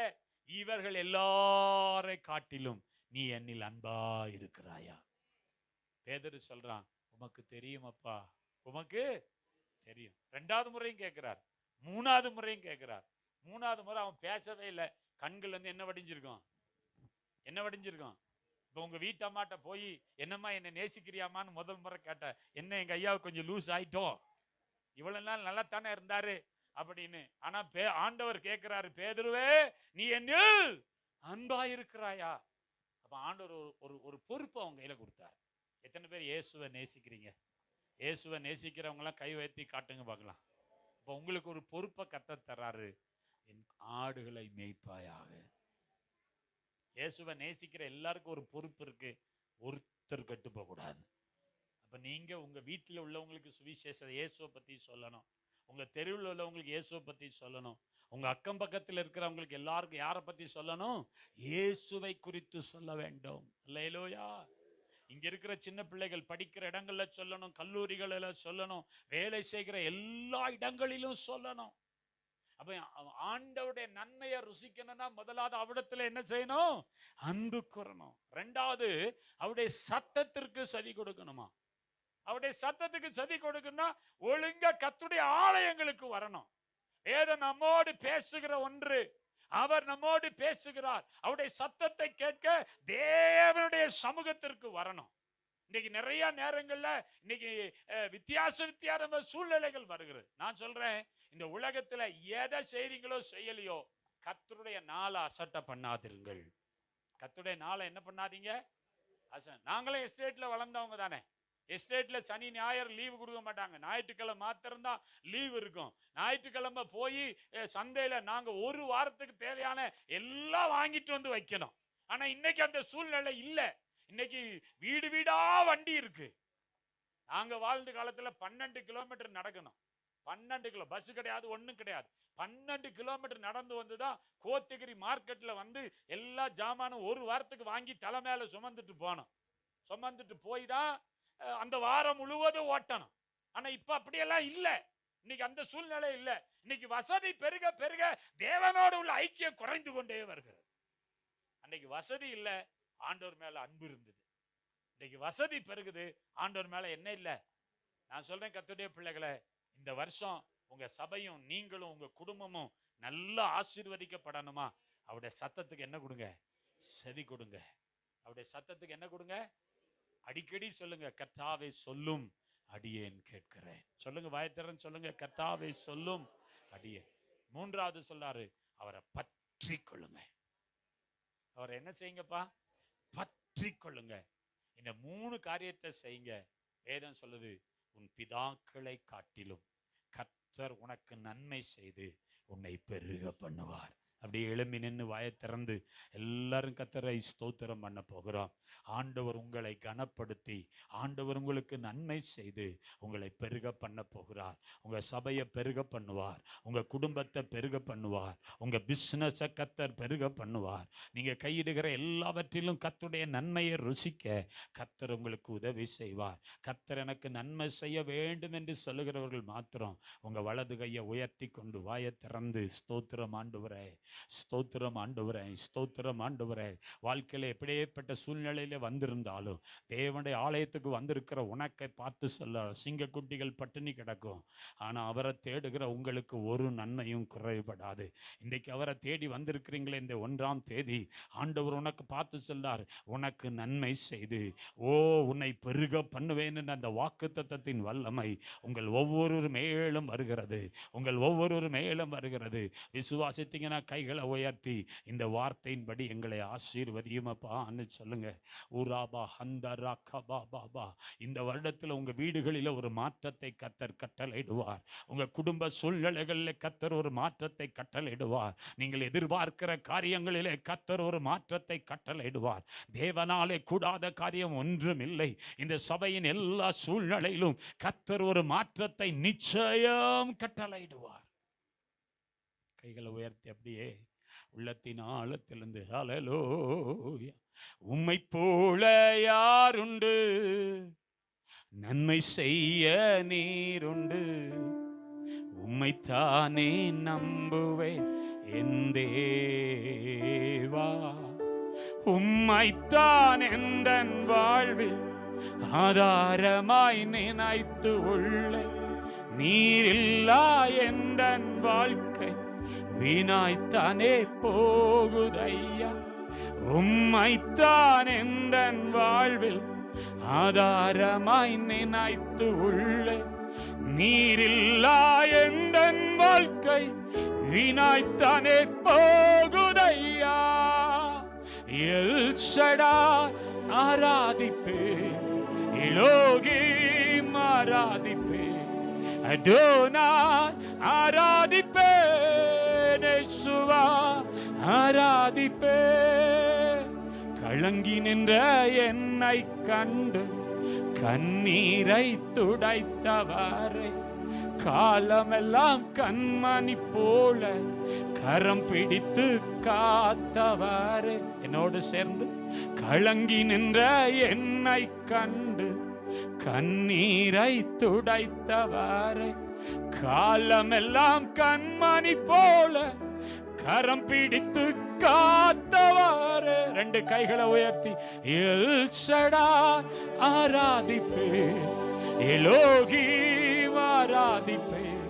இவர்கள் எல்லாரை காட்டிலும் நீ என்னில் அன்பா இருக்கிறாயா? பேதுரு சொல்றான், உமக்கு தெரியும் அப்பா, உமக்கு தெரியும். 2வது முறையும் கேட்கிறார், 3வது முறையும் கேட்கிறார். 3வது முறை அவன் பேசவே இல்லை. கண்கள் வந்து என்ன வடிஞ்சிருக்கும்? என்ன வடிஞ்சிருக்கும்? இப்ப உங்க வீட்டம்மாட்ட போய், என்னம்மா என்ன நேசிக்கிறியாமான்னு முதல் முறை கேட்ட, என்ன எங்க ஐயாவுக்கு கொஞ்சம் லூஸ் ஆயிட்டோம், இவ்வளவு நாள் நல்லா தானே இருந்தாரு அப்படின்னு. ஆனா ஆண்டவர் கேட்கிறாரு, பேதுருவே, நீ என்னில் அன்பா இருக்கிறாயா? அப்ப ஆண்டவர் ஒரு பொறுப்பு அவங்க கையில கொடுத்தாரு. எத்தனை பேர் இயேசுவை நேசிக்கிறீங்க? இயேசுவை நேசிக்கிறவங்க எல்லாம் கை வைத்து காட்டுங்க பார்க்கலாம். இப்ப உங்களுக்கு ஒரு பொறுப்பை கர்த்தர் தர்றாரு, என் ஆடுகளை மேய்ப்பாயாக. இயேசுவை நேசிக்கிற எல்லாருக்கும் ஒரு பொறுப்பு இருக்கு. ஒருத்தர் கெட்டு போக கூடாது. அப்ப நீங்க உங்க வீட்டில் உள்ளவங்களுக்கு சுவிசேஷம் இயேசுவை பத்தி சொல்லணும். உங்க தெருவில் உள்ளவங்களுக்கு இயேசுவை பத்தி சொல்லணும். உங்க அக்கம் பக்கத்தில் இருக்கிறவங்களுக்கு எல்லாருக்கும் யாரை பத்தி சொல்லணும்? இயேசுவை குறித்து சொல்ல வேண்டும். அல்லேலூயா. இங்க இருக்கிற சின்ன பிள்ளைகள் படிக்கிற இடங்கள்ல சொல்லணும், கல்லூரிகளில் சொல்லணும், வேலை செய்கிற எல்லா இடங்களிலும் சொல்லணும். அப்ப ஆண்டவருடைய நன்மையை ருசிக்கணும்னா முதலாவது அவிடத்துல என்ன செய்யணும்? அன்பு கூறணும். 2வது அவருடைய சத்தத்திற்கு செவி கொடுக்கணுமா? அவருடைய சத்தத்துக்கு செவி கொடுக்கணும்னா ஒழுங்கா கர்த்தருடைய ஆலயங்களுக்கு வரணும். வேதம் நம்மோடு பேசுகிற ஒன்று, அவர் நம்மோடு பேசுகிறார். அவருடைய சத்தத்தை கேட்க தேவனுடைய சமூகத்திற்கு வரணும். இன்னைக்கு நிறைய நேரங்கள்ல இன்னைக்கு வித்தியாச சூழ்நிலைகள் வருகிறது. நான் சொல்றேன், இந்த உலகத்துல எதை செய்றீங்களோ செய்யலையோ, கர்த்தருடைய நாளை அசட்டை பண்ணாதிருங்கள். கர்த்தருடைய நாளை என்ன பண்ணாதீங்க? நாங்களே எஸ்டேட்ல வளர்ந்தவங்க தானே. எஸ்டேட்ல சனி ஞாயிறு லீவு கொடுக்க மாட்டாங்க. ஞாயிற்றுக்கிழமை மாத்திரம்தான் லீவு இருக்கும். ஞாயிற்றுக்கிழமை போய் சந்தையில நாங்க ஒரு வாரத்துக்கு தேவையான எல்லாம் வாங்கிட்டு வந்து வைக்கணும். ஆனா இன்னைக்கு அந்த சூழ்நிலை இல்லை. இன்னைக்கு வீடு வீடா வண்டி இருக்கு. நாங்க வாழ்ந்த காலத்துல 12 கிலோமீட்டர் நடக்கணும். 12 கிலோ பஸ் கிடையாது, ஒண்ணும் கிடையாது. 12 கிலோமீட்டர் நடந்து வந்துதான் கோத்தகிரி மார்க்கெட்ல வந்து எல்லா ஜாமானும் ஒரு வாரத்துக்கு வாங்கி தலை மேல சுமந்துட்டு போனோம். சுமந்துட்டு போய் தான் அந்த வாரம் முழுவதும் ஓட்டணும். ஆனா இப்ப அப்படியெல்லாம் இல்லை. இன்னைக்கு அந்த சூழ்நிலை இல்லை. இன்னைக்கு வசதி பெருக பெருக தேவனோடு உள்ள ஐக்கியம் குறைந்து கொண்டே வருகிறது. அன்னைக்கு வசதி இல்லை, ஆண்டவர் மேல அன்பு இருந்தது. இன்னைக்கு வசதி பெருகுது, ஆண்டவர் மேல என்ன இல்லை. நான் சொல்றேன், கர்த்தருடைய பிள்ளைகளை, இந்த வருஷம் உங்க சபையும் நீங்களும் உங்க குடும்பமும் நல்லா ஆசீர்வதிக்கப்படணுமா? அவருடைய சத்தத்துக்கு என்ன கொடுங்க? செவி கொடுங்க. அவருடைய சத்தத்துக்கு என்ன கொடுங்க? அடிக்கடி சொல்லுங்க, கர்த்தாவே சொல்லும், அடியேன் கேட்கிறேன். சொல்லுங்க, வாயத்திறன் சொல்லுங்க, கர்த்தாவே சொல்லும் அடியேன். மூன்றாவது சொல்றாரு, அவரை பற்றி கொள்ளுங்க. அவரை என்ன செய்யுங்கப்பா? பற்றி கொள்ளுங்க. இந்த 3 காரியத்தை செய்யுங்க. வேதம் சொல்லுது, உன் பிதாக்களை காட்டிலும் கர்த்தர் உனக்கு நன்மை செய்து உன்னை பெருக பண்ணுவார். அப்படியே எழும்பி நின்று வாயை திறந்து எல்லாரும் கர்த்தரை ஸ்தோத்திரம் பண்ண போகிறோம். ஆண்டவர் உங்களை கனப்படுத்தி, ஆண்டவர் உங்களுக்கு நன்மை செய்து உங்களை பெருக பண்ண போகிறார். உங்க சபையை பெருக பண்ணுவார், உங்க குடும்பத்தை பெருக பண்ணுவார், உங்க பிசினஸை கர்த்தர் பெருக பண்ணுவார். நீங்க கையிடுகிற எல்லாவற்றிலும் கர்த்தருடைய நன்மையை ருசிக்க கர்த்தர் உங்களுக்கு உதவி செய்வார். கர்த்தர் எனக்கு நன்மை செய்ய வேண்டும் என்று சொல்லுகிறவர்கள் மாத்திரம் உங்க வலது கையை உயர்த்தி கொண்டு வாயை திறந்து ஸ்தோத்திரம் ஆண்டவரே, ஸ்தோத்திரம் ஆண்டவரே, ஸ்தோத்திரம் ஆண்டவரே. வாழ்க்கையில் எப்படியேப்பட்ட சூழ்நிலையில வந்திருந்தாலும் தேவனுடைய ஆலயத்துக்கு வந்திருக்கிற உனக்கை பார்த்து சொல்ல, சிங்கக்குட்டிகள் பட்டினி கிடக்கும், ஆனால் அவரை தேடுகிற உங்களுக்கு ஒரு நன்மையும் குறைபடாது. இன்றைக்கு அவரை தேடி வந்திருக்கிறீங்களே, இந்த 1ஆம் தேதி ஆண்டவர் உனக்கு பார்த்து சொல்லார், உனக்கு நன்மை செய்து உன்னை பெருக பண்ணுவேன் என்ற அந்த வாக்குத்தத்தத்தின் வல்லமை உங்கள் ஒவ்வொரு மேலும் வருகிறது, உங்கள் ஒவ்வொரு மேலும் வருகிறது. விசுவாசித்தீங்கன்னா கைகளை உயர்த்தி இந்த வார்த்தையின்படி எங்களை ஆசீர்வதியுமப்பான்னு சொல்லுங்க. ஊராபா ஹந்தரா கபா பாபா. இந்த வருடத்தில் உங்க வீடுகளில் ஒரு மாற்றத்தை கர்த்தர் கட்டளையிடுவார். உங்க குடும்ப சூழ்நிலைகளில் கர்த்தர் ஒரு மாற்றத்தை கட்டளையிடுவார். நீங்கள் எதிர்பார்க்கிற காரியங்களிலே கர்த்தர் ஒரு மாற்றத்தை கட்டளையிடுவார். தேவனாலே கூடாத காரியம் ஒன்றும் இல்லை. இந்த சபையின் எல்லா சூழ்நிலையிலும் கர்த்தர் ஒரு மாற்றத்தை நிச்சயம் கட்டளையிடுவார். கைகளை உயர்த்தி அப்படியே உள்ளத்தின் ஆழத்திலிருந்து ஹல்லேலூயா. உம்மை போல யாருண்டு, நன்மை செய்ய நீருண்டு, உம்மைத்தானே நம்புவேன் என் தேவா. உம்மைத்தான் எந்தன் வாழ்வில் ஆதாரமாய் நினைத்து உள்ள, நீரில்லா எந்தன் வாழ்க்கை வீணாய்த்தானே போகுதையா. உம்மைத்தான் எந்தன் வாழ்வில் ஆதாரமாய் நினைத்து உள்ள, நீரில்லா எந்தன் வாழ்க்கை வீணாய்த்தானே போகுதையா. எல் ஷடாய் ஆராதிப்பேன், எலோகிம் ஆராதிப்பேன், அடோனாய் ஆராதிப்பேன், இயேசுவா ஆராதிப்பேன். கலங்கி நின்ற என்னை கண்டு கண்ணீரை துடைத்தவரை, காலமெல்லாம் கண்மணி போல கரம் பிடித்து காத்தவரே. என்னோடு சேர்ந்து கலங்கி நின்ற என்னை கண்டு கண்ணீரை துடைத்தவரே, காலமெல்லாம் கண்மணி போல கரம் பிடித்து காத்தவரே. 2 கைகளை உயர்த்தி எல் ஷடாய் ஆராதிப்பேன், எலோகிம் ஆராதிப்பேன்,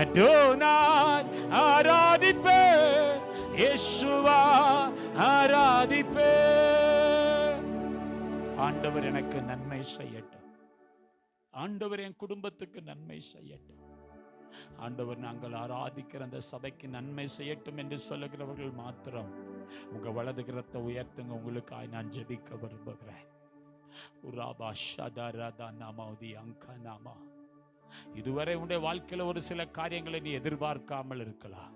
அடோனாய் ஆராதிப்பேன், இயேசுவா ஆராதிப்பேன். ஆண்டவர் எனக்கு நன்மை செய்யட்டும், ஆண்டவர் என் குடும்பத்துக்கு நன்மை செய்யட்டும், ஆண்டவர் நாங்கள் ஆராதிக்கிற அந்த சபைக்கு நன்மை செய்யட்டும் என்று சொல்லுகிறவர்கள் மாத்திரம் உங்க வலது கரத்தை உயர்த்துங்க. உங்களுக்காய் நான் ஜெபிக்க விரும்புகிறேன். இதுவரை உடைய வாழ்க்கையில ஒரு சில காரியங்களை நீ எதிர்பார்க்காமல் இருக்கலாம்.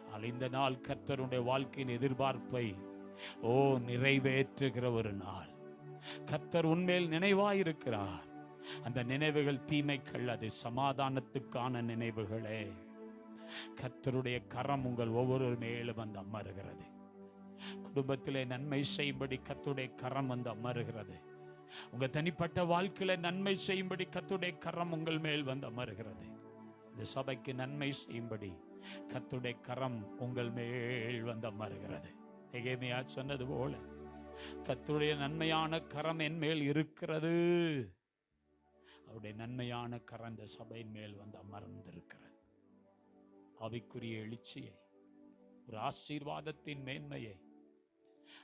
ஆனால் இந்த நாள் கர்த்தருடைய வாழ்க்கையின் எதிர்பார்ப்பை நிறைவேற்றுகிற ஒரு நாள். கர்த்தர் உன்மேல் நினைவாயிருக்கிறார். அந்த நினைவுகள் தீமைகள், அது சமாதானத்துக்கான நினைவுகளே. கர்த்தருடைய கரம் உங்கள் ஒவ்வொரு மேலும் வந்து அமருகிறது. குடும்பத்திலே நன்மை செய்யும்படி கர்த்தருடைய கரம் வந்து அமருகிறது. உங்க தனிப்பட்ட வாழ்க்கையில நன்மை செய்யும்படி கர்த்தருடைய கரம் உங்கள் மேல் வந்து அமருகிறது. இந்த சபைக்கு நன்மை செய்யும்படி கர்த்தருடைய கரம் உங்கள் மேல் வந்து அமருகிறது. எகேமியா சொன்னது போல கர்த்தருடைய நன்மையான கரம் என் மேல் இருக்கிறது. அவருடைய நன்மையான கரம் இந்த சபையின் மேல் வந்து அமர்ந்திருக்கிறது. ஆவிக்குரிய எழுச்சியை, ஒரு ஆசீர்வாதத்தின் மேன்மையை,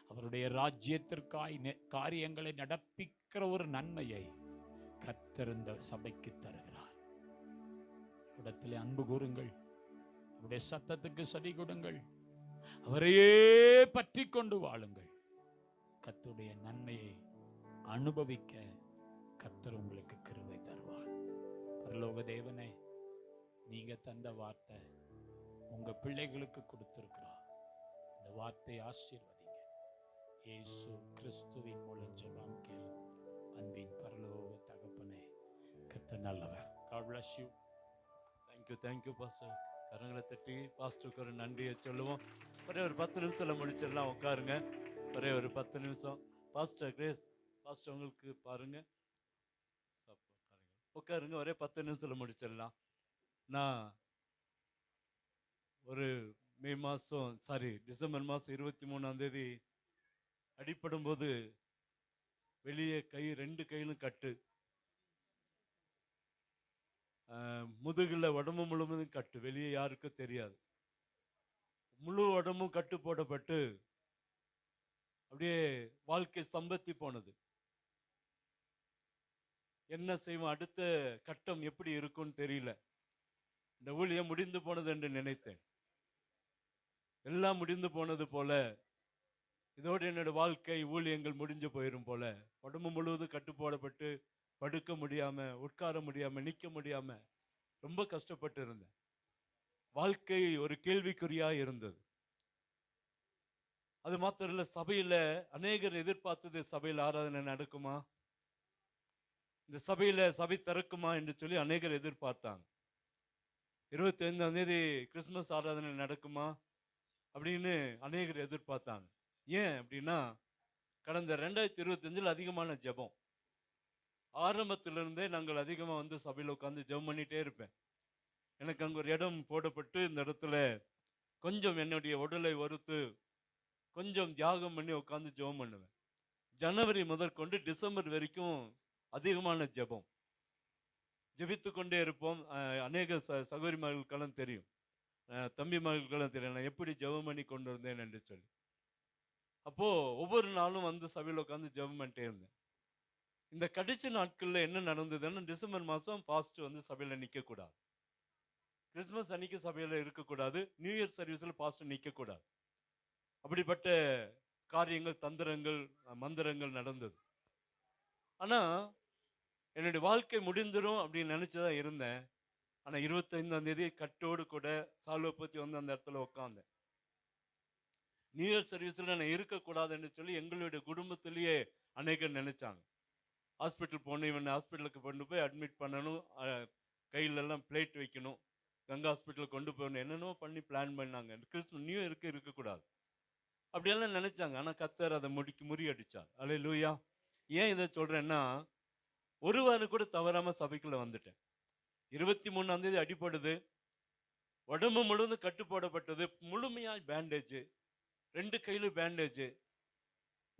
அவருடைய ராஜ்யத்திற்காய் காரியங்களை நடப்பிக்கிற ஒரு நன்மையை கர்த்தர் இந்த சபைக்கு தருகிறார். இடத்திலே அன்பு கூறுங்கள், அவருடைய சத்தத்துக்கு செவி கொடுங்கள், அவரையே பற்றி கொண்டு வாழுங்கள். கர்த்தருடைய நன்மையை அனுபவிக்க கர்த்தர் உங்களுக்கு கிருபை தருவார். பரலோக தேவனே, நீங்க தந்த வார்த்தை உங்க பிள்ளைகளுக்கு கொடுத்திருக்கிறார். இந்த வார்த்தையை ஆசீர்வதிங்க. இயேசு கிறிஸ்துவின் மூலம் ஜெபம் கேளு. அன்பின் பரலோக தகப்பனே, கர்த்தர் நல்லவர். God bless you. Thank you pastor. கரங்களை தட்டி பாஸ்டருக்கு ஒரு நன்றியை சொல்லுவோம். ஒரே ஒரு 10 நிமிஷத்தில் முடிச்சிடலாம். உட்காருங்க, ஒரே ஒரு 10 நிமிஷம். பாஸ்டர் கிரேஸ், பாஸ்டர் உங்களுக்கு பாருங்க, உட்காருங்க, ஒரே 10 நிமிஷத்தில் முடிச்சிடலாம். நான் ஒரு டிசம்பர் மாதம் 23ஆம் தேதி அடிப்படும் போது வெளியே 2 கையிலும் கட்டு, முதுகில் உடம்பு முழுவதும் கட்டு, வெளியே யாருக்கும் தெரியாது. முழு உடம்பும் கட்டு போடப்பட்டு அப்படியே வாழ்க்கை ஸ்தம்பத்தி போனது. என்ன செய்வோம், அடுத்த கட்டம் எப்படி இருக்கும்னு தெரியல. இந்த ஊழியம் முடிந்து போனது என்று நினைத்தேன். எல்லாம் முடிந்து போனது போல, இதோடு என்னோட வாழ்க்கை ஊழியங்கள் முடிஞ்சு போயிடும் போல. உடம்பு முழுவதும் கட்டு போடப்பட்டு படுக்க முடியாம, உட்கார முடியாம, நிற்க முடியாம ரொம்ப கஷ்டப்பட்டு இருந்தேன். வாழ்க்கை ஒரு கேள்விக்குறியா இருந்தது. அது மாத்திரம் இல்ல, சபையில அநேகர் எதிர்பார்த்தது, சபையில் ஆராதனை நடக்குமா, இந்த சபையில சபை திறக்குமா என்று சொல்லி அநேகர் எதிர்பார்த்தாங்க. 25ஆம் தேதி கிறிஸ்துமஸ் ஆராதனை நடக்குமா அப்படின்னு அநேகர் எதிர்பார்த்தாங்க. ஏன் அப்படின்னா, கடந்த 2025 அதிகமான ஜெபம். ஆரம்பத்திலிருந்தே நாங்கள் அதிகமாக வந்து சபையில் உட்காந்து ஜெபம் பண்ணிகிட்டே இருப்பேன். எனக்கு அங்கே ஒரு இடம் போடப்பட்டு, இந்த இடத்துல கொஞ்சம் என்னுடைய உடலை வறுத்து கொஞ்சம் தியாகம் பண்ணி உட்காந்து ஜெபம் பண்ணுவேன். ஜனவரி முதற்கொண்டு டிசம்பர் வரைக்கும் அதிகமான ஜெபம், ஜெபித்து கொண்டே இருப்போம். அநேக சகோதரி மகளுக்கெல்லாம் தெரியும், தம்பி மகளுக்கெல்லாம் தெரியும் நான் எப்படி ஜெபம் பண்ணி கொண்டு இருந்தேன் என்று சொல்லி. அப்போது ஒவ்வொரு நாளும் வந்து சபையில் உட்காந்து ஜெபம் பண்ணிட்டே இருந்தேன். இந்த கடைசி நாட்களில் என்ன நடந்ததுன்னா, டிசம்பர் மாதம் பாஸ்ட் வந்து சபையில் நிற்கக்கூடாது, கிறிஸ்துமஸ் அன்னைக்கு சபையில் இருக்கக்கூடாது, நியூ இயர் சர்வீஸில் பாஸ்ட் நிற்கக்கூடாது. அப்படிப்பட்ட காரியங்கள், தந்திரங்கள், மந்திரங்கள் நடந்தது. ஆனால் என்னுடைய வாழ்க்கை முடிந்துடும் அப்படின்னு நினச்சிதான் இருந்தேன். ஆனால் 25ஆம் தேதி கட்டோடு கூட சால்வை பற்றி வந்து அந்த இடத்துல உட்காந்தேன். நியூ இயர் சர்வீஸில் நான் இருக்கக்கூடாதுன்னு சொல்லி எங்களுடைய குடும்பத்திலேயே அநேகர் நினைச்சாங்க. ஹாஸ்பிட்டல் போகணும், இவன் ஹாஸ்பிட்டலுக்கு கொண்டு போய் அட்மிட் பண்ணணும், கையிலெல்லாம் பிளேட் வைக்கணும், கங்கா ஹாஸ்பிட்டலுக்கு கொண்டு போகணும், என்னென்னோ பண்ணி பிளான் பண்ணாங்க. நியூ இயருக்கு இருக்கக்கூடாது அப்படியெல்லாம் நினைச்சாங்க. ஆனால் கர்த்தர் அதை முறியடிச்சார். அல்லேலூயா. ஏன் இதை சொல்றேன்னா, ஒரு வாரம் கூட தவறாம சபைக்குள்ள வந்துட்டேன். 23ஆம் தேதி அடிபடுது, உடம்பு முழுவதும் கட்டு போடப்பட்டது, முழுமையாய் பேண்டேஜ், 2 கையிலும் பேண்டேஜ்.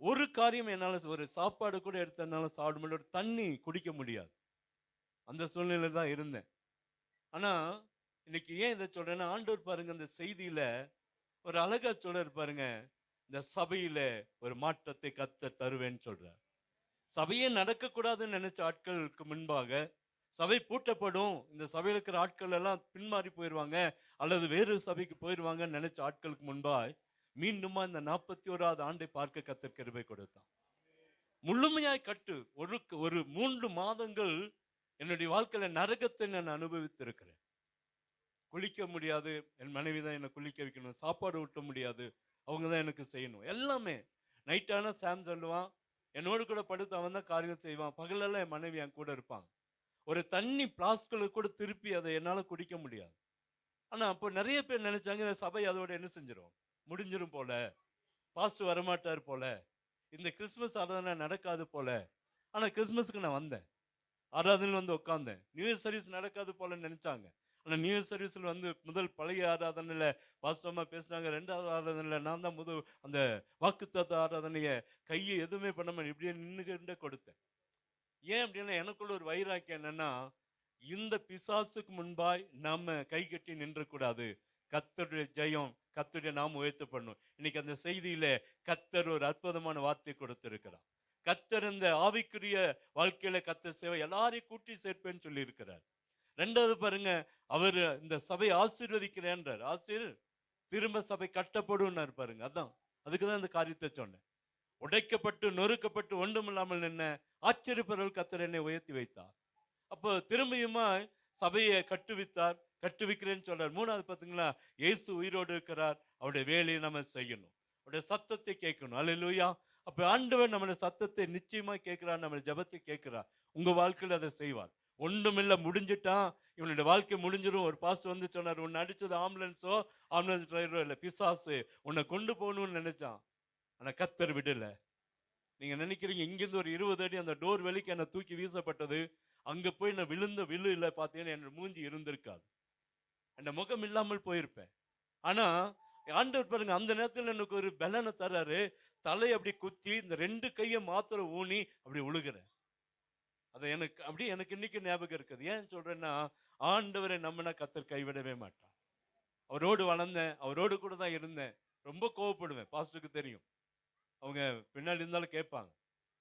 ஒரு காரியம் என்னால், ஒரு சாப்பாடு கூட எடுத்தனால சாப்பிட முடியாது, ஒரு தண்ணி குடிக்க முடியாது, அந்த சூழ்நிலை தான் இருந்தேன். ஆனால் இன்னைக்கு ஏன் இதை சொல்றேன்னா, ஆண்டவர் பாருங்க இந்த செய்தியில ஒரு அழகா சொல்றாரு பாருங்க, இந்த சபையில ஒரு மாற்றத்தை கர்த்தர் தருவேன்னு சொல்றார். சபையே நடக்கக்கூடாதுன்னு நினைச்ச ஆட்களுக்கு முன்பாக சபை பூட்டப்படும், இந்த சபையில் இருக்கிற ஆட்கள் எல்லாம் பின்மாறி போயிடுவாங்க அல்லது வேறு சபைக்கு போயிடுவாங்கன்னு நினைச்ச ஆட்களுக்கு முன்பாய் மீண்டுமா இந்த 41ஆவது ஆண்டை பார்க்க கர்த்தர் கிருபை கொடுத்தான். முழுமையாய் கட்டு. ஒரு 3 மாதங்கள் என்னுடைய வாழ்க்கையில நரகத்தை நான் அனுபவித்திருக்கிறேன். குளிக்க முடியாது, என் மனைவி தான் என்னை குளிக்க வைக்கணும், சாப்பாடு ஊட்ட முடியாது, அவங்க தான் எனக்கு செய்யணும் எல்லாமே. நைட்டான சாம் சொல்லுவான், என்னோடு கூட படுத்து அவன் தான் காரியம் செய்வான், பகலெல்லாம் என் மனைவி என் கூட இருப்பாங்க. ஒரு தண்ணி பிளாஸ்கில் கூட திருப்பி அதை என்னால் குடிக்க முடியாது. ஆனால் அப்போ நிறைய பேர் நினைச்சாங்க, இந்த சபை அதோட என்ன செஞ்சிடும், முடிஞ்சிடும் போல, பாஸ்ட் வரமாட்டார் போல, இந்த கிறிஸ்துமஸ் ஆராதனை நடக்காது போல. ஆனால் கிறிஸ்துமஸுக்கு நான் வந்தேன், ஆராதனையில் வந்து உட்காந்தேன். நியூ இயர் சர்வீஸ் நடக்காது போலன்னு நினைச்சாங்க. ஆனால் நியூ இயர் சர்வீஸில் வந்து முதல் பழைய ஆராதனையில் பாஸ்டமா பேசுனாங்க, 2வது ஆராதனையில் நான் தான் அந்த வாக்குத்தத்த ஆராதனையை கையை எதுவுமே பண்ணாமல் இப்படியே நின்றுகிட்டே கொடுத்தேன். ஏன் அப்படின்னா, எனக்குள்ள ஒரு வைராக்கியம் என்னன்னா, இந்த பிசாசுக்கு முன்பாய் நாம கை கட்டி நின்றக்கூடாது. கர்த்தருடைய ஜெயம், கர்த்தருடைய நாம உயர்த்தப்படணும். இன்னைக்கு அந்த செய்தியில கர்த்தர் ஒரு அற்புதமான வார்த்தை கொடுத்திருக்கிறார். கத்தர் இந்த ஆவிக்குரிய வாழ்க்கையில கத்தர் சேவை எல்லாரையும் கூட்டி சேர்ப்பேன்னு சொல்லி இருக்கிறார். ரெண்டாவது பாருங்க, அவர் இந்த சபை ஆசீர்வதிக்கிறேன்றார். திரும்ப சபை கட்டப்படும் பாருங்க. அதான் அதுக்குதான் இந்த காரியத்தை சொன்னேன். உடைக்கப்பட்டு நொறுக்கப்பட்டு ஒன்றுமில்லாமல் நின்ன ஆச்சரியப்பொருள் கத்தர் என்னை உயர்த்தி வைத்தார். அப்போ திரும்பியுமா சபையை கட்டுவிக்கிறேன்னு சொல்றார். மூணாவது பார்த்தீங்களா, இயேசு உயிரோடு இருக்கிறார். அவருடைய வேலையை நம்ம செய்யணும், அவருடைய சத்தத்தை கேட்கணும். அல்லேலூயா. அப்ப ஆண்டவர் நம்மளுடைய சத்தத்தை நிச்சயமா கேட்கிறார், நம்ம ஜெபத்தை கேட்கிறார். உங்க வாழ்க்கையில் அதை செய்வார். ஒன்றுமில்ல, முடிஞ்சிட்டான், இவனுடைய வாழ்க்கை முடிஞ்சிடும். ஒரு பாஸ்டர் வந்து சொன்னார், உன்னை அடிச்சது ஆம்புலன்ஸ் டிரைவரோ இல்லை, பிசாசு உன்னை கொண்டு போகணும்னு நினைச்சான். ஆனா கத்தர் விடல. நீங்க நினைக்கிறீங்க இங்கிருந்து ஒரு 20 அடி அந்த டோர் வெளிக்கு என்னை தூக்கி வீசப்பட்டது, அங்க போய் நான் விழு இல்லை பார்த்தீங்கன்னா என் மூஞ்சி இருந்திருக்காது, என் முகம் இல்லாமல் போயிருப்பேன். ஆனா ஆண்டவர் பாருங்க, அந்த நேரத்தில் எனக்கு ஒரு பலனை தர்றாரு. தலை அப்படி குத்தி இந்த 2 கையை மாத்திர ஊனி அப்படி உழுகிறேன். அது எனக்கு இன்னைக்கு ஞாபகம் இருக்குது. ஏன் சொல்றேன்னா, ஆண்டவரை நம்பினா கத்தர் கைவிடவே மாட்டான். அவரோடு வளர்ந்தேன், அவரோடு கூட தான் இருந்தேன். ரொம்ப கோவப்படுவேன், பாஸ்டருக்கு தெரியும். அவங்க பின்னாடி இருந்தாலும் கேட்பாங்க.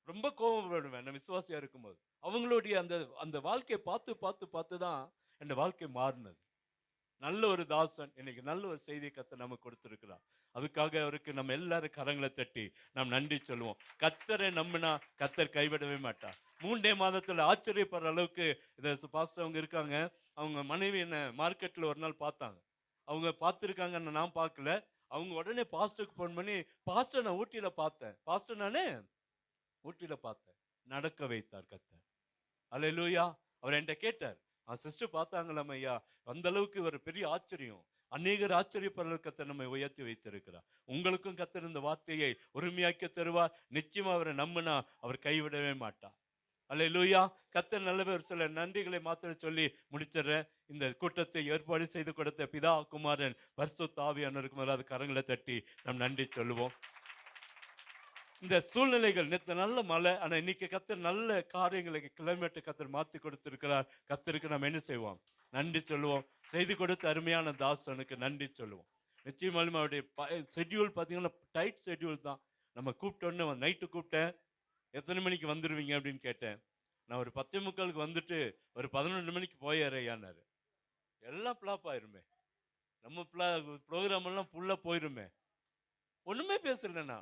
ரொம்ப கோபப்படுவேன் நான் விசுவாசியா இருக்கும்போது. அவங்களுடைய அந்த வாழ்க்கையை பார்த்து தான் என் வாழ்க்கை மாறினது. நல்ல ஒரு தாசன், இன்னைக்கு நல்ல ஒரு செய்தியை கத்தர் நமக்கு கொடுத்திருக்கிறார். அதுக்காக அவருக்கு நம்ம எல்லாரும் கரங்களை தட்டி நாம் நன்றி சொல்லுவோம். கத்தரை நம்பினா கத்தர் கைவிடவே மாட்டார். 3 மாதத்துல ஆச்சரியப்படுற அளவுக்கு இதை பாஸ்டர் அவங்க இருக்காங்க. அவங்க மனைவி என்ன மார்க்கெட்ல ஒரு நாள் பார்த்தாங்க. அவங்க பார்த்துருக்காங்கன்னு நான் பார்க்கல. அவங்க உடனே பாஸ்டருக்கு ஃபோன் பண்ணி, பாஸ்டர் நான் ஊட்டியில பார்த்தேன், பாஸ்டர் நானே ஊட்டியில பார்த்தேன். நடக்க வைத்தார் கத்தர். அல்லேலூயா. அவர் என்கிட்ட கேட்டார், சிஸ்டர் பார்த்தாங்களாம் ஐயா, அந்த அளவுக்கு ஒரு பெரிய ஆச்சரியம். அநேகர் ஆச்சரியப்படுற கத்தர் நம்மை உயர்த்தி வைத்திருக்கிறார். உங்களுக்கும் கத்தர் இந்த வார்த்தையை உரிமையாக்கி தருவார். நிச்சயமா அவரை நம்பினா அவர் கைவிடவே மாட்டார். அல்லேலூயா. கத்தர் நல்லவர். சில நன்றிகளை மாத்திர சொல்லி முடிச்சிடறேன். இந்த கூட்டத்தை ஏற்பாடு செய்து கொடுத்த பிதா, குமாரன், பரிசுத்த ஆவியானவருக்கு முதலாவது கரங்களை தட்டி நாம் நன்றி சொல்லுவோம். இந்த சூழ்நிலைகள் நேற்று நல்ல மழை, ஆனா இன்னைக்கு கத்தர் நல்ல காரியங்களை கிளைமேட்டை கத்தர் மாற்றி கொடுத்திருக்கிறார். கத்தருக்கு நம்ம என்ன செய்வோம்? நன்றி சொல்லுவோம். செய்து கொடுத்த அருமையான தாசனுக்கு நன்றி சொல்லுவோம். நிச்சயமாலுமே அவருடைய ஷெட்யூல் பார்த்தீங்கன்னா டைட் ஷெட்யூல் தான். நம்ம கூப்பிட்டோன்னு நைட்டு கூப்பிட்டேன், எத்தனை மணிக்கு வந்துடுவீங்க அப்படின்னு கேட்டேன். நான் ஒரு 10:45 வந்துட்டு ஒரு 11 மணிக்கு போயிடுறேயானாரு. எல்லாம் ஃப்ளாப் ஆயிருமே, நம்ம ப்ரோக்ராம் எல்லாம் ஃபுல்லாக போயிருமே. ஒன்றுமே பேசலண்ணா.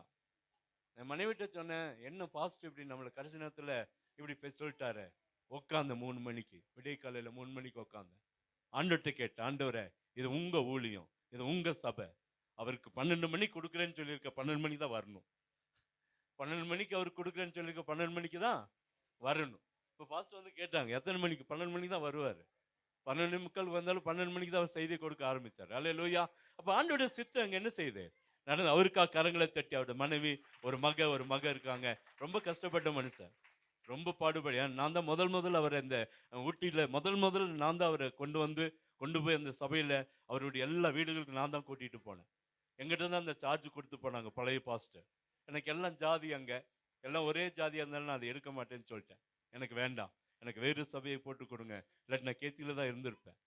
என் மனைவிட்ட சொன்னேன், என்ன பாசிட்டிவ் இப்படி நம்மளை கடைசி நேரத்தில் இப்படி பேச சொல்லிட்டாரு. உட்காந்த 3 மணிக்கு, விடிய காலையில் 3 மணிக்கு உட்காந்தேன். ஆண்டவர்கிட்ட கேட்டேன், ஆண்டவரே இது உங்க ஊழியம், இது உங்க சபை, அவருக்கு 12 மணிக்கு கொடுக்குறேன்னு சொல்லியிருக்க, 12 மணிக்கு தான் வரணும். 12 மணிக்கு அவருக்கு கொடுக்குறேன்னு சொல்லியிருக்க, 12 மணிக்கு தான் வரணும். இப்போ பாஸ்டர் வந்து கேட்டாங்க, எத்தனை மணிக்கு? 12 மணிக்கு தான் வருவார். 12:45 வந்தாலும் 12 மணிக்கு தான் அவர் செய்தி கொடுக்க ஆரம்பிச்சார். அல்லேலூயா. அப்போ ஆண்டோட சித்தம் அங்கே என்ன செய்யுது நடந்து, அவருக்காக கரங்களை தட்டி, அவருடைய மனைவி, ஒரு மக இருக்காங்க. ரொம்ப கஷ்டப்பட்ட மனுஷன், ரொம்ப பாடுபடி. நான் தான் முதல் அவரை இந்த ஊட்டியில் முதல் நான் தான் அவரை கொண்டு போய் அந்த சபையில் அவருடைய எல்லா வீடுகளுக்கும் நான் தான் கூட்டிகிட்டு போனேன். எங்கிட்ட தான் அந்த சார்ஜ் கொடுத்து போனாங்க பழைய பாஸ்டர். எனக்கு எல்லாம் ஜாதி, அங்கே எல்லாம் ஒரே ஜாதியாக இருந்தாலும் நான் அதை எடுக்க மாட்டேன்னு சொல்லிட்டேன். எனக்கு வேண்டாம், எனக்கு வேறு சபையை போட்டு கொடுங்க, இல்லாட்டி நான் கேத்தியில் தான் இருந்திருப்பேன்.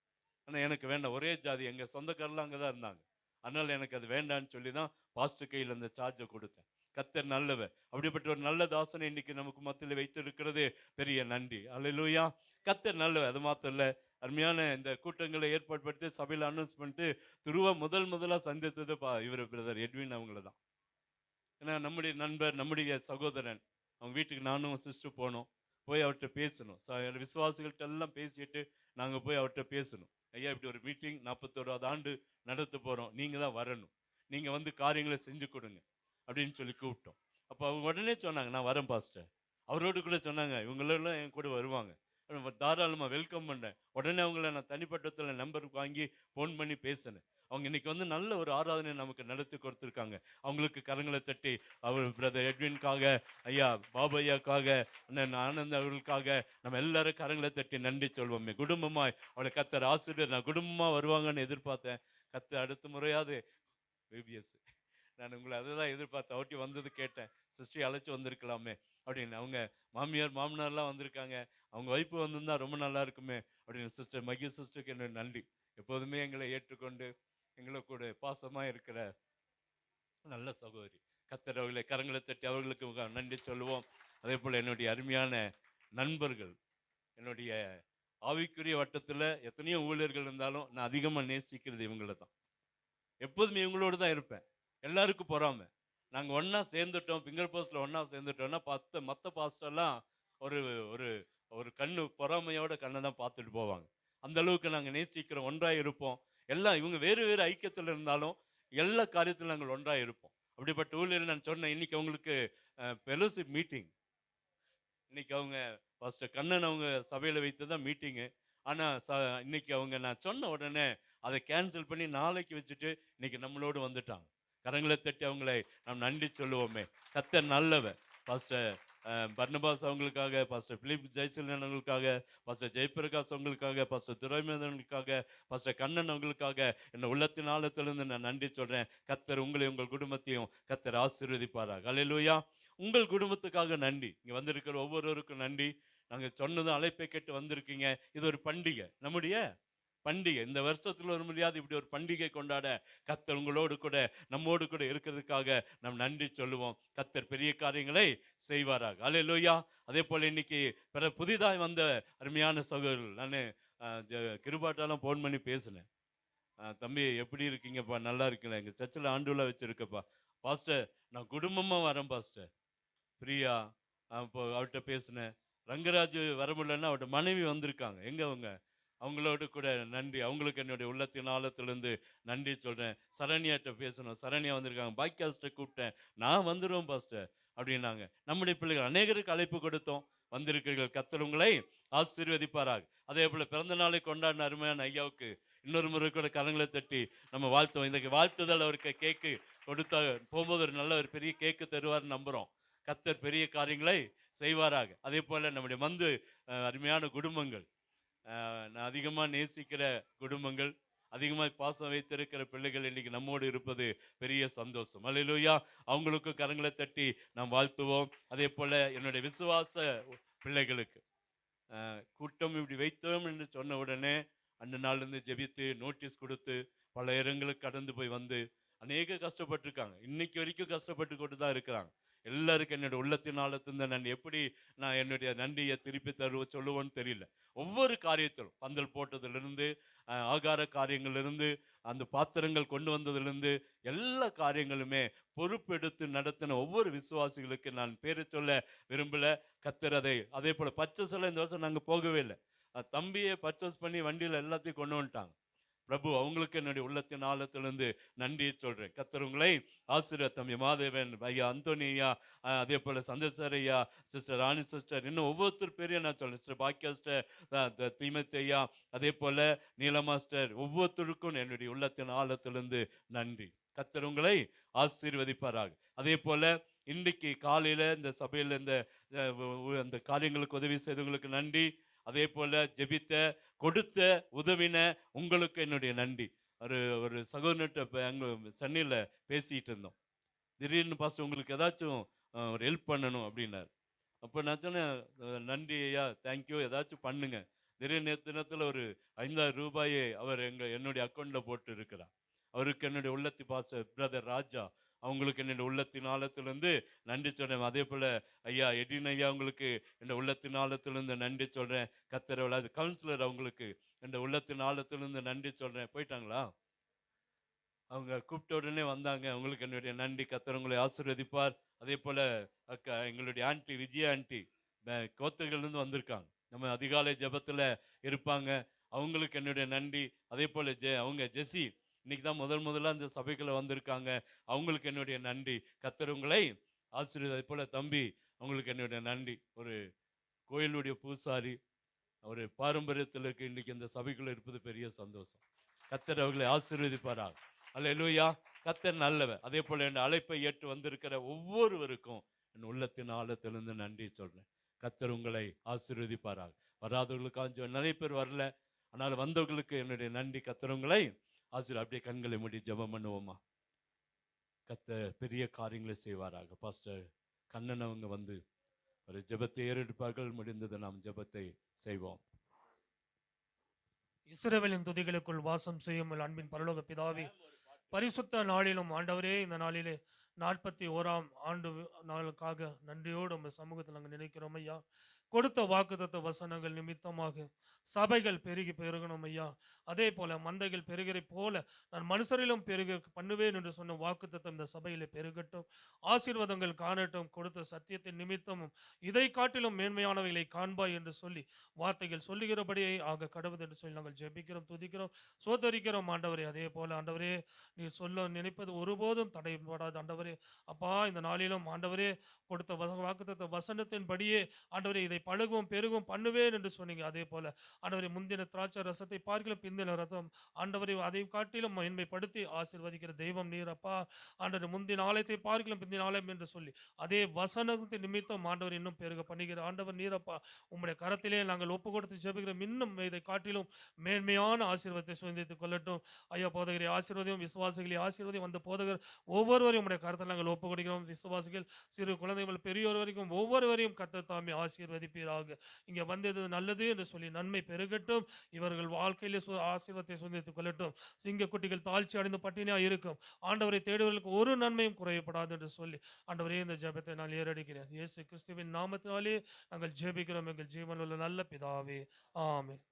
ஆனால் எனக்கு வேண்டாம், ஒரே ஜாதி, எங்கள் சொந்தக்காரெல்லாம் அங்கே தான் இருந்தாங்க. அதனால் எனக்கு அது வேண்டான்னு சொல்லி தான் பாஸ்டர் கையில் அந்த சார்ஜை கொடுத்தேன். கத்தர் நல்லவர். அப்படிப்பட்ட ஒரு நல்ல தாசனை இன்னைக்கு நமக்கு மத்தியில் வைத்திருக்கிறது பெரிய நன்றி. அல்லேலூயா. கத்தர் நல்லவர். அது மாத்திரம் இல்லை, அருமையான இந்த கூட்டங்களை ஏற்பாடுபடுத்தி சபையில் அனௌன்ஸ் பண்ணிட்டு துருவா முதலாக சந்தித்தது இவர் பிரதர் எட்வின் அவங்கள தான். ஏன்னா நம்முடைய நண்பர், நம்முடைய சகோதரன், அவங்க வீட்டுக்கு நானும் சிஸ்டர் போனோம். போய் அவர்கிட்ட பேசணும். விசுவாசிகள்கிட்ட எல்லாம் பேசிட்டு நாங்கள் போய் அவர்கிட்ட பேசணும். ஐயா இப்படி ஒரு மீட்டிங் 41வது ஆண்டு நடத்த போகிறோம், நீங்கள் தான் வரணும், நீங்கள் வந்து காரியங்களை செஞ்சு கொடுங்க அப்படின்னு சொல்லி கூப்பிட்டோம். அப்போ அவங்க உடனே சொன்னாங்க, நான் வரேன் பாஸ்டர். அவரோடு கூட சொன்னாங்க, இவங்களெல்லாம் என் கூட வருவாங்க, தாராளமாக வெல்கம் பண்ணேன். உடனே அவங்கள நான் தனிப்பட்டத்தில் நம்பருக்கு வாங்கி ஃபோன் பண்ணி பேசினேன். அவங்க இன்னைக்கு வந்து நல்ல ஒரு ஆராதனை நமக்கு நடத்தி கொடுத்துருக்காங்க. அவங்களுக்கு கரங்களை தட்டி, அவர் பிரதர் எட்வின்காக, ஐயா பாபையாக்காக, அண்ணன் ஆனந்த் அவர்களுக்காக நம்ம எல்லாரும் கரங்களை தட்டி நன்றி சொல்வோமே. குடும்பமாக அவளை கத்தர் ஆசிரியர், நான் குடும்பமாக வருவாங்கன்னு எதிர்பார்த்தேன். கத்தர் அடுத்த முறையாவது பிபிஎஸ், நான் உங்களை அதை தான் எதிர்பார்த்தேன். அவட்டி வந்தது கேட்டேன், சிஸ்டரை அழைச்சி வந்திருக்கலாமே அப்படின்னு. அவங்க மாமனார்லாம் வந்திருக்காங்க, அவங்க வைப்பு வந்திருந்தா ரொம்ப நல்லா இருக்குமே அப்படின்னு. சிஸ்டர் மகி சிஸ்டருக்கு என்ன நன்றி. எப்போதுமே எங்களை ஏற்றுக்கொண்டு எங்களை கூட பாசமாக இருக்கிற நல்ல சகோதரி. கத்தர் அவர்களை கரங்களை தட்டி அவர்களுக்கு நன்றி சொல்லுவோம். அதே போல் என்னுடைய அருமையான நண்பர்கள், என்னுடைய ஆவிக்குரிய வட்டத்தில் எத்தனையோ ஊழியர்கள் இருந்தாலும் நான் அதிகமாக நேசிக்கிறது இவங்கள தான். எப்போதுமே இவங்களோடு தான் இருப்பேன். எல்லாருக்கும் பொறாமை. நாங்கள் ஒன்றா சேர்ந்துட்டோம், ஃபிங்கர் போஸ்ட்டில் ஒன்றா சேர்ந்துட்டோம்னா மற்ற பாஸ்டர்லாம் ஒரு ஒரு ஒரு கண்ணு பொறாமையோட கண்ணை தான் பார்த்துட்டு போவாங்க. அந்த அளவுக்கு நாங்கள் நேசிக்கிறோம், ஒன்றாக இருப்போம். எல்லாம் இவங்க வேறு வேறு ஐக்கியத்தில் இருந்தாலும் எல்லா காரியத்திலும் நாங்கள் ஒன்றாக இருப்போம். அப்படிப்பட்ட ஊழியர் நான் சொன்னேன். இன்னைக்கு அவங்களுக்கு ஃபெலோஷிப் மீட்டிங். இன்னைக்கு அவங்க பாஸ்டர் கண்ணன் அவங்க சபையில் வைத்து தான் மீட்டிங்கு. ஆனால் இன்னைக்கு அவங்க நான் சொன்ன உடனே அதை கேன்சல் பண்ணி நாளைக்கு வச்சுட்டு இன்னைக்கு நம்மளோடு வந்துட்டாங்க. கரங்களை தட்டி அவங்களை நாம் நன்றி சொல்லுவோமே. கர்த்தர் நல்லவர். பாஸ்டர் பர்னபாஸ் அவங்களுக்காக, பாஸ்டர் பிலிப் ஜெயசீலன் அவங்களுக்காக, பாஸ்டர் ஜெயபிரகாஷ் அவங்களுக்காக, பாஸ்டர் துரைமேதனுக்காக, பாஸ்டர் கண்ணன் அவங்களுக்காக என் உள்ளத்தின் ஆழத்திலிருந்து நான் நன்றி சொல்றேன். கர்த்தர் உங்களையும் உங்கள் குடும்பத்தையும் கர்த்தர் ஆசீர்வதிப்பாராக. அல்லேலூயா. உங்கள் குடும்பத்துக்காக நன்றி. இங்கே வந்திருக்கிற ஒவ்வொருவருக்கும் நன்றி. நாங்கள் சொன்னதும் அழைப்பை கேட்டு வந்திருக்கீங்க. இது ஒரு பண்டிகை, நம்முடைய பண்டிகை. இந்த வருஷத்துல ஒரு முடியாது இப்படி ஒரு பண்டிகை கொண்டாட கர்த்தர் உங்களோடு கூட நம்மோடு கூட இருக்கிறதுக்காக நாம் நன்றி சொல்லுவோம். கர்த்தர் பெரிய காரியங்களை செய்வாராக. அல்லேலூயா. அதே போல இன்னைக்கு புதிதாய் வந்த அருமையான சகோதரர்கள், நான் கிருபாட்டாலாம் ஃபோன் பண்ணி பேசினேன். தம்பி எப்படி இருக்கீங்கப்பா? நல்லா இருக்கீங்களா? எங்கள் சர்ச்சில் ஆண்டுலா வச்சுருக்கப்பா. பாஸ்டர் நான் குடும்பமாக வரேன் பாஸ்டர். பிரியா இப்போ அவர்கிட்ட பேசினேன். ரங்கராஜ் வர முடியலன்னா அவர்கிட்ட மனைவி வந்திருக்காங்க. எங்கே அவங்களோடு கூட நன்றி. அவங்களுக்கு என்னுடைய உள்ளத்தின் ஆழத்திலேருந்து நன்றி சொல்கிறேன். சரண்யாட்ட பேசணும். சரண்யா வந்திருக்காங்க. பாய்காஸ்ட்டை கூப்பிட்டேன். நான் வந்துடுவேன் பாஸ்டர் அப்படின்னாங்க. நம்முடைய பிள்ளைகள் அநேகருக்கு அழைப்பு கொடுத்தோம். வந்திருக்கிறீர்கள். கர்த்தர் உங்களை ஆசீர்வதிப்பாராக. அதே போல் பிறந்த நாளை கொண்டாடின அருமையான ஐயாவுக்கு இன்னொரு முறை கூட கரங்களை தட்டி நம்ம வாழ்த்துவோம். இந்த வாழ்த்துதல் அவருக்கு கேக்கு கொடுத்தா போகும்போது ஒரு நல்ல ஒரு பெரிய கேக்கு தருவார்னு நம்புகிறோம். கர்த்தர் பெரிய காரியங்களை செய்வாராக. அதே போல் நம்முடைய அருமையான குடும்பங்கள், நான் அதிகமாக நேசிக்கிற குடும்பங்கள், அதிகமாக பாசம் வைத்திருக்கிற பிள்ளைகள் இன்னைக்கு நம்மோடு இருப்பது பெரிய சந்தோஷம். அல்லேலூயா. அவங்களுக்கும் கரங்களை தட்டி நாம் வாழ்த்துவோம். அதே போல் என்னுடைய விசுவாச பிள்ளைகளுக்கு கூட்டம் இப்படி வைத்தோம் என்று சொன்ன உடனே அந்த நாள்லேருந்து ஜெபித்து நோட்டீஸ் கொடுத்து பல இடங்களுக்கு கடந்து போய் வந்து அநேக கஷ்டப்பட்டுருக்காங்க. இன்னைக்கு வரைக்கும் கஷ்டப்பட்டு கொண்டு தான் இருக்கிறாங்க. எல்லாருக்கும் என்னுடைய உள்ளத்தின் ஆழத்திலிருந்து நான் என்னுடைய நன்றியை திருப்பி சொல்லுவோன்னு தெரியல. ஒவ்வொரு காரியத்திலும் பந்தல் போட்டதிலிருந்து, ஆகார காரியங்களிலிருந்து, அந்த பாத்திரங்கள் கொண்டு வந்ததிலிருந்து எல்லா காரியங்களுமே பொறுப்பெடுத்து நடத்தின ஒவ்வொரு விசுவாசிகளுக்கு நான் பேரை சொல்ல விரும்பல. கர்த்தர் அதே போல பர்ச்சேஸ் எல்லாம் இந்த வருஷம் நாங்கள் போகவே இல்லை. தம்பியை பர்ச்சேஸ் பண்ணி வண்டியில் எல்லாத்தையும் கொண்டு வந்துட்டாங்க. பிரபு அவங்களுக்கு என்னுடைய உள்ளத்தின் ஆழத்திலிருந்து நன்றியை சொல்றேன். கர்த்தர் உங்களை ஆசிரியர் தம்பி மாதேவன் ஐயா, அந்தோனி ஐயா, அதே போல சந்தேசர் ஐயா, சிஸ்டர் ராணி சிஸ்டர், இன்னும் ஒவ்வொருத்தர் பேரையும் நான் சொல்றேன். சிஸ்டர் பாக்கியாஸ்டர், தீமத் ஐயா, அதே போல நீலமாஸ்டர், ஒவ்வொருத்தருக்கும் என்னுடைய உள்ளத்தின் ஆழத்திலிருந்து நன்றி. கர்த்தர் உங்களை ஆசீர்வதிப்பாராக. அதே போல இன்றைக்கு காலையில இந்த சபையில் இந்த காரியங்களுக்கு உதவி செய்தவங்களுக்கு நன்றி. அதே போல ஜெபித்த, கொடுத்த, உதவின உங்களுக்கு என்னுடைய நன்றி. ஒரு சகோதரர்கிட்ட அங்கே சென்னையில் பேசிகிட்டு இருந்தோம். திடீர்னு பாஸ்டர் உங்களுக்கு ஏதாச்சும் ஒரு ஹெல்ப் பண்ணணும் அப்படின்னாரு. அப்போ நான் சொன்னேன், நன்றி ஐயா, தேங்க்யூ, ஏதாச்சும் பண்ணுங்க. திடீர்னு தினத்தில் ஒரு 5000 ரூபாயை அவர் என்னுடைய அக்கௌண்ட்டில் போட்டு இருக்கிறார். அவருக்கு என்னுடைய உள்ளத்தி பாஸ்டர் பிரதர் ராஜா அவங்களுக்கு என்னுடைய உள்ளத்தின் ஆழத்திலிருந்து நன்றி சொல்கிறேன். அதே போல் ஐயா எடின் ஐயா அவங்களுக்கு என்னுடைய உள்ளத்தின் ஆழத்திலிருந்து நன்றி சொல்கிறேன். கர்த்தர் கவுன்சிலர் அவங்களுக்கு என்னுடைய உள்ளத்தின் ஆழத்திலிருந்து நன்றி சொல்கிறேன். போயிட்டாங்களா? அவங்க கூப்பிட்ட உடனே வந்தாங்க. அவங்களுக்கு என்னுடைய நன்றி. கர்த்தர் உங்களை ஆசீர்வதிப்பார். அதே போல் எங்களுடைய ஆண்டி விஜயா ஆண்டி கோத்தகிலிருந்து வந்திருக்காங்க. நம்ம அதிகாலை ஜெபத்தில் இருப்பாங்க. அவங்களுக்கு என்னுடைய நன்றி. அதே போல் அவங்க ஜெசி இன்னைக்கு தான் முதலாக இந்த சபைக்குள்ள வந்திருக்காங்க. அவங்களுக்கு என்னுடைய நன்றி. கர்த்தர் உங்களை ஆசீர்வதி. அதே போல் தம்பி அவங்களுக்கு என்னுடைய நன்றி. ஒரு கோயிலுடைய பூசாரி, ஒரு பாரம்பரியத்தில் இன்னைக்கு இந்த சபைக்குள்ள இருப்பது பெரிய சந்தோஷம். கர்த்தர் அவர்களை ஆசீர்வதிப்பாராக. அல்லேலூயா. கர்த்தர் நல்லவர். அதே போல் என் அழைப்பை ஏற்று வந்திருக்கிற ஒவ்வொருவருக்கும் என் உள்ளத்தின் ஆழத்திலிருந்து நன்றி சொல்றேன். கர்த்தர் உங்களை ஆசீர்வதிப்பாராக. வராதவர்களுக்காக நிறைய பேர் வரல, ஆனால் வந்தவர்களுக்கு என்னுடைய நன்றி. கர்த்தர் உங்களை ஆசீர்வாதம். அப்படியே கண்களை மூடி ஜெபம் பண்ணுவோமா? கர்த்தர் பெரிய காரியங்களை செய்வாராக. பாஸ்டர் கண்ணன் அவங்க வந்து ஒரு ஜெபத்தை ஏறெடுப்பார்கள். முடிந்தது நாம் ஜெபத்தை செய்வோம். இஸ்ரவேலின் துதிகளுக்குள் வாசம் செய்யும் அன்பின் பரலோக பிதாவே, பரிசுத்த நாளிலும் ஆண்டவரே, இந்த நாளிலே 41ஆம் ஆண்டு நாளுக்காக நன்றியோடு உங்கள் சமூகத்தில் நாங்கள் நினைக்கிறோம் ஐயா. கொடுத்த வாக்குத்தத்த வசனங்கள் நிமித்தமாக சபைகள் பெருகி பெருகணும் ஐயா. அதே போல மந்தைகள் பெருகிற போல நான் மனுஷரிலும் பெருக பண்ணுவேன் என்று சொன்ன வாக்குத்தத்தம் இந்த சபையிலே பெருகட்டும். ஆசீர்வாதங்கள் காணட்டும். கொடுத்த சத்தியத்தின் நிமித்தமும் இதை காட்டிலும் மேன்மையானவைகளை காண்பாய் என்று சொல்லி வார்த்தைகள் சொல்லுகிறபடியே ஆக கடவுது என்று சொல்லி நாங்கள் ஜெபிக்கிறோம், துதிக்கிறோம், சோதரிக்கிறோம் ஆண்டவரே. அதே போல ஆண்டவரே, நீ சொல்ல நினைப்பது ஒருபோதும் தடைபடாது ஆண்டவரே. அப்பா, இந்த நாளிலும் ஆண்டவரே கொடுத்த வாக்குத்தத்த வசனத்தின்படியே ஆண்டவரே இதை பழகுவோம் பெருகும் பண்ணுவேன் என்று சொன்னீங்க. அதே போல ஆண்டவரே, முந்தின திராட்சை ரசத்தை பார்க்கலாம் பிந்தின ரசம் ஆண்டவரை அதை காட்டிலும் மேன்மைப்படுத்தி ஆசீர்வதிக்கிற தெய்வம் நீர் அப்பா. ஆண்டவரே, முந்தின ஆலயத்தை பார்க்கலாம் பிந்தின ஆலயம் என்று சொல்லி அதே வசனத்தின் நிமித்தம் ஆண்டவர் இன்னும் பெருக பண்ணுகிற ஆண்டவர் நீரப்பா. உம்முடைய கரத்திலே நாங்கள் ஒப்பு கொடுத்து ஜெபிக்கிறோம். இன்னும் இதை காட்டிலும் மேன்மையான ஆசீர்வாதத்தை சுதந்திரித்துக் கொள்ளட்டும் ஐயா. போதகரை ஆசீர்வதியும், விசுவாசிகளை ஆசீர்வதியும். அந்த போதகர் ஒவ்வொருவரையும் உம்முடைய கரத்தில் நாங்கள் ஒப்பு கொடுக்கிறோம். விசுவாசிகள் சிறு குழந்தைகள் பெரியோர் வரைக்கும் ஒவ்வொருவரையும் கர்த்தர் தாமே ஆசீர்வதிப்பீராக. இங்கே வந்தது நல்லது என்று சொல்லி நன்மை பெருகட்டும். இவர்கள் வாழ்க்கையிலே ஆசீர்வாதத்தை சுதந்திரித்துக் கொள்ளட்டும். சிங்க குட்டிகள் தாழ்ச்சி அடைந்து பட்டினியா இருக்கும் ஆண்டவரை தேடுவதற்கு ஒரு நன்மையும் குறையப்படாது என்று சொல்லி ஆண்டவரே இந்த ஜெபத்தை நான் ஏறெடுக்கிறேன். இயேசு கிறிஸ்துவின் நாமத்தினாலே நாங்கள் ஜெபிக்கிறோம் எங்கள் ஜீவனுள்ள நல்ல பிதாவே, ஆமென்.